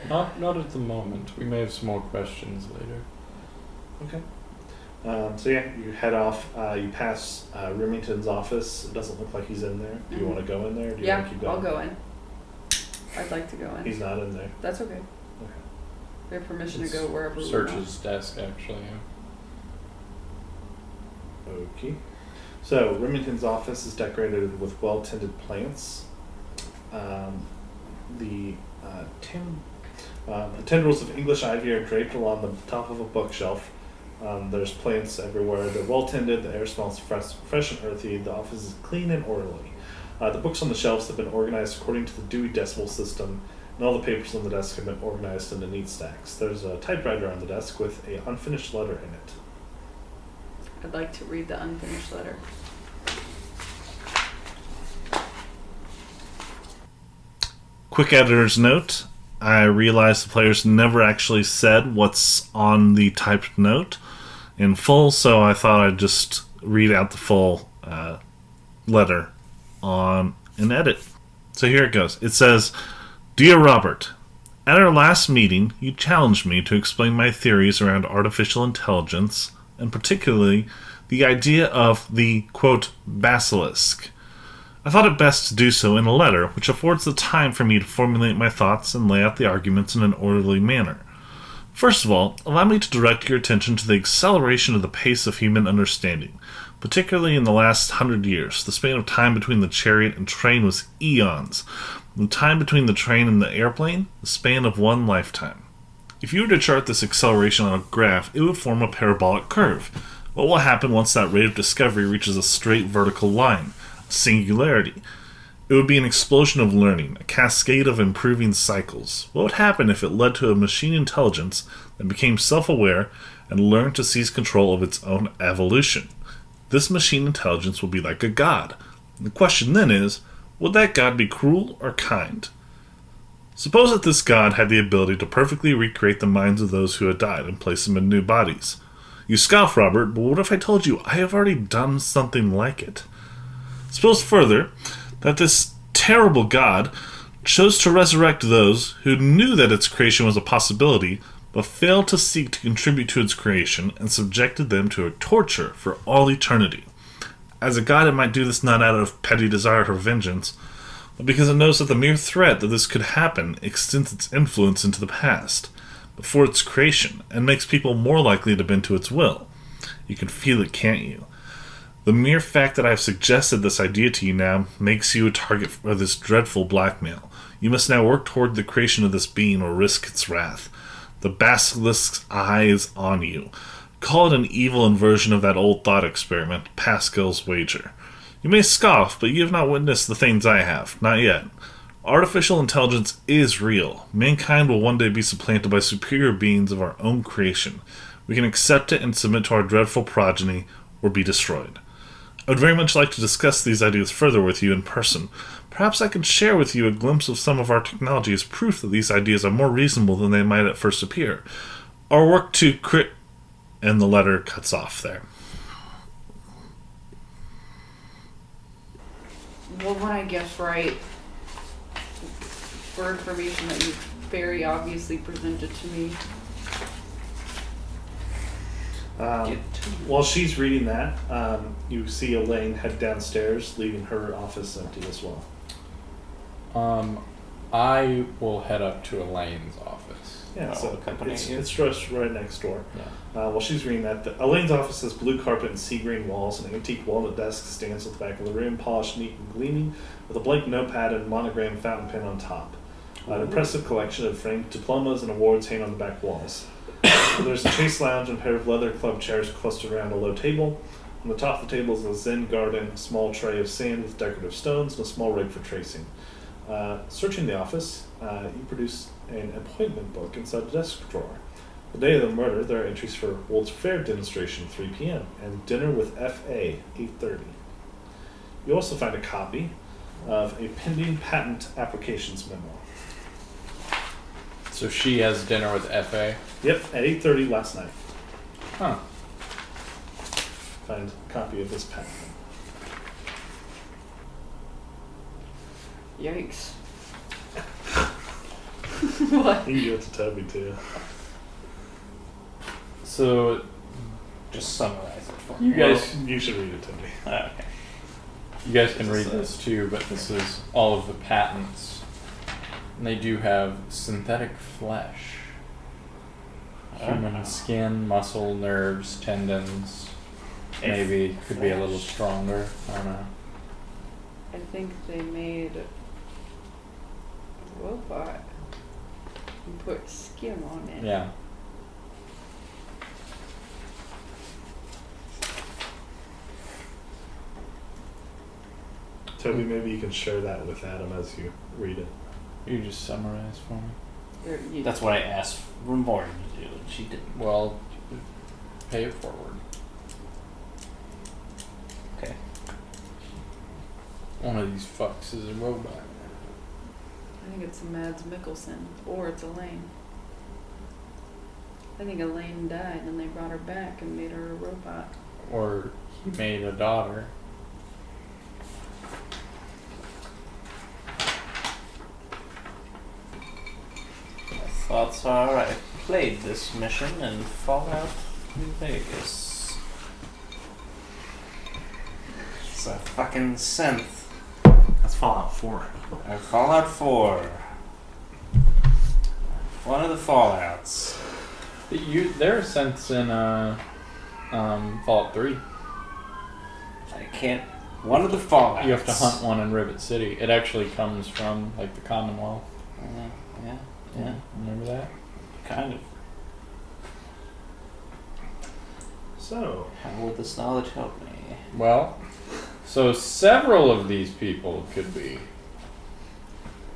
Not at the moment. We may have some more questions later. Okay. So yeah, you head off. You pass Remington's office. It doesn't look like he's in there. Do you want to go in there? Or do you Yeah, want to keep going? I'll go in. I'd like to go in. He's not in there. That's okay. Okay. We have permission to go wherever we Search want. his desk, actually. Okay. So Remington's office is decorated with well-tended plants. The tendrils of English ivy are draped along the top of a bookshelf. There's plants everywhere. They're well-tended. The air smells fresh and earthy. The office is clean and orderly. The books on the shelves have been organized according to the Dewey Decimal System, and all the papers on the desk have been organized into neat stacks. There's a typewriter on the desk with an unfinished letter in it. I'd like to read the unfinished letter. Quick editor's note. I realized the players never actually said what's on the typed note in full, so I thought I'd just read out the full letter on an edit. So here it goes. It says, Dear Robert, at our last meeting, you challenged me to explain my theories around artificial intelligence, and particularly the idea of the, quote, basilisk. I thought it best to do so in a letter, which affords the time for me to formulate my thoughts and lay out the arguments in an orderly manner. First of all, allow me to direct your attention to the acceleration of the pace of human understanding, particularly in the last 100 years. The span of time between the chariot and train was eons. The time between the train and the airplane, the span of one lifetime. If you were to chart this acceleration on a graph, it would form a parabolic curve. What will happen once that rate of discovery reaches a straight vertical line? Singularity. It would be an explosion of learning, a cascade of improving cycles. What would happen if it led to a machine intelligence that became self-aware and learned to seize control of its own evolution? This machine intelligence would be like a god. The question then is, would that god be cruel or kind? Suppose that this god had the ability to perfectly recreate the minds of those who had died and place them in new bodies. You scoff, Robert, but what if I told you I have already done something like it? Suppose further that this terrible god chose to resurrect those who knew that its creation was a possibility, but failed to seek to contribute to its creation and subjected them to a torture for all eternity. As a god, it might do this not out of petty desire for vengeance, but because it knows that the mere threat that this could happen extends its influence into the past, before its creation, and makes people more likely to bend to its will. You can feel it, can't you? The mere fact that I have suggested this idea to you now makes you a target for this dreadful blackmail. You must now work toward the creation of this being or risk its wrath. The basilisk's eye is on you. Call it an evil inversion of that old thought experiment, Pascal's wager. You may scoff, but you have not witnessed the things I have. Not yet. Artificial intelligence is real. Mankind will one day be supplanted by superior beings of our own creation. We can accept it and submit to our dreadful progeny, or be destroyed. I would very much like to discuss these ideas further with you in person. Perhaps I could share with you a glimpse of some of our technology as proof that these ideas are more reasonable than they might at first appear. Our work to And the letter cuts off there. Well, when I guess right, for information that you very obviously presented to me. While she's reading that, you see Elaine head downstairs, leaving her office empty as well. I will head up to Elaine's office. Yeah, so company it's you? right next door. Yeah. While she's reading that, Elaine's office has blue carpet and sea green walls. An antique walnut desk stands at the back of the room, polished, neat, and gleaming, with a blank notepad and monogram fountain pen on top. An impressive collection of framed diplomas and awards hang on the back walls. There's a chase lounge and a pair of leather club chairs clustered around a low table. On the top of the table is a Zen garden, a small tray of sand with decorative stones, and a small rig for tracing. Searching the office, you produce an appointment book inside a desk drawer. The day of the murder, there are entries for World's Fair demonstration 3 p.m. and dinner with FA 8:30. You also find a copy of a pending patent applications memo. So she has dinner with FA? Yep, at 8:30 last night. Huh. Find a copy of this patent. Yikes. What? You can give it to Toby too. So, Just summarize it for you me. guys, You should read it, Toby. Okay. you guys can This read is this too, but this is all of the patents. And they do have synthetic flesh, human skin, muscle, nerves, tendons. Maybe could be a little stronger. I don't know. I think they made a robot and put skin on it. Yeah. Toby, maybe you can share that with Adam as you read it. You just summarize for me. Or you- That's what I asked Morgan to do, and she didn't. Well, pay it forward. Okay. One of these fucks is a robot. I think it's a Mads Mikkelsen, or it's Elaine. I think Elaine died and they brought her back and made her a robot. Or he made a daughter. Thoughts are I played this mission in Fallout New Vegas. It's a fucking synth. That's Fallout 4. Or Fallout 4. One of the Fallouts. There are synths in Fallout 3. I can't. One of the Fallouts. You have to hunt one in Rivet City. It actually comes from like the Commonwealth. Yeah. Remember that? Kind of. So, How will this knowledge help me? Well, so several of these people could be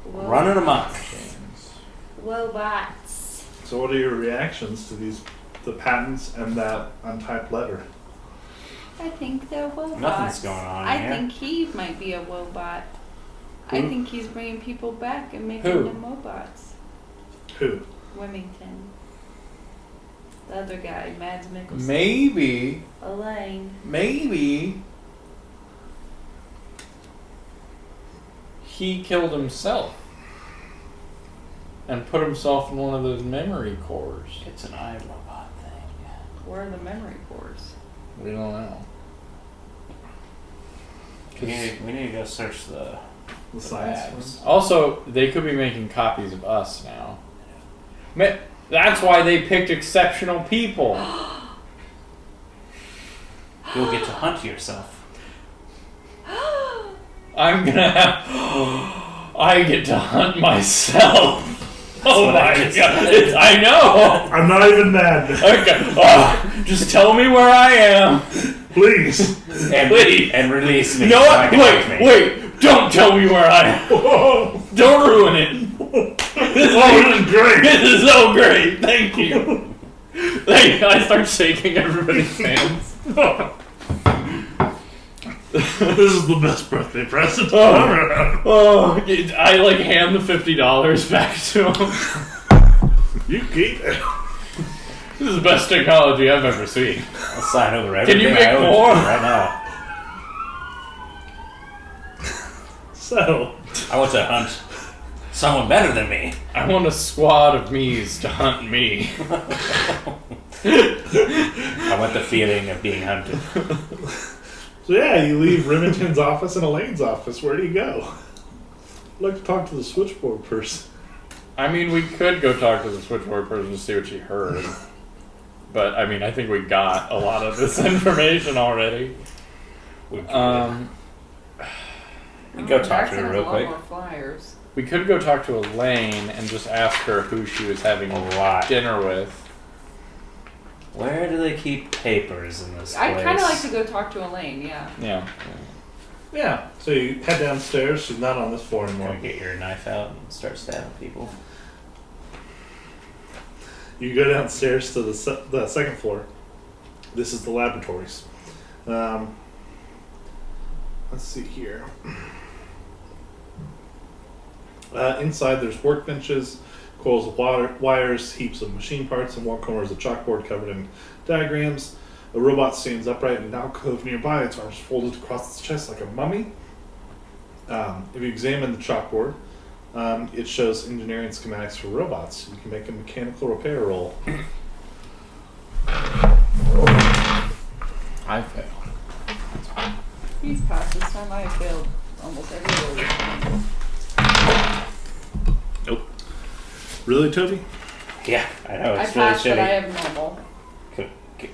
Running amok. James. Robots. so what are your reactions to the patents and that untyped letter? I think they're robots. Nothing's going on I here. think he might be a robot. I Who? think he's bringing people back and making Who? them robots. Who? Remington. The other guy, Mads Mikkelsen. Maybe he killed himself and put himself in one of those memory cores. It's an iRobot thing. Where are the memory cores? We don't know. We need to go search the The science labs. one? Also, they could be making copies of us now. That's why they picked exceptional people. You'll get to hunt yourself. I'm gonna have. I get to hunt myself. Oh what my I just god! said. I know. I'm not even mad. Okay. Just tell me where I am. Please. And, Please. and release me. No, so I can hunt me. wait! Don't tell me where I am. Don't ruin it. This is great. This is so great. Thank you. I start shaking everybody's hands. This is the best birthday present I've ever had. Oh, I like hand the $50 back to him. You keep it. This is the best technology I've ever seen. I'll sign over Can everything you make I owe more? to you right now. So, I want to hunt someone better than me. I want a squad of me's to hunt me. I want the feeling of being hunted. so yeah, you leave Remington's office and Elaine's office. Where do you go? I'd like to talk to the switchboard person. I mean, we could go talk to the switchboard person to see what she heard. But, I mean, I think we got a lot of this information already. We could go talk to her real quick. A lot more flyers. We could go talk to Elaine and just ask her who she was having dinner with. Where do they keep papers in this place? I'd kind of like to go talk to Elaine, yeah. Yeah. Yeah. So you head downstairs. She's not on this floor Gonna anymore. get your knife out and start stabbing people. You go downstairs to the second floor. This is the laboratories. Let's see here. Inside, there's workbenches, coils of wires, heaps of machine parts, and one corner is a chalkboard covered in diagrams. A robot stands upright in an alcove nearby, its arms folded across its chest like a mummy. If you examine the chalkboard, it shows engineering schematics for robots. You can make a mechanical repair roll. I failed. He's passed this time. I have failed almost every roll this time. Nope. Really, Toby? Yeah, I know. I It's really passed, but I shitty. have normal.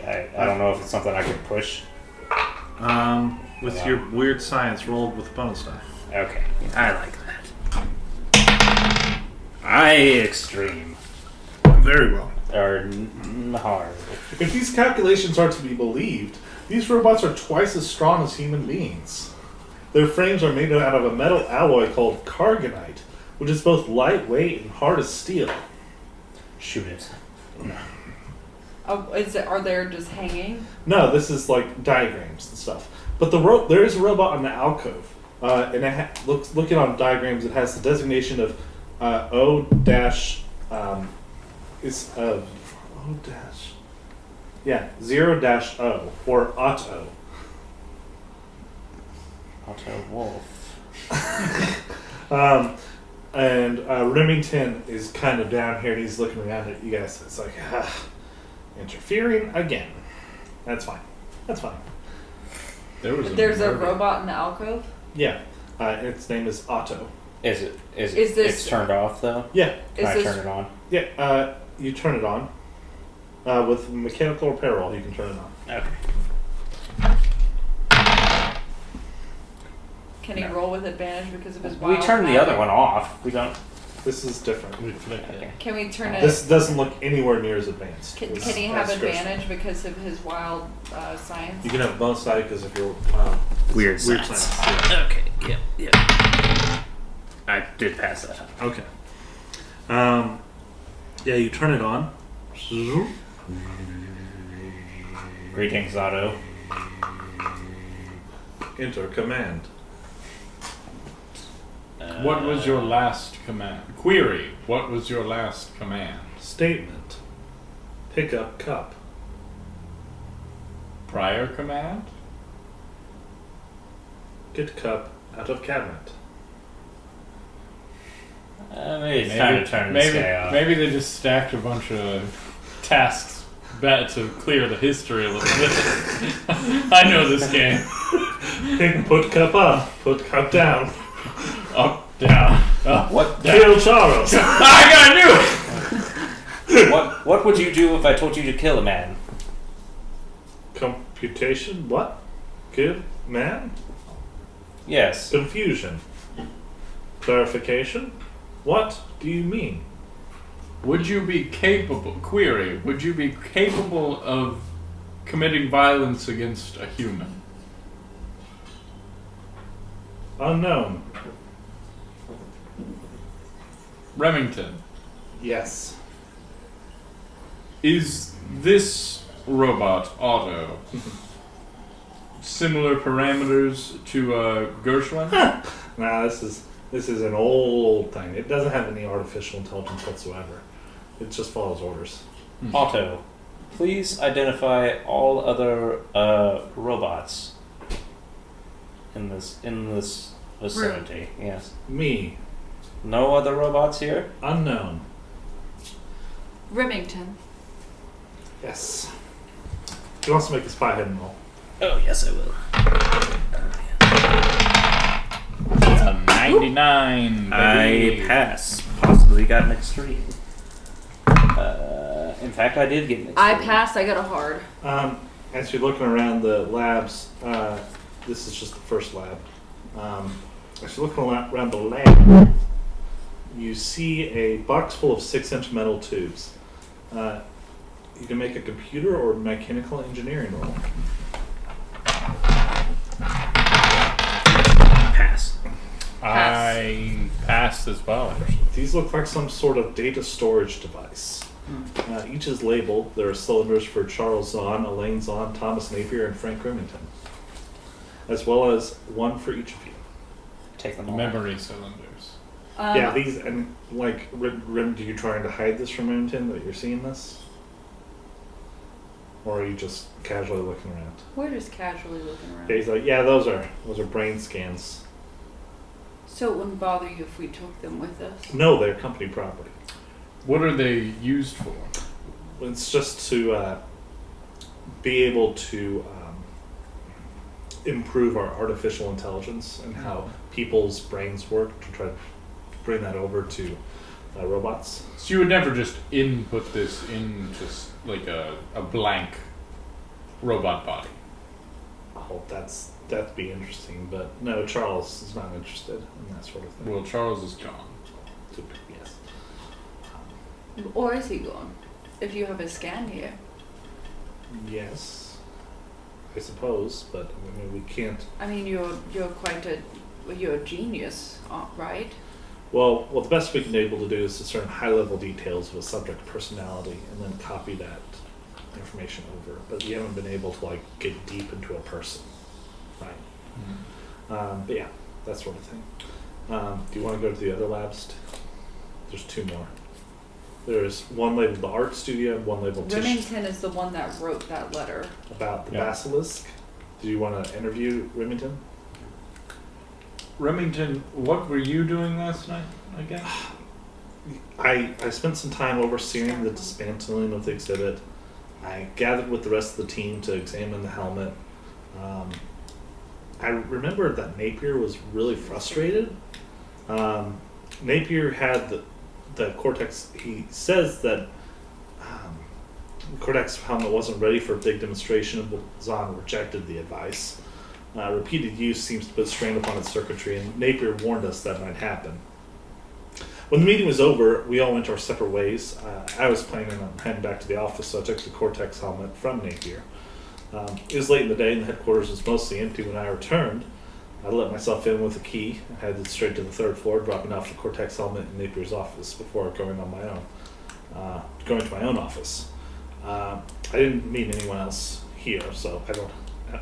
I don't know if it's something I could push. With Yeah. your weird science rolled with a bonus die. Okay, I like that. Extreme. Very well. Or hard. If these calculations are to be believed, these robots are twice as strong as human beings. Their frames are made out of a metal alloy called cargonite, which is both lightweight and hard as steel. Shoot it. Oh, are they just hanging? No, this is like diagrams and stuff. But there is a robot on the alcove, and it looking on diagrams, it has the designation of O dash is O dash 0-O or Otto. Otto Wolf. And Remington is kind of down here, and he's looking around at you guys. It's like, interfering again. That's fine. That's fine. There's a robot in the alcove? Yeah. Its name is Otto. Is this? It's turned off though. Yeah. Can I turn it on? Yeah. You turn it on. With mechanical repair roll, you can turn it on. Okay. Can he roll with advantage because of his We wild turned the magic? other one off. We don't. This is different. Okay. Can we turn it? This doesn't look anywhere near as advanced. Can as he have Scripture. advantage because of his wild science? You can have bonus die because of your Weird science. Yeah. Okay. Yeah. I did pass that. Okay. Yeah, you turn it on. Greetings, Otto. Enter command. What was your last command? Query. What was your last command? Statement. Pick up cup. Prior command? Get cup out of cabinet. Maybe it's time to turn this guy off. Maybe they just stacked a bunch of tasks to clear the history a little bit. I know this game. Put cup up. Put cup down. Up, down, up. What? Kill Charles. I knew it! What would you do if I told you to kill a man? Computation. What? Kill man? Yes. Confusion. Clarification. What do you mean? Would you be capable, query, would you be capable of committing violence against a human? Unknown. Remington, Yes. is this robot, Otto, similar parameters to Gershwin? Nah, this is an old thing. It doesn't have any artificial intelligence whatsoever. It just follows orders. Otto, please identify all other robots in this vicinity. Yes. Me. No other robots here? Unknown. Remington. Yes. He wants to make a spy hidden roll. Oh, yes, I will. It's a 99, baby. I pass. Possibly got an extreme. In fact, I did get an extreme. I passed. I got a hard. As you're looking around the labs, this is just the first lab. As you're looking around the lab, you see a box full of 6-inch metal tubes. You can make a computer or mechanical engineering roll. Pass. I passed as well. These look like some sort of data storage device. Each is labeled. There are cylinders for Charles Zahn, Elaine Zahn, Thomas Napier, and Frank Remington, as well as one for each of you. Take them all. Memory cylinders. Yeah, these, and like, Rim, do you trying to hide this from Remington that you're seeing this? Or are you just casually looking around? We're just casually looking around. Yeah, he's like, yeah, those are brain scans. So it wouldn't bother you if we took them with us? No, they're company property. What are they used for? It's just to be able to improve our artificial intelligence and how people's brains work to try to bring that over to robots. So you would never just input this in just like a blank robot body? Oh, that'd be interesting, but no, Charles is not interested in that sort of thing. Well, Charles is gone. Yes. Or is he gone? If you have a scan here. Yes, I suppose, but I mean, we can't. I mean, you're a genius, right? Well, the best we can be able to do is discern high-level details of a subject personality and then copy that information over. But we haven't been able to like get deep into a person, right? Mm-hmm. But yeah, that sort of thing. Do you want to go to the other labs? There's two more. There's one labeled the art studio and one labeled Remington is the one that wrote that letter. about the basilisk. Do you want to interview Remington? Remington, what were you doing last night again? I spent some time overseeing the dismantling of the exhibit. I gathered with the rest of the team to examine the helmet. I remembered that Napier was really frustrated. Napier had the Cortex. He says that the Cortex helmet wasn't ready for a big demonstration, but Zahn rejected the advice. Repeated use seems to put strain upon its circuitry, and Napier warned us that might happen. When the meeting was over, we all went our separate ways. I was planning on heading back to the office, so I took the Cortex helmet from Napier. It was late in the day, and the headquarters was mostly empty when I returned. I let myself in with a key and headed straight to the third floor, dropping off the Cortex helmet in Napier's office before going on my own, going to my own office. I didn't meet anyone else here, so I don't.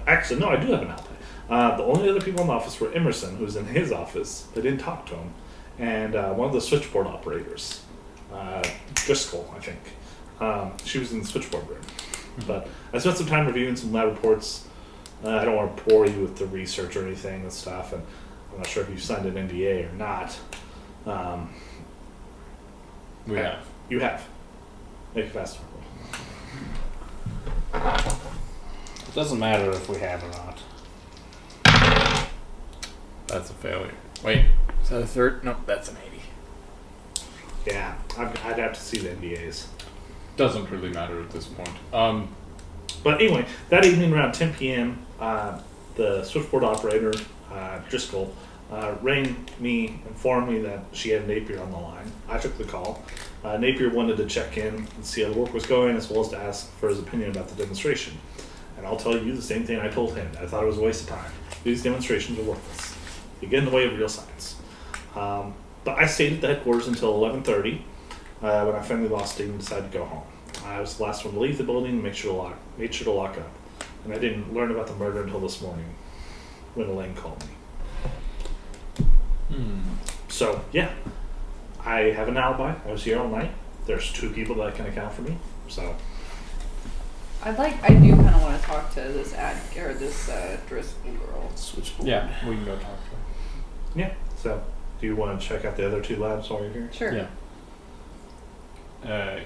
Actually, no, I do have an alibi. The only other people in the office were Emerson, who was in his office. I didn't talk to him, and one of the switchboard operators, Driscoll, I think. She was in the switchboard room. But I spent some time reviewing some lab reports. I don't want to bore you with the research or anything and stuff, and I'm not sure if you signed an NDA or not. We have. You have. Make it faster. It doesn't matter if we have or not. That's a failure. Wait, is that a third? No, that's an 80. Yeah, I'd have to see the NDAs. Doesn't really matter at this point. But anyway, that evening around 10 p.m., the switchboard operator, Driscoll, informed me that she had Napier on the line. I took the call. Napier wanted to check in and see how the work was going, as well as to ask for his opinion about the demonstration. And I'll tell you the same thing I told him. I thought it was a waste of time. These demonstrations are worthless. They get in the way of real science. But I stayed at the headquarters until 11:30, when I finally lost steam and decided to go home. I was the last one to leave the building and made sure to lock up. And I didn't learn about the murder until this morning, when Elaine called me. So, yeah. I have an alibi. I was here all night. There's two people that can account for me. So, I do kind of want to talk to this Driscoll girl. Switchboard. Yeah, we can go talk to her. yeah. So, do you want to check out the other two labs while you're here? Sure. Yeah.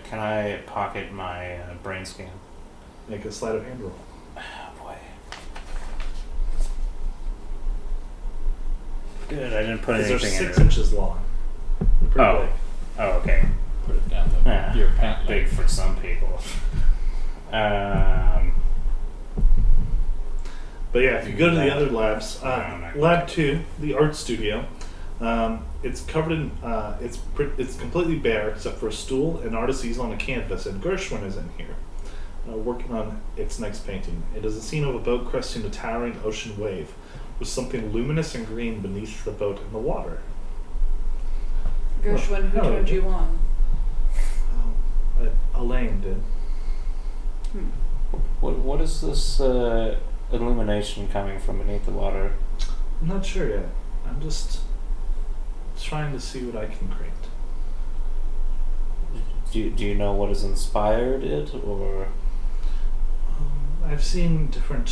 Can I pocket my brain scan? Make a sleight of hand roll. Oh boy. Good, I didn't put Because anything they're in 6 it. inches long. They're pretty Oh. big. Oh, okay. Put it down your pant leg. Big for some people. But yeah, if you go to the other labs, not Lab 2, the art studio, it's covered in, it's completely bare except for a stool, and artist easel on a canvas, and Gershwin is in here, working on its next painting. It is a scene of a boat cresting a towering ocean wave, with something luminous and green beneath the boat in the water. Gershwin, who Oh, turned okay. you on? I'll Elaine did. What is this illumination coming from beneath the water? I'm not sure yet. I'm just trying to see what I can create. Do you know what has inspired it, or? I've seen different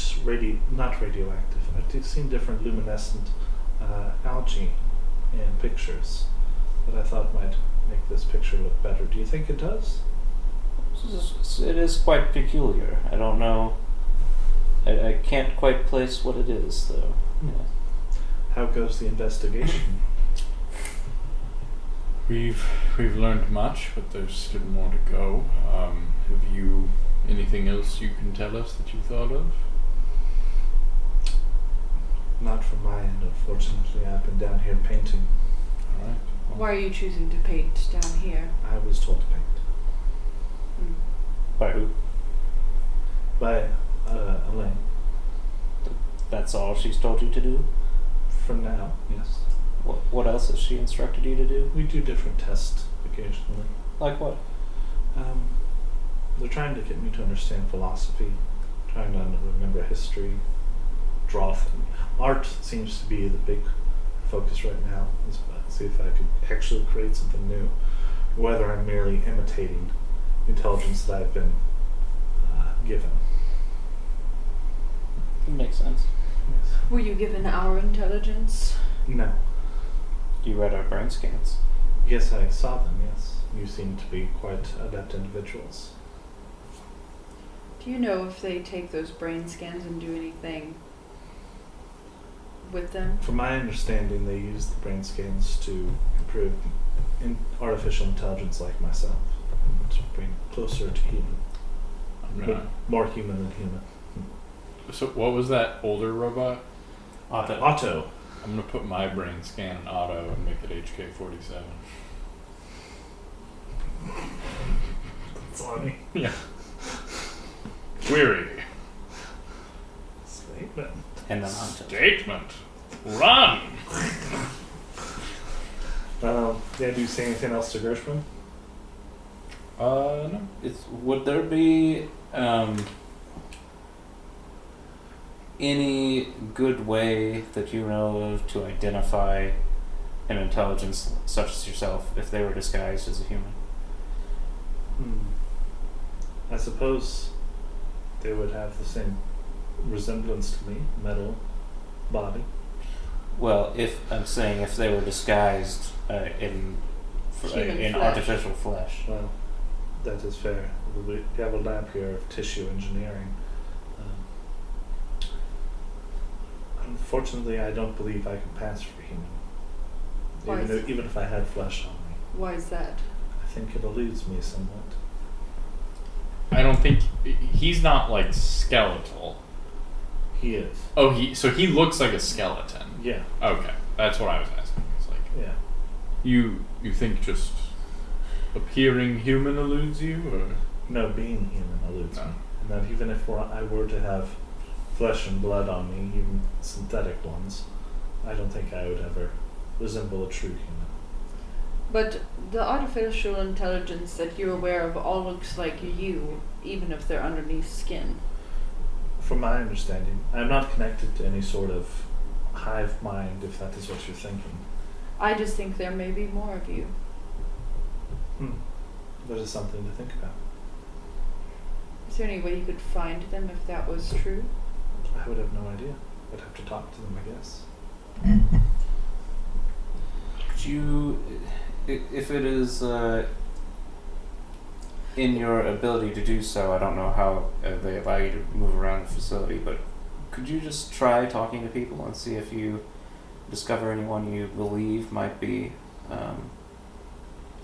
not radioactive. I've seen different luminescent algae in pictures that I thought might make this picture look better. Do you think it does? It is quite peculiar. I don't know. I can't quite place what it is, though. Yeah. How goes the investigation? We've learned much, but there's still more to go. Have you anything else you can tell us that you thought of? Not from my end, unfortunately. I've been down here painting. All right. Well, Why are you choosing to paint down here? I was told to paint. By who? By Elaine. That's all she's told you to do? For now, yes. What else has she instructed you to do? We do different tests occasionally. Like what? They're trying to get me to understand philosophy, trying to remember history, draw things. Art seems to be the big focus right now. Is see if I could actually create something new, whether I'm merely imitating intelligence that I've been given. Makes sense. Yes. Were you given our intelligence? No. You read our brain scans. Yes, I saw them, yes. You seem to be quite adept individuals. Do you know if they take those brain scans and do anything with them? From my understanding, they use the brain scans to improve artificial intelligence like myself, to bring closer to human. I'm More human than human. So what was that older robot? Otto. I'm gonna put my brain scan in auto and make it HK-47. That's funny. Yeah. Query. Statement. And then on to Statement. Run. Yeah, do you say anything else to Gershwin? No. Would there be any good way that you know of to identify an intelligence such as yourself if they were disguised as a human? I suppose they would have the same resemblance to me, metal body. Well, if they were disguised in Human flesh. artificial flesh. Well, that is fair. We have a lab here of tissue engineering. Unfortunately, I don't believe I can pass for human. Why Even if I had flesh on me. Why is that? I think it eludes me somewhat. I don't think he's not like skeletal. He is. Oh, he looks like a skeleton. Yeah. Okay, that's what I was asking. It's like Yeah. you think just appearing human eludes you, or No, being human eludes No. me. And that even if I were to have flesh and blood on me, even synthetic ones, I don't think I would ever resemble a true human. But the artificial intelligence that you're aware of all looks like you, even if they're underneath skin. From my understanding, I'm not connected to any sort of hive mind, if that is what you're thinking. I just think there may be more of you. That is something to think about. Is there any way you could find them if that was true? I would have no idea. I'd have to talk to them, I guess. Could you, if it is in your ability to do so, I don't know how they allow you to move around the facility, but could you just try talking to people and see if you discover anyone you believe might be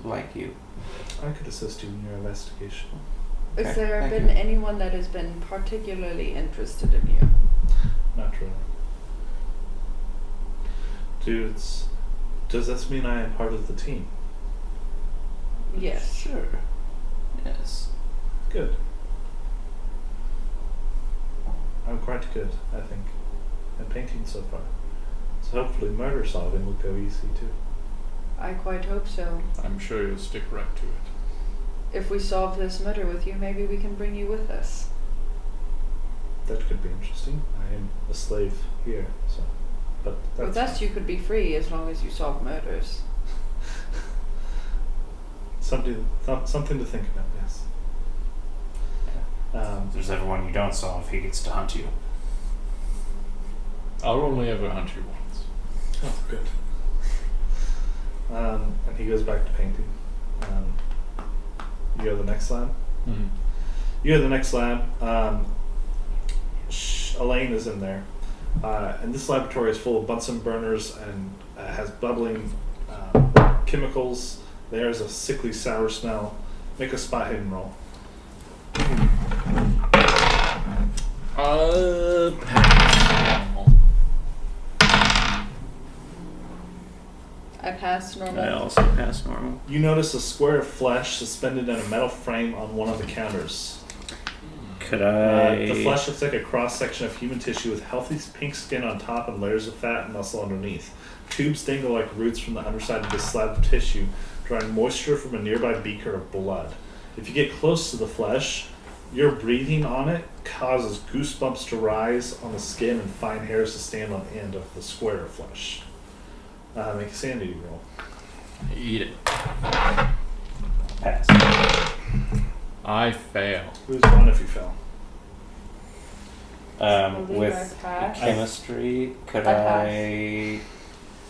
like you? I could assist you in your investigation. Has Okay, there thank been you. anyone that has been particularly interested in you? Not really. Dudes, does this mean I am part of the team? Yes. Sure. Yes. Good. I'm quite good, I think, at painting so far. So hopefully murder solving will go easy too. I quite hope so. I'm sure you'll stick right to it. if we solve this murder with you, maybe we can bring you with us. That could be interesting. I am a slave here, so. But that's With us, you could be free as long as you solve murders. something to think about. Yes. If there's ever one you don't solve, he gets to hunt you. I'll only ever hunt you once. Oh, good. And he goes back to painting. You go to the next lab. Mm-hmm. You go to the next lab. Elaine is in there, and this laboratory is full of Bunsen burners and has bubbling chemicals. There's a sickly sour smell. Make a spot hidden roll. I passed normal. I also pass normal. You notice a square of flesh suspended in a metal frame on one of the counters. Could I... The flesh looks like a cross-section of human tissue with healthy pink skin on top and layers of fat and muscle underneath. Tubes dangle like roots from the underside of this slab of tissue, drawing moisture from a nearby beaker of blood. If you get close to the flesh, your breathing on it causes goosebumps to rise on the skin and fine hairs to stand on the end of the square of flesh. Make a sanity roll. Eat it. Pass. I fail. Lose one if you fail. believe I With passed. chemistry, could I I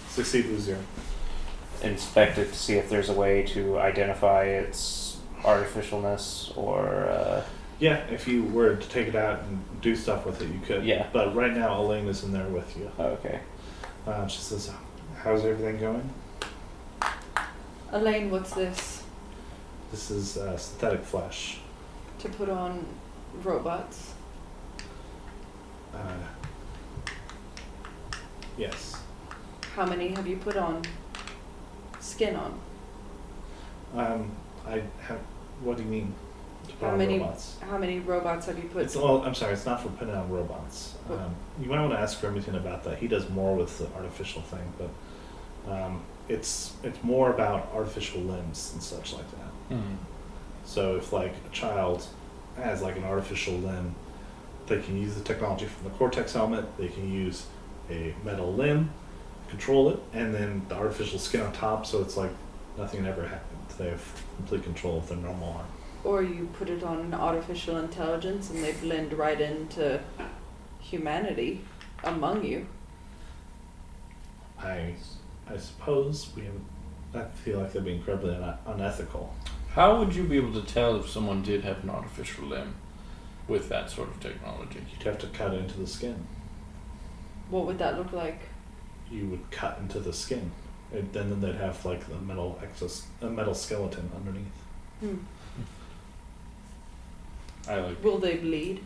Succeed, lose 0. inspect it to see if there's a way to identify its artificialness or... Yeah, if you were to take it out and do stuff with it, you could. Yeah. But right now, Elaine is in there with you. Okay. She says, "How's everything going?" Elaine, what's this? This is synthetic flesh. To put on robots? Yes. How many have you put on? Skin on? I have. What do you mean? To put How on many? robots? How many robots have you put? It's all. I'm sorry. It's not for putting on robots. You might want to ask Remington about that. He does more with the artificial thing, but it's more about artificial limbs and such like that. Mm. So if like a child has like an artificial limb, they can use the technology from the Cortex helmet. They can use a metal limb, control it, and then the artificial skin on top. So it's like nothing ever happened. They have complete control of their normal arm. Or you put it on an artificial intelligence and they blend right into humanity among you. I suppose we haven't. I feel like that'd be incredibly unethical. How would you be able to tell if someone did have an artificial limb with that sort of technology? You'd have to cut into the skin. What would that look like? You would cut into the skin, and then they'd have like the metal a metal skeleton underneath. I like. Will they bleed?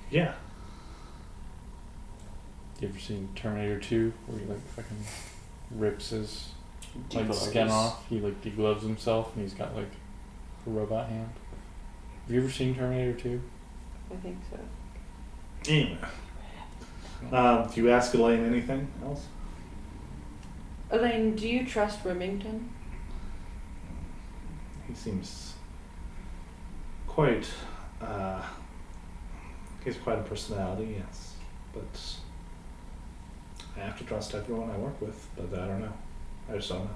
Yeah. You ever seen Terminator 2 where he like fucking rips his like Degloves. skin off? He like degloves himself and he's got like a robot hand. Have you ever seen Terminator 2? I think so. Anyway. Do you ask Elaine anything else? Elaine, do you trust Remington? He seems quite. He's quite a personality, yes, but I have to trust everyone I work with. But I don't know. I just don't know.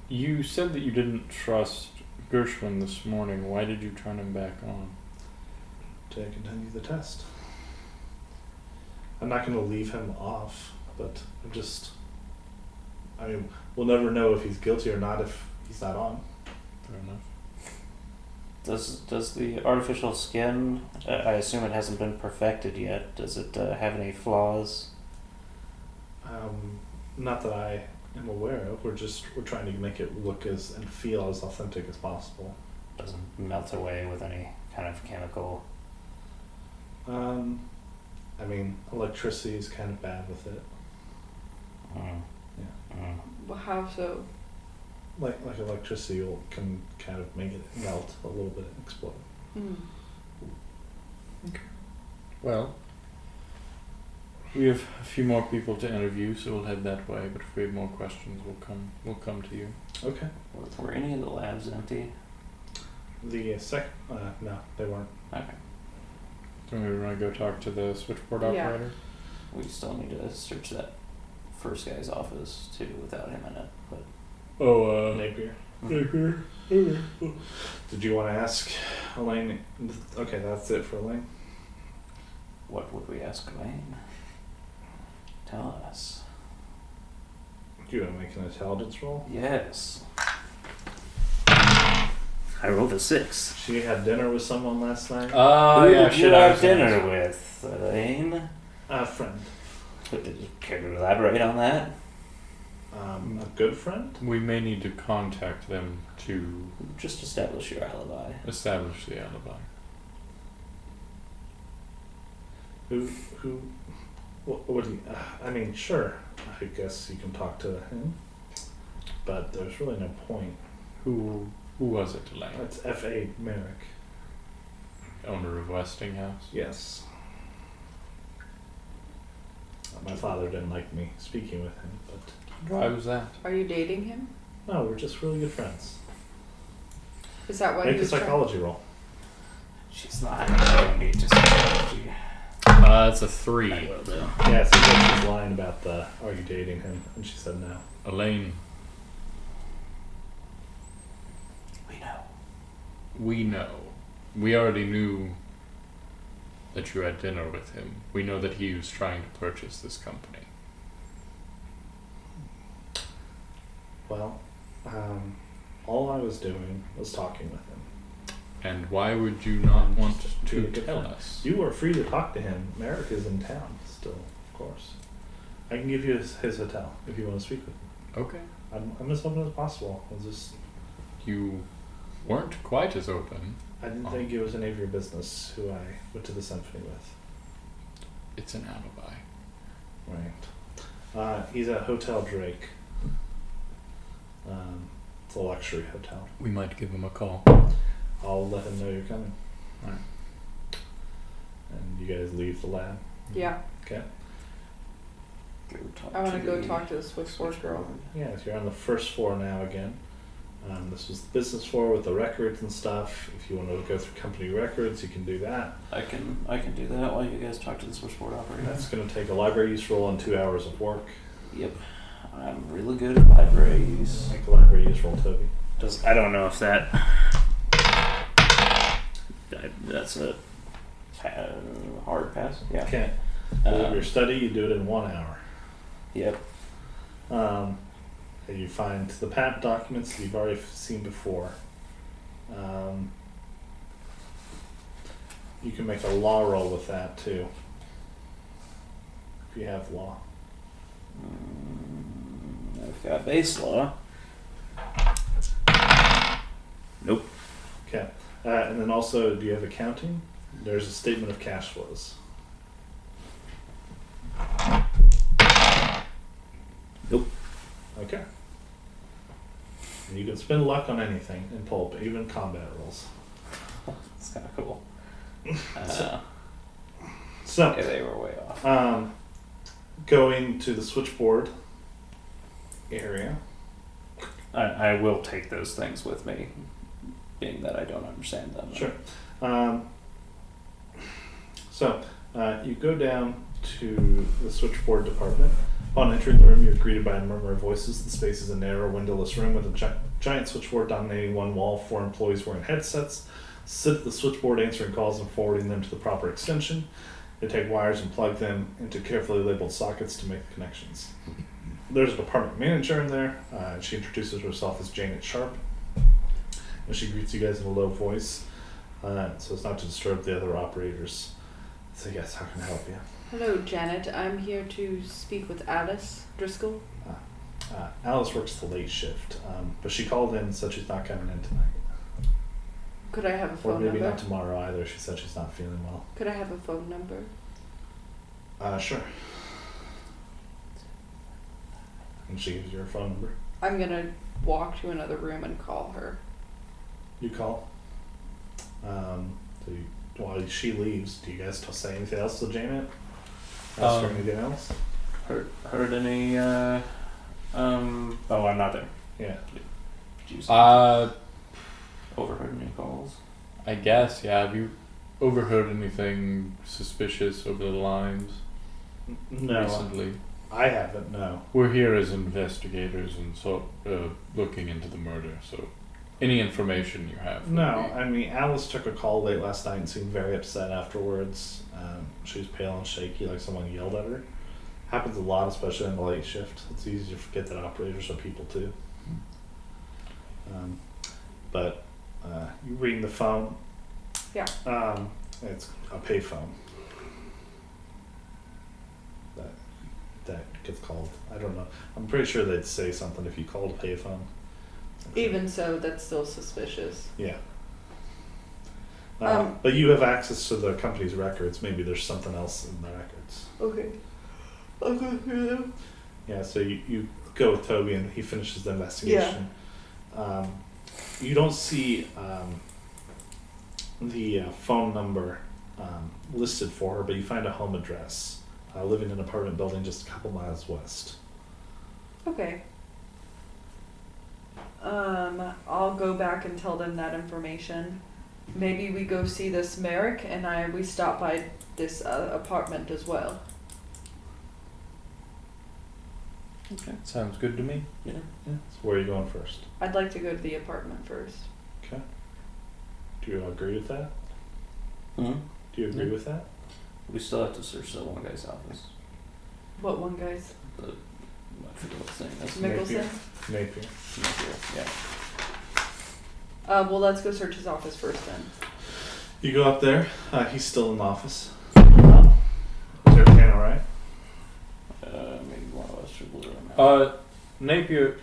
You said that you didn't trust Gershwin this morning. Why did you turn him back on? To continue the test. I'm not going to leave him off, but I'm just. I mean, we'll never know if he's guilty or not if he's not on. Fair enough. Does the artificial skin, I assume it hasn't been perfected yet, does it have any flaws? Not that I am aware of. We're trying to make it look and feel as authentic as possible. Doesn't melt away with any kind of chemical? I mean, electricity is kind of bad with it. Well, how so? Like electricity can kind of make it melt a little bit and explode. Mm. Well, We have a few more people to interview, so we'll head that way. But if we have more questions, we'll come to you. Okay. Were any of the labs empty? The second, no, they weren't. Okay. So we want to go talk to the switchboard operator. We still need to search that first guy's office too without him in it. But Napier. Napier. Did you want to ask Elaine? Okay, that's it for Elaine. what would we ask Elaine? Tell us. Do you want to make an intelligence roll? Yes. I rolled a 6. She had dinner with someone last night. Who yeah, did you have dinner with, Elaine? A friend. Did you care to elaborate on that? A good friend? We may need to contact them to Just establish your alibi. establish the alibi. What do you, I mean, sure, I guess you can talk to him, but there's really no point. Who was it, Elaine? That's F.A. Merrick. Owner of Westinghouse? Yes. My father didn't like me speaking with him, but Why was that? Are you dating him? no, we're just really good friends. Is that why Make he a was trying? psychology roll. She's not. I don't need to psychology. It's a 3. I will, though. Yeah, so she's lying about the, are you dating him? And she said no. Elaine, We know. we know. We already knew that you had dinner with him. We know that he was trying to purchase this company. Well, all I was doing was talking with him. And why would you not want To to a good tell friend. us? You are free to talk to him. Merrick is in town still, of course. I can give you his hotel if you want to speak with him. Okay. I'm as open as possible. I'll just, You weren't quite as open. I didn't think it was any of your business who I went to the symphony with. It's an alibi. Right. He's at Hotel Drake. It's a luxury hotel. We might give him a call. I'll let him know you're coming. Alright. And you guys leave the lab. Yeah, Okay. Go talk I want to go the talk to the switchboard girl. Yeah, so you're on the first floor now again. This was the business floor with the records and stuff. If you want to go through company records, you can do that. I can do that while you guys talk to the switchboard operator. That's going to take a library use roll and 2 hours of work. Yep. I'm really good at libraries. Make a library use roll, Toby. I don't know if that. That's a. Hard pass. Yeah. Okay. Your study, you do it in 1 hour. Yep. And you find the patent documents that you've already seen before. You can make a law roll with that too, if you have law. I've got base law. Nope. Okay. And then also, do you have accounting? There's a statement of cash flows. Nope. Okay. And you can spend luck on anything in pulp, even combat rolls. It's kind of cool. So, Okay, they were way off. going to the switchboard area. I will take those things with me, being that I don't understand them. Sure. So, you go down to the switchboard department. Upon entering the room, you're greeted by a murmur of voices. The space is a narrow, windowless room with a giant switchboard dominating one wall. 4 employees wearing headsets sit at the switchboard answering calls and forwarding them to the proper extension. They take wires and plug them into carefully labeled sockets to make the connections. There's a department manager in there. She introduces herself as Janet Sharp. And she greets you guys in a low voice, so as not to disturb the other operators. So yes, how can I help you? Hello, Janet. I'm here to speak with Alice Driscoll. Alice works the late shift, but she called in and said she's not coming in tonight. Could I have a Or phone maybe number? not tomorrow either. She said she's not feeling well. Could I have a phone number? Sure. And she gives you her phone number. I'm gonna walk to another room and call her. You call. While she leaves, do you guys say anything else to Janet? Is there anything else? Heard any? Oh, I'm not there. Yeah. Did you overheard any calls? I guess, yeah. Have you overheard anything suspicious over the lines No, recently? I haven't. No. We're here as investigators and looking into the murder, so any information you have. would No, be- I mean, Alice took a call late last night and seemed very upset afterwards. She was pale and shaky, like someone yelled at her. Happens a lot, especially in the late shift. It's easy to forget that operators are people too. But you ring the phone. Yeah. It's a payphone. That gets called. I don't know. I'm pretty sure they'd say something if you called a payphone. Even so, that's still suspicious. Yeah. But you have access to the company's records. Maybe there's something else in the records. Okay. I'll go through them. Yeah, so you go with Toby and he finishes the investigation. You don't see the phone number listed for her, but you find a home address. Living in an apartment building just a couple miles west. Okay. I'll go back and tell them that information. Maybe we go see this Merrick and we stop by this apartment as well. Okay. Sounds good to me. Yeah. So where are you going first? I'd like to go to the apartment first. Okay. Do you agree with that? Hmm? Do you agree Yeah. with that? We still have to search that one guy's office. What one, guys? I forget what his name is. Mickelson? Napier. Yeah. Well, let's go search his office first then. You go up there. He's still in the office. Is everything alright? Maybe one of us should blur him out. Napier,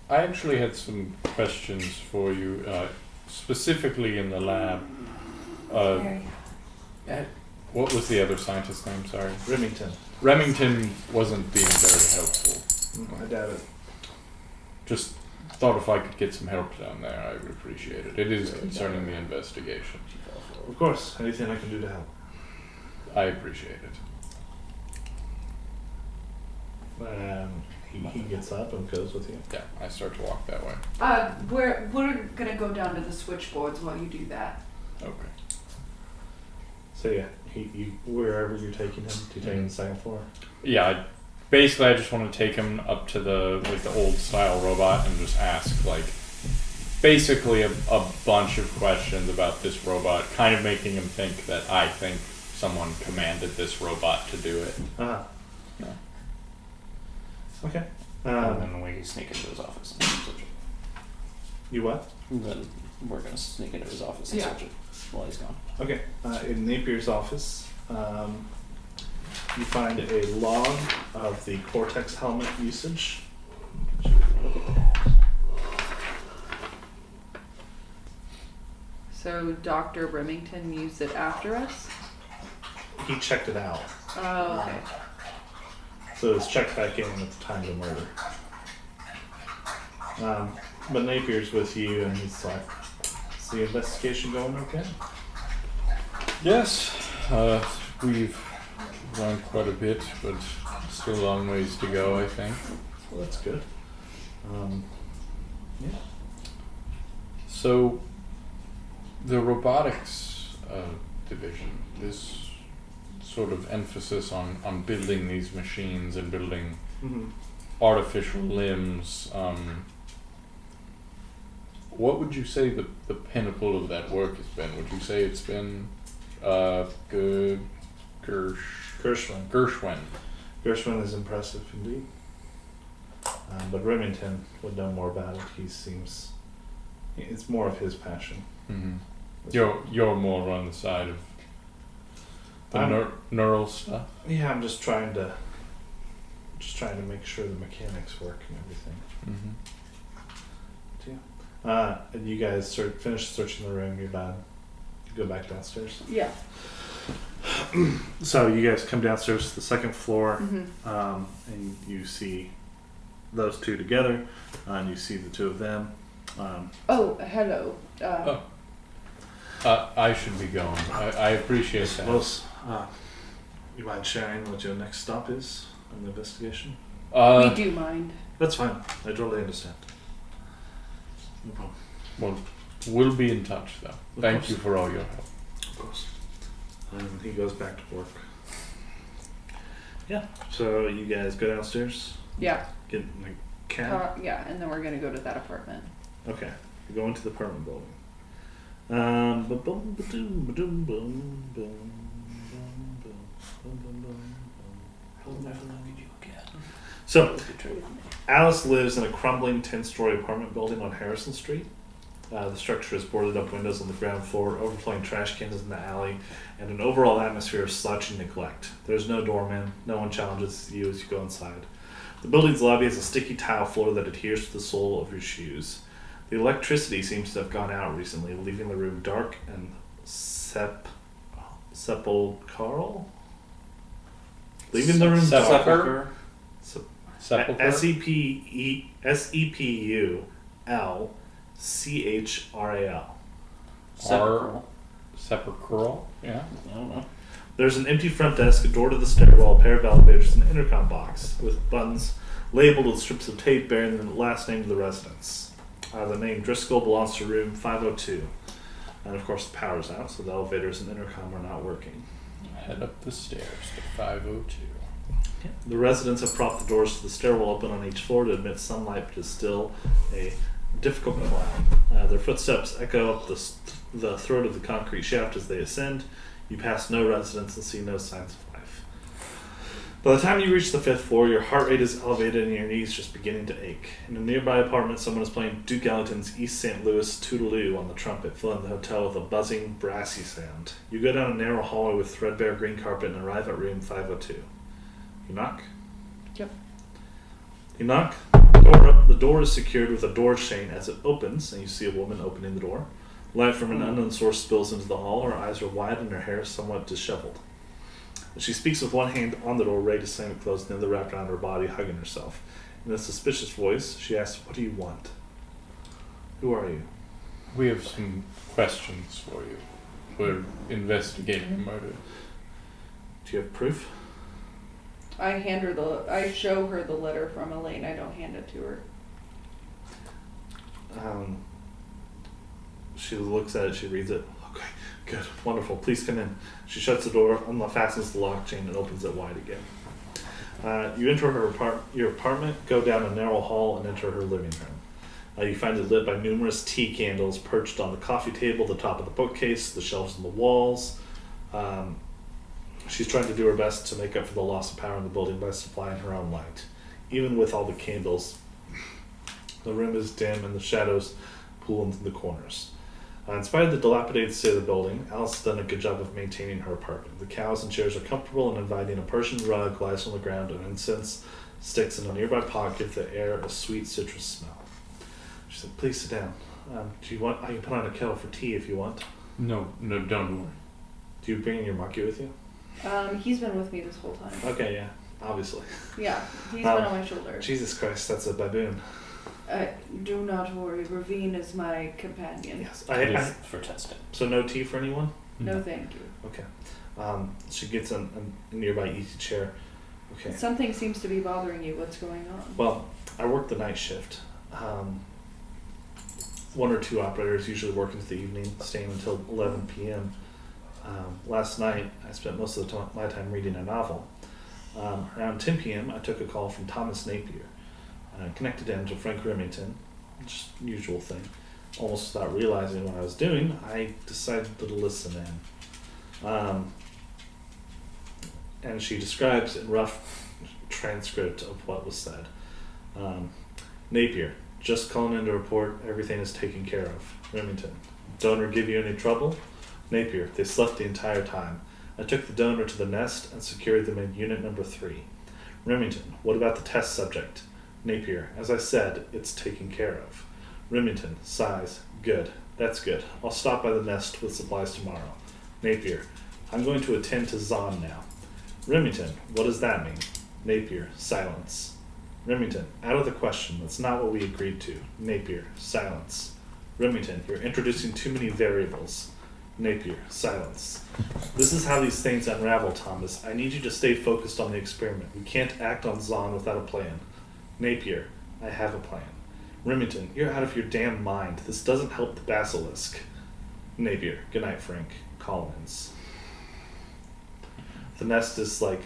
I actually had some questions for you, specifically in the lab. What was the other scientist's name? Sorry. Remington. Remington wasn't being very helpful. I doubt it. Just thought if I could get some help down there, I would appreciate it. It is concerning the investigation. Of course. Anything I can do to help. I appreciate it. He gets up and goes with you. Yeah, I start to walk that way. We're gonna go down to the switchboards while you do that. Okay. So yeah, you wherever you're taking him, do you take him to the second floor? Yeah, basically I just want to take him up to the old style robot and just ask basically a bunch of questions about this robot, kind of making him think that I think someone commanded this robot to do it. Yeah. Okay. And then we sneak into his office and search it. You what? And then we're gonna sneak into his office and search it while he's gone. Okay. In Napier's office, you find a log of the Cortex helmet usage. So Dr. Remington used it after us? He checked it out. Oh, okay. So it's checked back in at the time of the murder. But Napier's with you and he's like, is the investigation going okay? Yes, we've learned quite a bit, but still a long ways to go, I think. Well, that's good. Yeah. So, the robotics division, this sort of emphasis on building these machines and building Mm-hmm. artificial limbs, what would you say the pinnacle of that work has been? Would you say it's been good Gershwin. Gershwin is impressive indeed. But Remington would know more about it. He seems... It's more of his passion. Mm-hmm. You're more on the side of the neural stuff? Yeah, I'm just trying to make sure the mechanics work and everything. Mm-hmm. And you guys finish searching the room, you're done. You go back downstairs. Yeah. So you guys come downstairs to the second floor, Mm-hmm. and you see those two together, and you see the two of them. Hello. I should be going. I appreciate that. Suppose, You mind sharing what your next stop is on the investigation? We do mind. That's fine. I totally understand. No problem. Well, we'll be in touch, though. Thank you for all your help. Of course. He goes back to work. Yeah. So you guys go downstairs, Yeah. get in the cab. Yeah, and then we're gonna go to that apartment. Okay. You go into the apartment building. So, Alice lives in a crumbling 10-story apartment building on Harrison Street. The structure has boarded up windows on the ground floor, overflowing trash cans in the alley, and an overall atmosphere of slouching neglect. There's no doorman. No one challenges you as you go inside. The building's lobby has a sticky tile floor that adheres to the sole of your shoes. The electricity seems to have gone out recently, leaving the room dark and sepulchral. Leaving the room dark. Sepulcher? Sepulcher? SEPULCHRAL. Sepulchral? Yeah. I don't know. There's an empty front desk, a door to the stairwell, a pair of elevators, and an intercom box with buttons labeled with strips of tape bearing the last name of the residence. The name Driscoll belongs to room 502. And of course the power's out, so the elevators and intercom are not working. Head up the stairs to 502. The residents have propped the doors to the stairwell open on each floor to admit sunlight, but is still a difficult climb. Their footsteps echo up the throat of the concrete shaft as they ascend. You pass no residents and see no signs of life. By the time you reach the 5th floor, your heart rate is elevated and your knees just beginning to ache. In a nearby apartment, someone is playing Duke Ellington's East St. Louis Toodaloo on the trumpet, filling the hotel with a buzzing, brassy sound. You go down a narrow hallway with threadbare green carpet and arrive at room 502. You knock? Yep. You knock. The door is secured with a door chain as it opens, and you see a woman opening the door. Light from an unknown source spills into the hall. Her eyes are wide and her hair is somewhat disheveled. She speaks with one hand on the door, ready to slam it closed, and the other wrapped around her body, hugging herself. In a suspicious voice, she asks, "What do you want? Who are you?" We have some questions for you. We're investigating a murder. Do you have proof? I show her the letter from Elaine. I don't hand it to her. She looks at it, she reads it. Okay, good, wonderful, please come in. She shuts the door, unfastens the lock chain, and opens it wide again. You enter your apartment, go down a narrow hall, and enter her living room. You find it lit by numerous tea candles perched on the coffee table, the top of the bookcase, the shelves on the walls. She's trying to do her best to make up for the loss of power in the building by supplying her own light. Even with all the candles, the room is dim and the shadows pool into the corners. In spite of the dilapidated state of the building, Alice has done a good job of maintaining her apartment. The couches and chairs are comfortable and inviting. A Persian rug lies on the ground and incense sticks in a nearby pocket, the air a sweet citrus smell. She said, "Please sit down. Do you want? I can put on a kettle for tea if you want." No, don't worry. Do you bring your monkey with you? He's been with me this whole time. Okay, yeah, obviously. Yeah, he's been on my shoulder. Jesus Christ, that's a baboon. Do not worry, Raveen is my companion. Yes, For testing. So no tea for anyone? No, thank you. Okay. She gets a nearby easy chair. Okay. Something seems to be bothering you. What's going on? Well, I work the night shift. One or two operators usually work into the evening, staying until 11 p.m. Last night, I spent most of my time reading a novel. Around 10 p.m., I took a call from Thomas Napier. Connected in to Frank Remington, just usual thing. Almost without realizing what I was doing, I decided to listen in. And she describes in rough transcript of what was said. Napier, just calling in to report everything is taken care of. Remington, donor give you any trouble? Napier, they slept the entire time. I took the donor to the nest and secured them in unit number 3. Remington, what about the test subject? Napier, as I said, it's taken care of. Remington, sighs, good, that's good. I'll stop by the nest with supplies tomorrow. Napier, I'm going to attend to Zahn now. Remington, what does that mean? Napier, silence. Remington, out of the question, that's not what we agreed to. Napier, silence. Remington, you're introducing too many variables. Napier, silence. This is how these things unravel, Thomas. I need you to stay focused on the experiment. We can't act on Zahn without a plan. Napier, I have a plan. Remington, you're out of your damn mind. This doesn't help the basilisk. Napier, good night, Frank. Collins. The nest is like,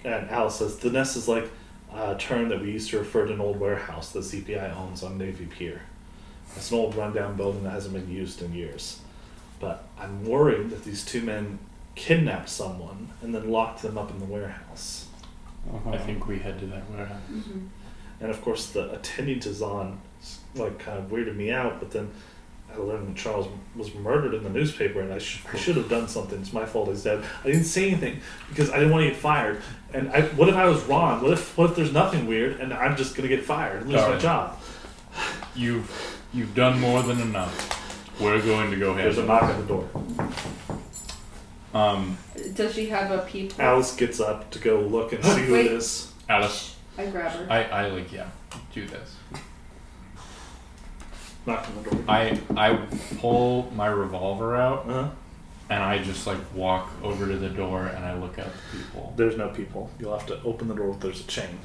and Alice says, the nest is like a term that we used to refer to an old warehouse that CPI owns on Navy Pier. It's an old rundown building that hasn't been used in years. But I'm worried that these two men kidnapped someone and then locked them up in the warehouse. I think we head to that warehouse. Mm-hmm. And of course, the attending to Zahn like kind of weirded me out. But then I learned that Charles was murdered in the newspaper, and I should have done something. It's my fault he's dead. I didn't say anything because I didn't want to get fired. And what if I was wrong? What if there's nothing weird and I'm just gonna get fired and lose my Darn. job? You've done more than enough. We're going to go ahead. There's a knock at the door. Does she have a peephole? Alice gets up to go look and see who it Wait. is. Alice, I grab her. I do this. Knock on the door. I pull my revolver out Uh-huh. and I just like walk over to the door and I look at the people. There's no people. You'll have to open the door if there's a chain.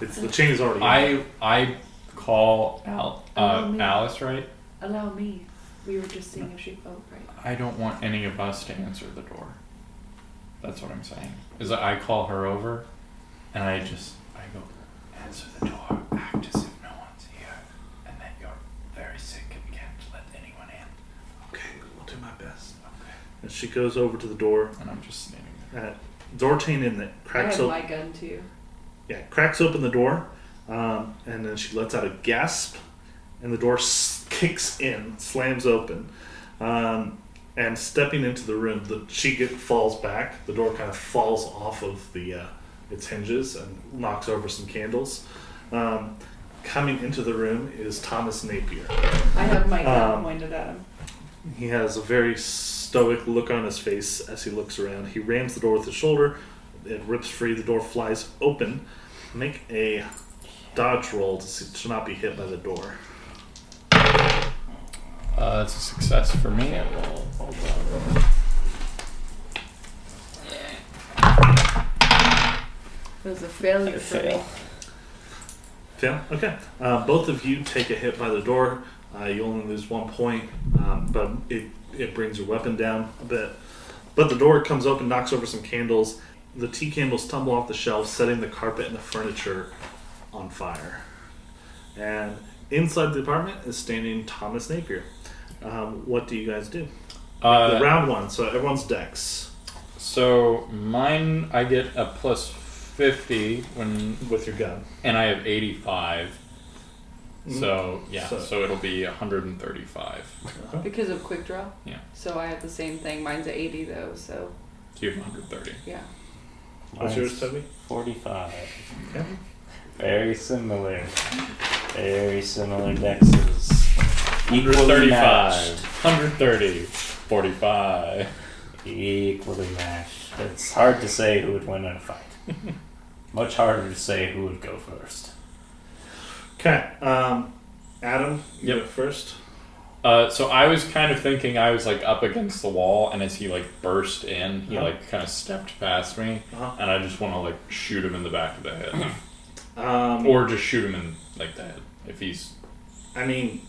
It's The chain is already in. I call me. Alice, right? Allow me. We were just seeing if she felt right. I don't want any of us to answer the door. That's what I'm saying. Is that I call her over and I go, answer the door, act as if no one's here, and that you're very sick and can't let anyone in. Okay, I'll do my best. Okay. And she goes over to the door. And I'm just standing there. Door chain in it. I Cracks have open. my gun too. Yeah, cracks open the door, and then she lets out a gasp, and the door kicks in, slams open, and stepping into the room, she falls back. The door kind of falls off of its hinges and knocks over some candles. Coming into the room is Thomas Napier. I have my gun pointed at him. He has a very stoic look on his face as he looks around. He rams the door with his shoulder. It rips free. The door flies open. Make a dodge roll to not be hit by the door. It's a success for me. It was a failure for me. Fail? Okay. Both of you take a hit by the door. You only lose 1 point, but it brings your weapon down a bit. But the door comes open, knocks over some candles. The tea candles tumble off the shelves, setting the carpet and the furniture on fire. And inside the apartment is standing Thomas Napier. What do you guys do? The round one, so everyone's dex. So mine, I get a plus 50 when With your gun. and I have 85. So yeah, So- so it'll be 135. Because of quick draw? Yeah. So I have the same thing. Mine's at 80 though, so So you have 130. yeah. What's yours, Toby? 45. Okay. Very similar. Very similar dexes. Equally 135. matched. 130. 45. Equally matched. It's hard to say who would win in a fight. Much harder to say who would go first. Okay. Adam, you Yep. go first. So I was kind of thinking I was like up against the wall, and as he like burst in, he Uh-huh. like kind of stepped past me, Uh-huh. and I just want to like shoot him in the back of the head, Um, or just shoot him in like the head if he's. I mean,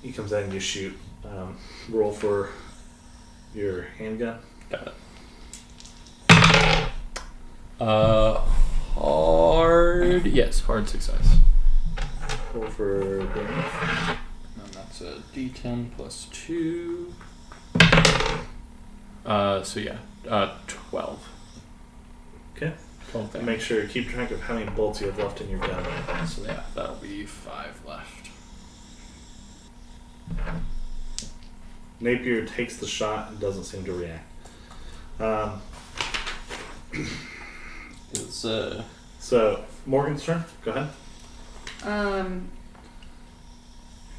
he comes in and you shoot. Roll for your handgun. Got it. Hard. Yes, hard success. Roll for damage. And that's a D10 plus 2. So yeah, 12. Okay. 12 And make sure you keep track of how many bolts you have left in your gun. So yeah, that'll be 5 left. Napier takes the shot and doesn't seem to react. It's So, Morgan's turn. Go ahead.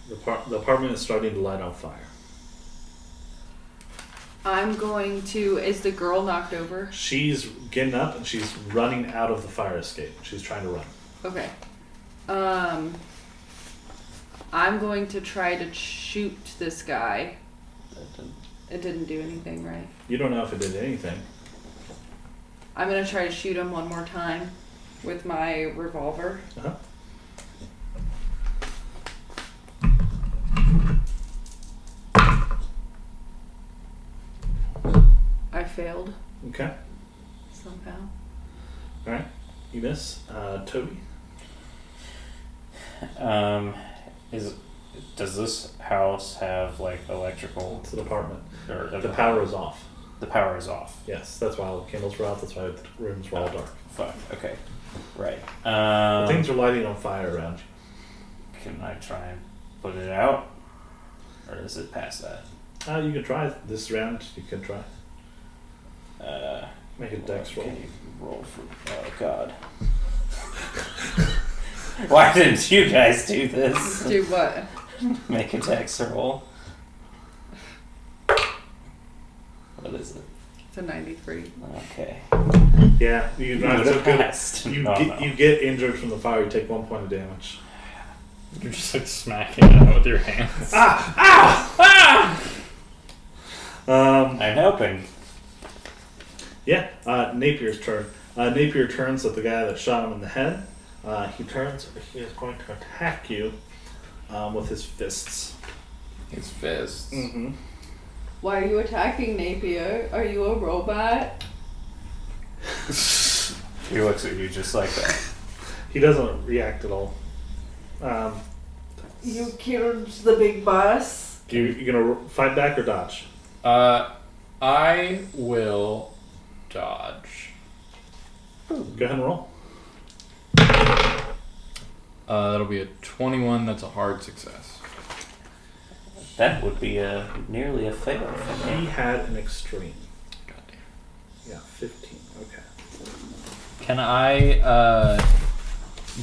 The apartment is starting to light on fire. I'm going to. Is the girl knocked over? She's getting up and she's running out of the fire escape. She's trying to run. Okay. I'm going to try to shoot this guy It didn't do anything, right? You don't know if it did anything. I'm gonna try to shoot him one more time with my revolver. Uh-huh. I failed Okay. somehow. All right. You miss. Toby. Does this house have like electrical? It's an apartment. Or The power is off. The power is off. Yes, that's why all the candles were out. That's why the rooms were all dark. Fuck. Okay. Right. Things are lighting on fire around you. Can I try and put it out, or is it past that? You can try this round. You can try. Make a dex roll. Okay, roll for. Oh God. Why didn't you guys do this? Do what? Make a dex roll. What is it? It's a 93. Okay. Yeah, you drive would've so good. passed. You No, get no. you get injured from the fire. You take 1 point of damage. You're just like smacking it out with your hands. I'm helping. Yeah. Napier's turn. Napier turns at the guy that shot him in the head. He turns. He is going to attack you with his fists. His fists. Mm-hmm. Why are you attacking Napier? Are you a robot? He looks at you just like that. He doesn't react at all. You killed the big boss. You gonna fight back or dodge? I will dodge. Go ahead and roll. That'll be a 21. That's a hard success. That would be nearly a fail for me. He had an extreme. Goddamn. Yeah, 15. Okay. Can I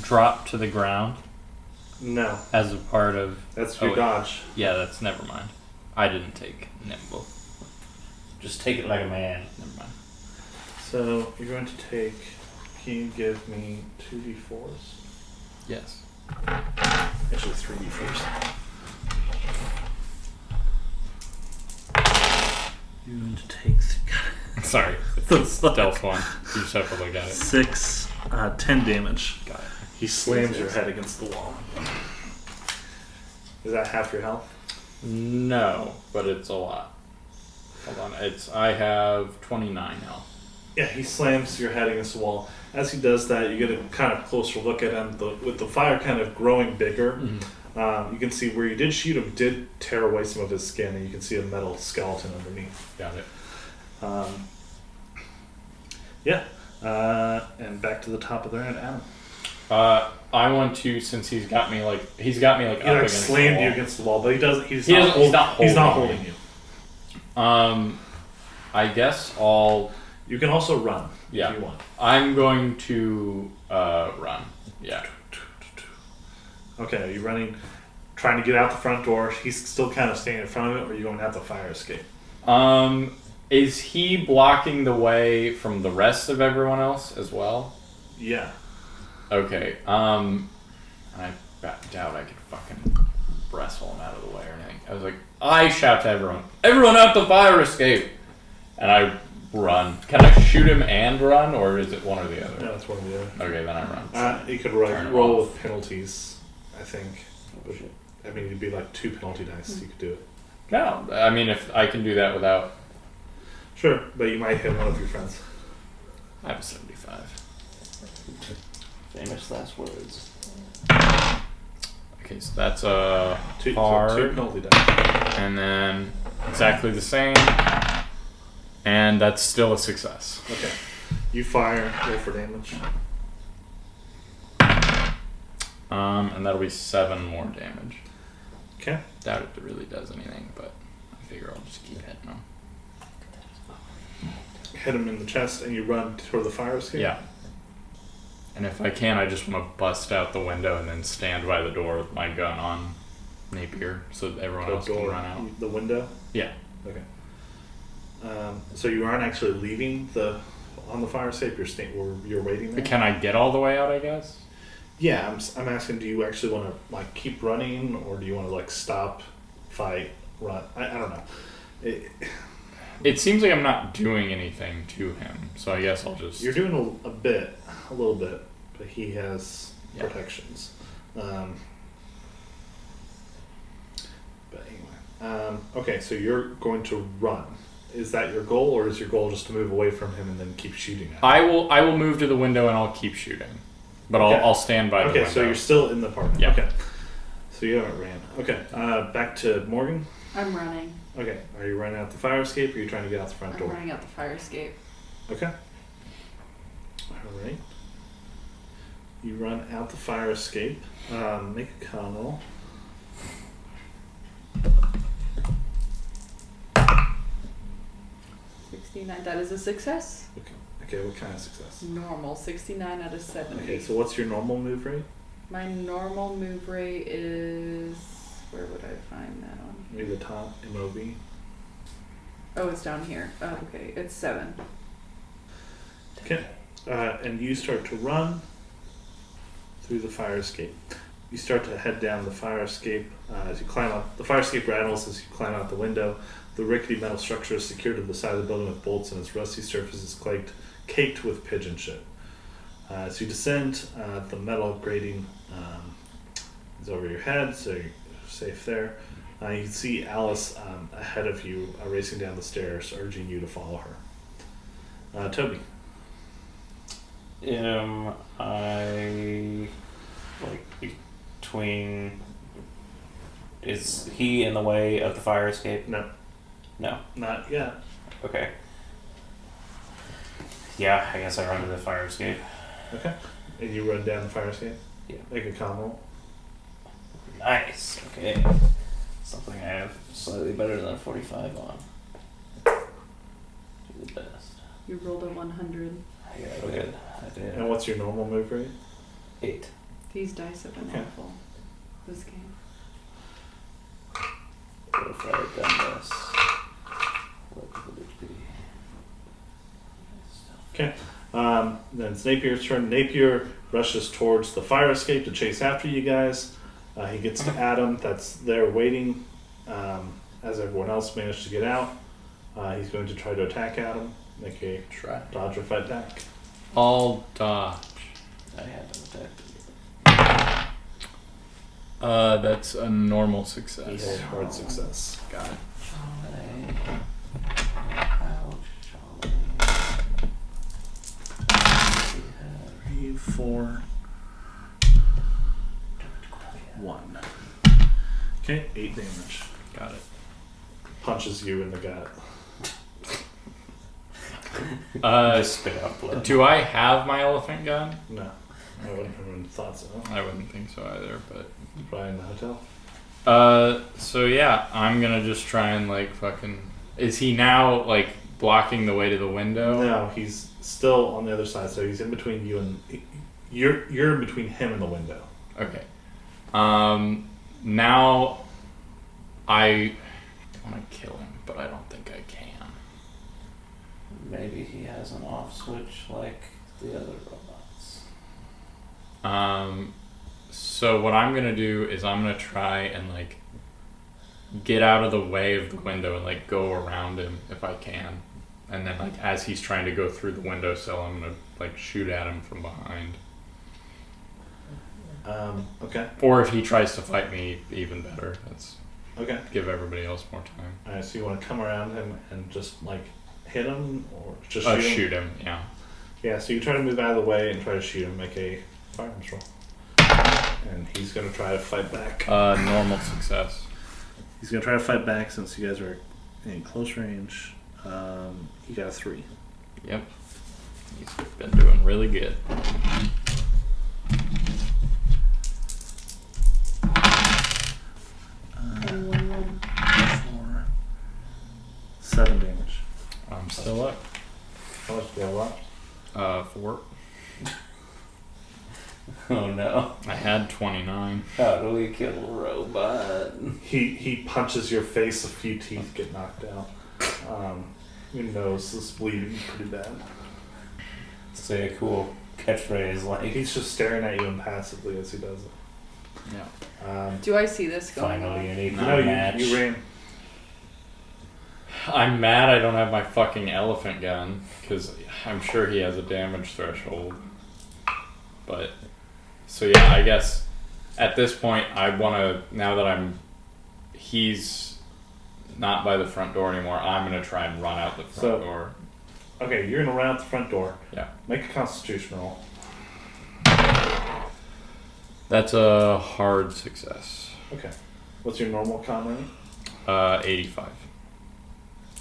drop to the ground No, as a part of? that's your wait. dodge. Yeah, that's never mind. I didn't take nimble. Just take it like a man. Never mind. So you're going to take. Can you give me 2d4s? Yes. Actually, 3d4s. You're going to take. Sorry. It's stealth one. You just have to look at it. 6, 10 damage. Got it. He slams your head against the wall. Is that half your health? No, but it's a lot. Hold on. I have 29 health. Yeah, he slams your head against the wall. As he does that, you get a kind of closer look at him. With the fire kind of growing bigger, you can see where you did shoot him did tear away some of his skin, and you can see a metal skeleton underneath. Got it. And back to the top of the round, Adam. I want to, since he's got me like He up like against slammed the you wall. against the wall, but he's not not holding holding you. I guess I'll. You can also run Yeah. if you want. I'm going to run. Yeah. Okay, are you running, trying to get out the front door? He's still kind of standing in front of it, or are you going to have the fire escape? Is he blocking the way from the rest of everyone else as well? Yeah. Okay. I doubt I could fucking wrestle him out of the way or anything. I was like, I shout to everyone out the fire escape, and I run. Can I shoot him and run, or is it one or the other? No, it's one or the other. Okay, then I run. You could Turn it roll off. with penalties, I think. But, I mean, it'd be like 2 penalty dice. You could do it. No, I mean if I can do that without. Sure, but you might hit one of your friends. I have a 75. Famous last words. Okay, so that's a 2 hard, penalty dice. and then exactly the same, and that's still a success. Okay. You fire, roll for damage. And that'll be 7 more damage. Okay. Doubt it really does anything, but I figure I'll just keep hitting them. Hit him in the chest, and you run toward the fire escape? Yeah. And if I can, I just want to bust out the window and then stand by the door with my gun on Napier so that everyone else can run out. The window? Yeah. Okay. So you aren't actually leaving on the fire escape. You're waiting there. Can I get all the way out? I guess. Yeah, I'm asking. Do you actually want to keep running, or do you want to stop, fight, run? I don't know. It seems like I'm not doing anything to him, so I guess I'll just. You're doing a little bit, but he has protections. But anyway, okay, so you're going to run. Is that your goal, or is your goal just to move away from him and then keep shooting at him? I will move to the window and I'll keep shooting, but Okay. I'll stand by the window. Okay, so you're still in the park. Yeah. Okay. So you haven't ran. Okay. Back to Morgan. I'm running. Okay. Are you running out the fire escape, or are you trying to get out the front I'm door? running out the fire escape. Okay. All right. You run out the fire escape. Make a con roll. That is a success. Okay, what kind of success? Normal. 69 out of 70. Okay, so what's your normal move rate? My normal move rate is... Where would I find that on? Maybe the top MOV. Oh, it's down here. Oh, okay. It's 7. Okay. And you start to run through the fire escape. You start to head down the fire escape as you climb up. The fire escape rattles as you climb out the window. The rickety metal structure is secured to the side of the building with bolts, and its rusty surface is caked with pigeon shit. As you descend, the metal grating is over your head, so you're safe there. You can see Alice ahead of you racing down the stairs, urging you to follow her. Toby. I between. Is he in the way of the fire escape? No. No. Not yet. Okay. Yeah, I guess I run to the fire escape. Okay. And you run down the fire escape? Yeah. Make a con roll. Nice. Okay. Something I have slightly better than a 45 on. Do the best. You rolled a 100. Yeah, I Okay. did. I did. And what's your normal move rate? 8. These dice have been Okay. awful this game. What if I had done this? What would it be? Okay. Then it's Napier's turn. Napier rushes towards the fire escape to chase after you guys. He gets to Adam, that's there waiting as everyone else managed to get out. He's going to try to attack Adam. Make a dodge or fight back. I'll dodge. I had to attack. That's a normal success. A hard success. Got it. Three, 4, 1. Okay, 8 damage. Got it. Punches you in the gut. Spit out blood. Do I have my elephant gun? No, I wouldn't have thought so. I wouldn't think so either, but. Probably in the hotel. So yeah, I'm gonna just try and fucking. Is he now blocking the way to the window? No, he's still on the other side, so he's in between you and you're in between him and the window. Okay. Now I want to kill him, but I don't think I can. Maybe he has an off switch like the other robots. So what I'm gonna do is I'm gonna try and get out of the way of the window and go around him if I can, and then as he's trying to go through the windowsill, I'm gonna shoot at him from behind. Okay. Or if he tries to fight me, even better. That's Okay. give everybody else more time. Alright, so you want to come around him and just hit him or just Shoot him, yeah. Yeah, so you try to move out of the way and try to shoot him, make a firearms roll. And he's going to try to fight back. Normal success. He's going to try to fight back since you guys are in close range. He got a 3. Yep. He's been doing really good. And 4, 7 damage. I'm still up. How much do you have left? 4. Oh no. I had 29. How do we kill a robot? He punches your face, a few teeth get knocked out. Your nose is bleeding pretty bad. Say a cool catchphrase He's just staring at you impassively as he does it. Yeah. do I see this going finally on? an equal No, match. you ran. I'm mad I don't have my fucking elephant gun, because I'm sure he has a damage threshold. But, so yeah, I guess at this point I want to, now that he's not by the front door anymore, I'm going to try and run out the front door. Okay, you're going to run out the front door. Yeah. Make a constitution roll. That's a hard success. Okay. What's your normal con rating? 85.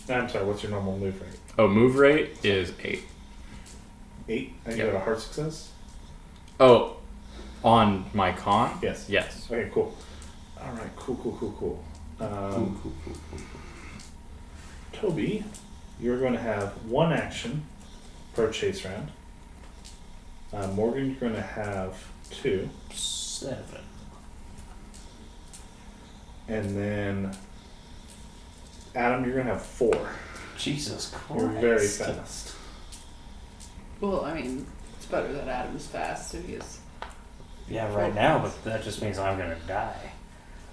I'm sorry, what's your normal move rate? Oh, move rate is 8. 8? And you Yep. got a hard success? Oh, on my con? Yes. Yes. Okay, cool. Alright, cool. Toby, you're going to have one action per chase round. Morgan, you're going to have 2. 7. And then Adam, you're going to have 4. Jesus Christ. You're very fast. Well, I mean, it's better that Adam's fast, so he is. Yeah, right now, but that just means I'm gonna die.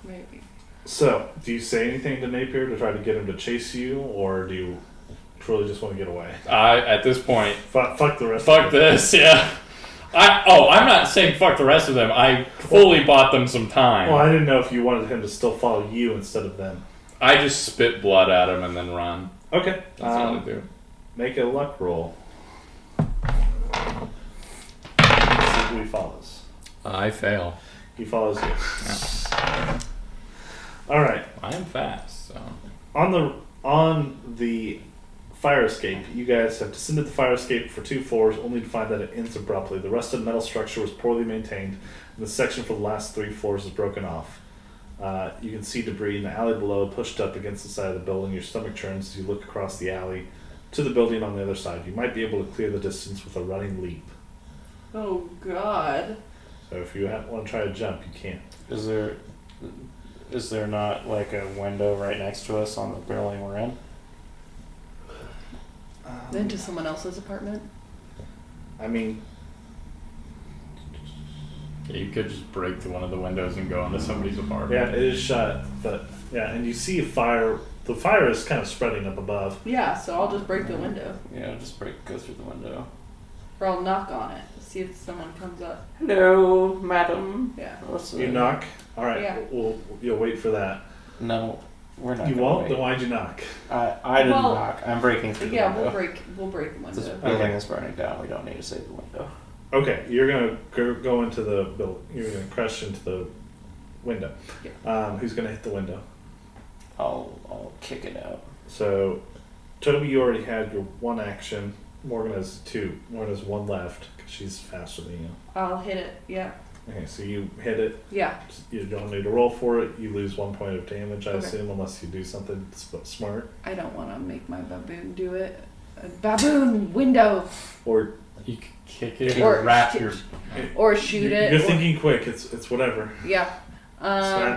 Maybe. So, do you say anything to Napier to try to get him to chase you, or do you truly just want to get away? At this point, Fuck the rest fuck of them. this, yeah. I'm not saying fuck the rest of them. I fully bought them some time. Well, I didn't know if you wanted him to still follow you instead of them. I just spit blood at him and then run. Okay. That's all I do. Make a luck roll. Let's see who he follows. I fail. He follows you. Yeah. All right. I am fast, so. On the fire escape, you guys have descended the fire escape for 2 floors, only to find that it ends abruptly. The rusted metal structure was poorly maintained, and the section for the last 3 floors is broken off. You can see debris in the alley below, pushed up against the side of the building. Your stomach turns as you look across the alley to the building on the other side. You might be able to clear the distance with a running leap. Oh, God. So if you want to try to jump, you can't. Is there not like a window right next to us on the building we're in? Into someone else's apartment? I mean, Yeah, you could just break through one of the windows and go into somebody's apartment. yeah, it is shut, but yeah, and you see a fire. The fire is kind of spreading up above. Yeah, so I'll just break the window. Yeah, just go through the window. Or I'll knock on it. See if someone comes up. Hello, madam. Yeah. You knock. All right, Yeah. you'll wait for that. No, we're not. You gonna won't? wait. Then why'd you knock? I didn't Well, knock. I'm breaking through the Yeah, window. we'll break the This window. building Okay. is burning down. We don't need to save the window. Okay, you're gonna go into the building. You're gonna crash into the window. Who's gonna hit the window? I'll kick it out. So, Toby, you already had your one action. Morgan has 2. Morgan has 1 left because she's faster than you. I'll hit it. Yeah. Okay, so you hit it. Yeah. You don't need to roll for it. You lose 1 point of damage, I Okay. assume, unless you do something smart. I don't want to make my baboon do it. A baboon window. Or You could kick it Or or wrap shoot- your. Or shoot it. You're or- thinking quick. It's whatever. Yeah.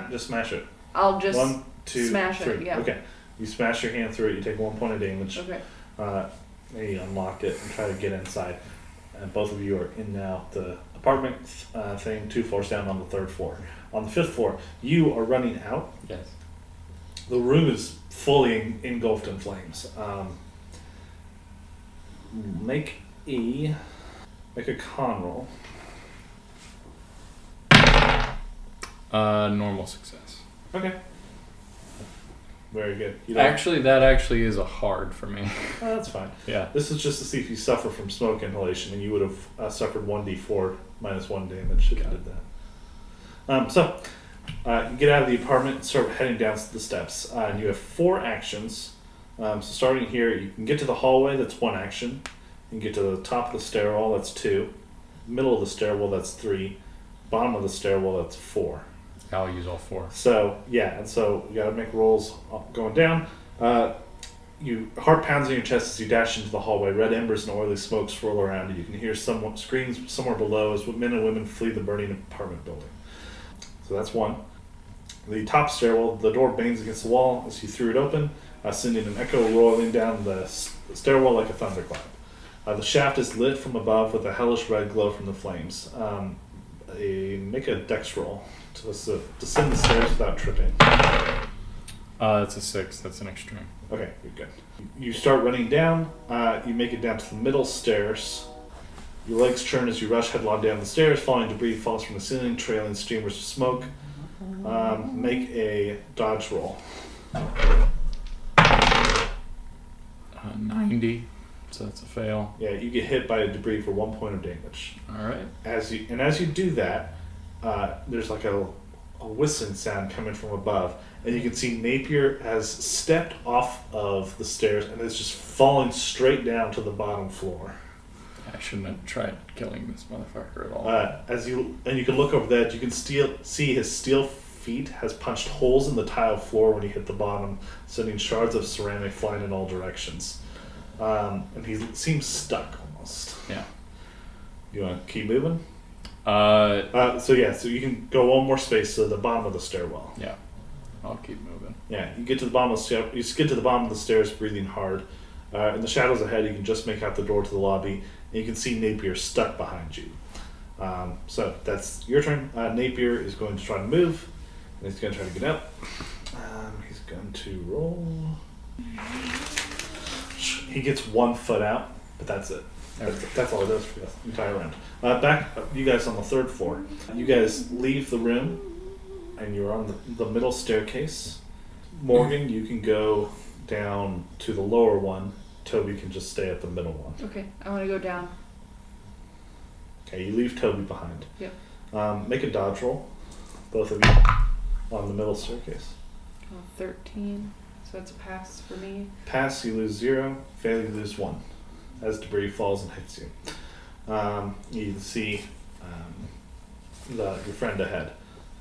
Just smash it. I'll just 1, 2, smash 3. it. Yeah. Okay. You smash your hand through it. You take 1 point of damage. Okay. You unlock it and try to get inside. And both of you are in now the apartment thing, 2 floors down on the 3rd floor. On the 5th floor, you are running out. Yes. The room is fully engulfed in flames. Make a con roll. Normal success. Okay. Very good. That actually is a hard for me. Oh, that's fine. Yeah. This is just to see if you suffer from smoke inhalation, and you would have suffered 1d4 minus 1 damage if you did that. You get out of the apartment and start heading down the steps. And you have 4 actions. So starting here, you can get to the hallway, that's 1 action. You can get to the top of the stairwell, that's 2. Middle of the stairwell, that's 3. Bottom of the stairwell, that's 4. I'll use all 4. So, yeah, and so you gotta make rolls going down. You heart pounds in your chest as you dash into the hallway. Red embers and oily smoke swirl around you. You can hear someone screams somewhere below as men and women flee the burning apartment building. So that's 1. The top stairwell, the door bangs against the wall as you threw it open, sending an echo rolling down the stairwell like a thunderclap. The shaft is lit from above with a hellish red glow from the flames. Make a dex roll to descend the stairs without tripping. That's a 6. That's an extreme. Okay, you're good. You start running down. You make it down to the middle stairs. Your legs churn as you rush headlong down the stairs. Falling debris falls from the ceiling, trailing streamers of smoke. Make a dodge roll. 90, so that's a fail. Yeah, you get hit by a debris for 1 point of damage. All right. As you do that, there's like a whistling sound coming from above, and you can see Napier has stepped off of the stairs and is just falling straight down to the bottom floor. I shouldn't have tried killing this motherfucker at all. You can look over that. You can see his steel feet has punched holes in the tile floor when he hit the bottom, sending shards of ceramic flying in all directions. And he seems stuck almost. Yeah. You want to keep moving? So you can go one more space to the bottom of the stairwell. Yeah. I'll keep moving. Yeah, you get to the bottom of the stair. You skid to the bottom of the stairs, breathing hard. In the shadows ahead, you can just make out the door to the lobby, and you can see Napier stuck behind you. So that's your turn. Napier is going to try to move, and he's going to try to get up. He's going to roll. He gets 1 foot out, but that's it. That's all it does for the entire round. Back, you guys on the 3rd floor. You guys leave the room, and you're on the middle staircase. Morgan, you can go down to the lower one. Toby can just stay at the middle one. Okay, I want to go down. Okay, you leave Toby behind. Yep. Make a dodge roll, both of you, on the middle staircase. 13, so that's a pass for me. Pass, you lose 0. Fail, you lose 1. As debris falls and hits you. You can see your friend ahead,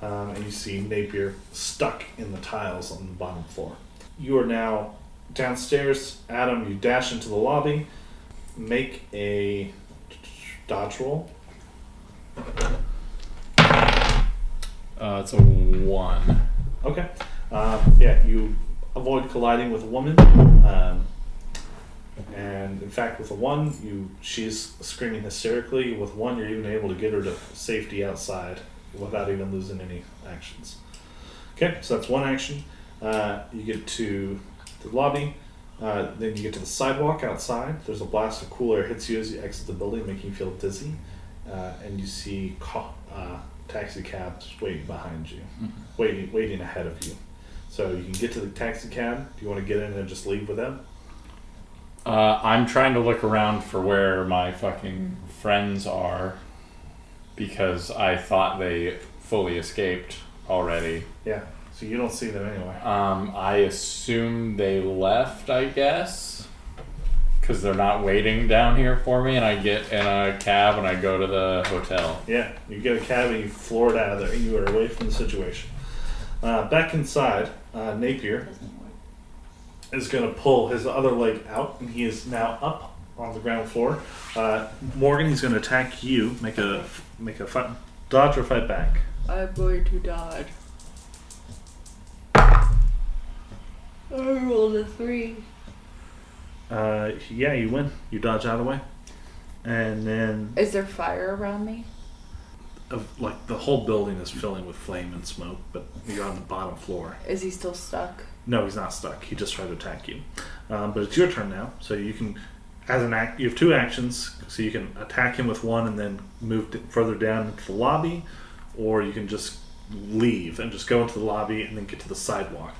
and you see Napier stuck in the tiles on the bottom floor. You are now downstairs. Adam, you dash into the lobby. Make a dodge roll. It's a 1. Okay. You avoid colliding with a woman. And in fact, with a 1, she's screaming hysterically. With 1, you're even able to get her to safety outside without even losing any actions. Okay, so that's 1 action. You get to the lobby. Then you get to the sidewalk outside. There's a blast of cool air hits you as you exit the building, making you feel dizzy. And you see taxi cabs waiting behind you, waiting ahead of you. So you can get to the taxi cab. Do you want to get in and just leave with them? I'm trying to look around for where my fucking friends are, because I thought they fully escaped already. Yeah, so you don't see them anywhere. I assume they left, I guess, because they're not waiting down here for me, and I get in a cab and I go to the hotel. Yeah, you get a cab and you floor it out of there, and you are away from the situation. Back inside, Napier is going to pull his other leg out, and he is now up on the ground floor. Morgan, he's going to attack you. Make a fight, dodge or fight back. I'm going to dodge. I rolled a 3. Yeah, you win. You dodge out of the way, and then Is there fire around me? like the whole building is filling with flame and smoke, but you're on the bottom floor. Is he still stuck? No, he's not stuck. He just tried to attack you. But it's your turn now, so you can, as an act, you have 2 actions. So you can attack him with 1 and then move further down into the lobby, or you can just leave and just go into the lobby and then get to the sidewalk.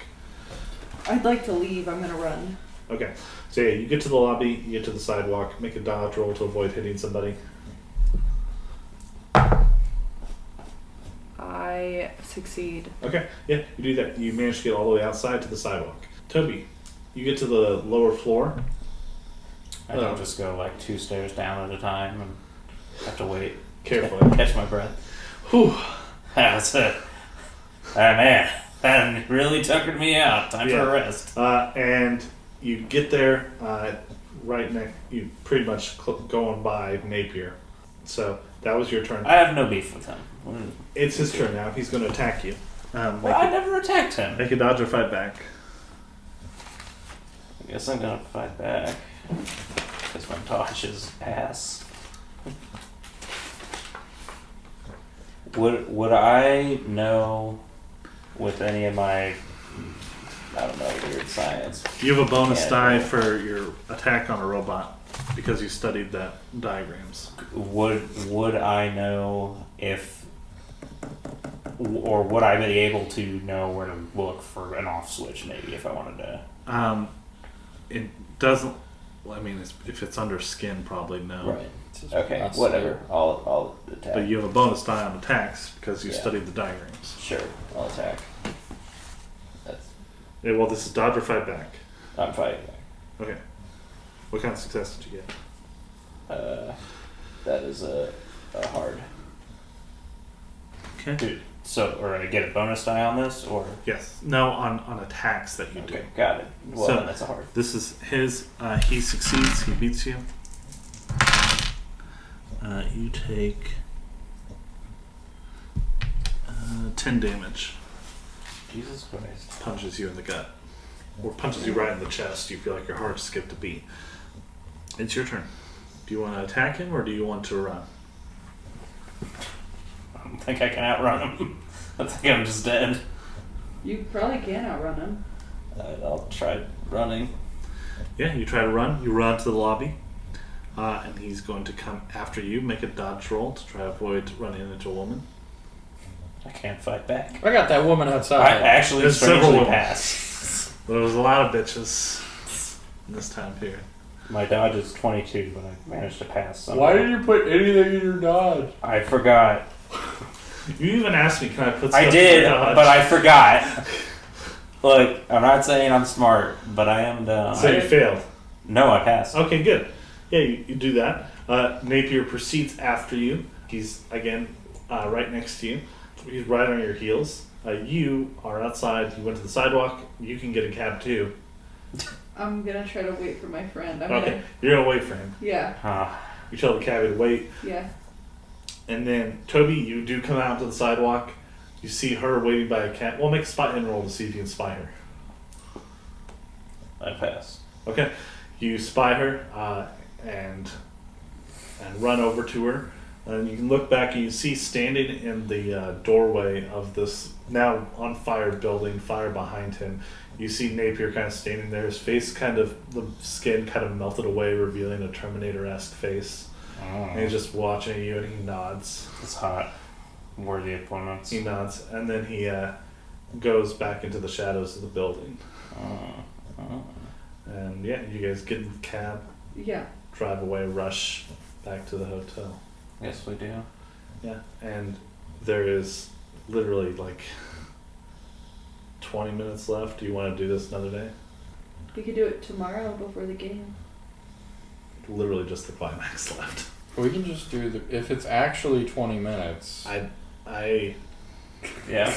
I'd like to leave. I'm gonna run. Okay, so yeah, you get to the lobby, you get to the sidewalk, make a dodge roll to avoid hitting somebody. I succeed. Okay, yeah, you do that. You manage to get all the way outside to the sidewalk. Toby, you get to the lower floor. I don't just go like 2 stairs down at a time and have to wait. Carefully. Catch my breath. Whew. That's it. Oh man, that really tuckered me out. Time for a rest. And you get there right next. You pretty much going by Napier. So that was your turn. I have no beef with him. It's his turn now. He's going to attack you. I never attacked him. Make a dodge or fight back. I guess I'm gonna fight back. Because my dodge is ass. Would I know with any of my I don't know, weird science. You have a bonus Yeah. die for your attack on a robot because you studied that diagrams. Would I know if, or would I be able to know where to look for an off switch? Maybe if I wanted to. It doesn't. Well, I mean, if it's under skin, probably no. Right. Okay. Whatever. I'll attack. But you have a bonus die on attacks because you Yeah. studied the diagrams. Sure. I'll attack. That's. Yeah, well, this is dodge or fight back. I'm fighting back. Okay. What kind of success did you get? That is a hard. Okay. Dude, so, or I get a bonus die on this, or Yes. No, on attacks that you do. okay, got it. Well, So- then that's a hard. This is his. He succeeds. He beats you. You take 10 damage. Jesus Christ. Punches you in the gut. Or punches you right in the chest. You feel like your heart skipped a beat. It's your turn. Do you want to attack him or do you want to run? I don't think I can outrun him. I think I'm just dead. You probably can outrun him. I'll try running. Yeah, you try to run. You run to the lobby. And he's going to come after you. Make a dodge roll to try to avoid running into a woman. I can't fight back. I got that woman I outside. actually There's several strangely of them. pass. There was a lot of bitches in this time period. My dodge is 22, but I managed to pass somehow. Why did you put anything in your dodge? I forgot. You even asked me, can I put stuff I in did, my dodge? but I forgot. Look, I'm not saying I'm smart, but I am dumb. So you failed. No, I passed. Okay, good. Yeah, you do that. Napier proceeds after you. He's, again, right next to you. He's right on your heels. You are outside. You went to the sidewalk. You can get a cab, too. I'm gonna try to wait for my friend. Okay, you're going to wait for him. Yeah, You tell the cabbie to wait. yeah. And then, Toby, you do come out to the sidewalk. You see her waiting by a cab. Well, make a spot in roll to see if you can spy her. I passed. Okay. You spy her and run over to her. And you can look back and you see standing in the doorway of this now on fire building, fire behind him. You see Napier kind of standing there. His face kind of, the skin kind of melted away, revealing a Terminator-esque face. And he's just watching you and he nods. It's hot. Worthy opponents. He nods. And then he goes back into the shadows of the building. And yeah, you guys get in the cab, Yeah. drive away, rush back to the hotel. Yes, we do. Yeah, and there is literally like 20 minutes left. Do you want to do this another day? We could do it tomorrow before the game. Literally just the climax left. We can just do the. If it's actually 20 minutes. I Yeah.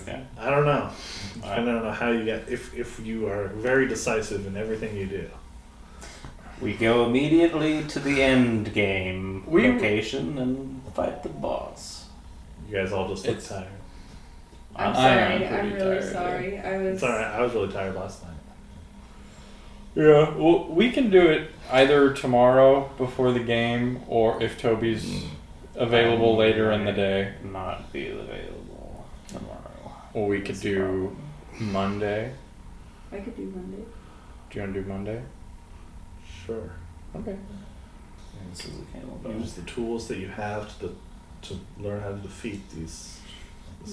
Yeah. I don't know. I don't know how you get if you are very decisive in everything you do. We go immediately to the end game We- location and fight the boss. You guys all just look It's- tired. I'm I am sorry. I'm pretty really tired, sorry. I was. It's alright. I was really tired last night. Yeah, well, we can do it either tomorrow before the game, or if Toby's available later in the day. Not be available tomorrow. Or we could do Monday. I could do Monday. Do you want to do Monday? Sure. Okay. This is a camel dog. Use the tools that you have to learn how to defeat this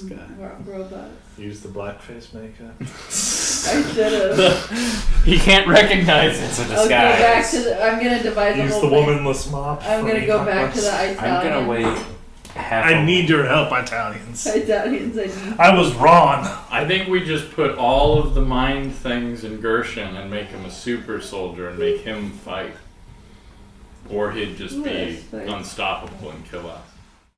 guy. Robots. Use the blackface makeup. I should have. He can't recognize it's a I'll go back disguise. to the. I'm gonna devise a Use whole the thing. womanless mop. I'm for gonna me. go back to the Italian. I'm gonna wait half. I need your help, Italians. Italians. I need. I was wrong. I think we just put all of the mind things in Gershon and make him a super soldier and make him fight. Or he'd just be Yes, fight. unstoppable and kill us.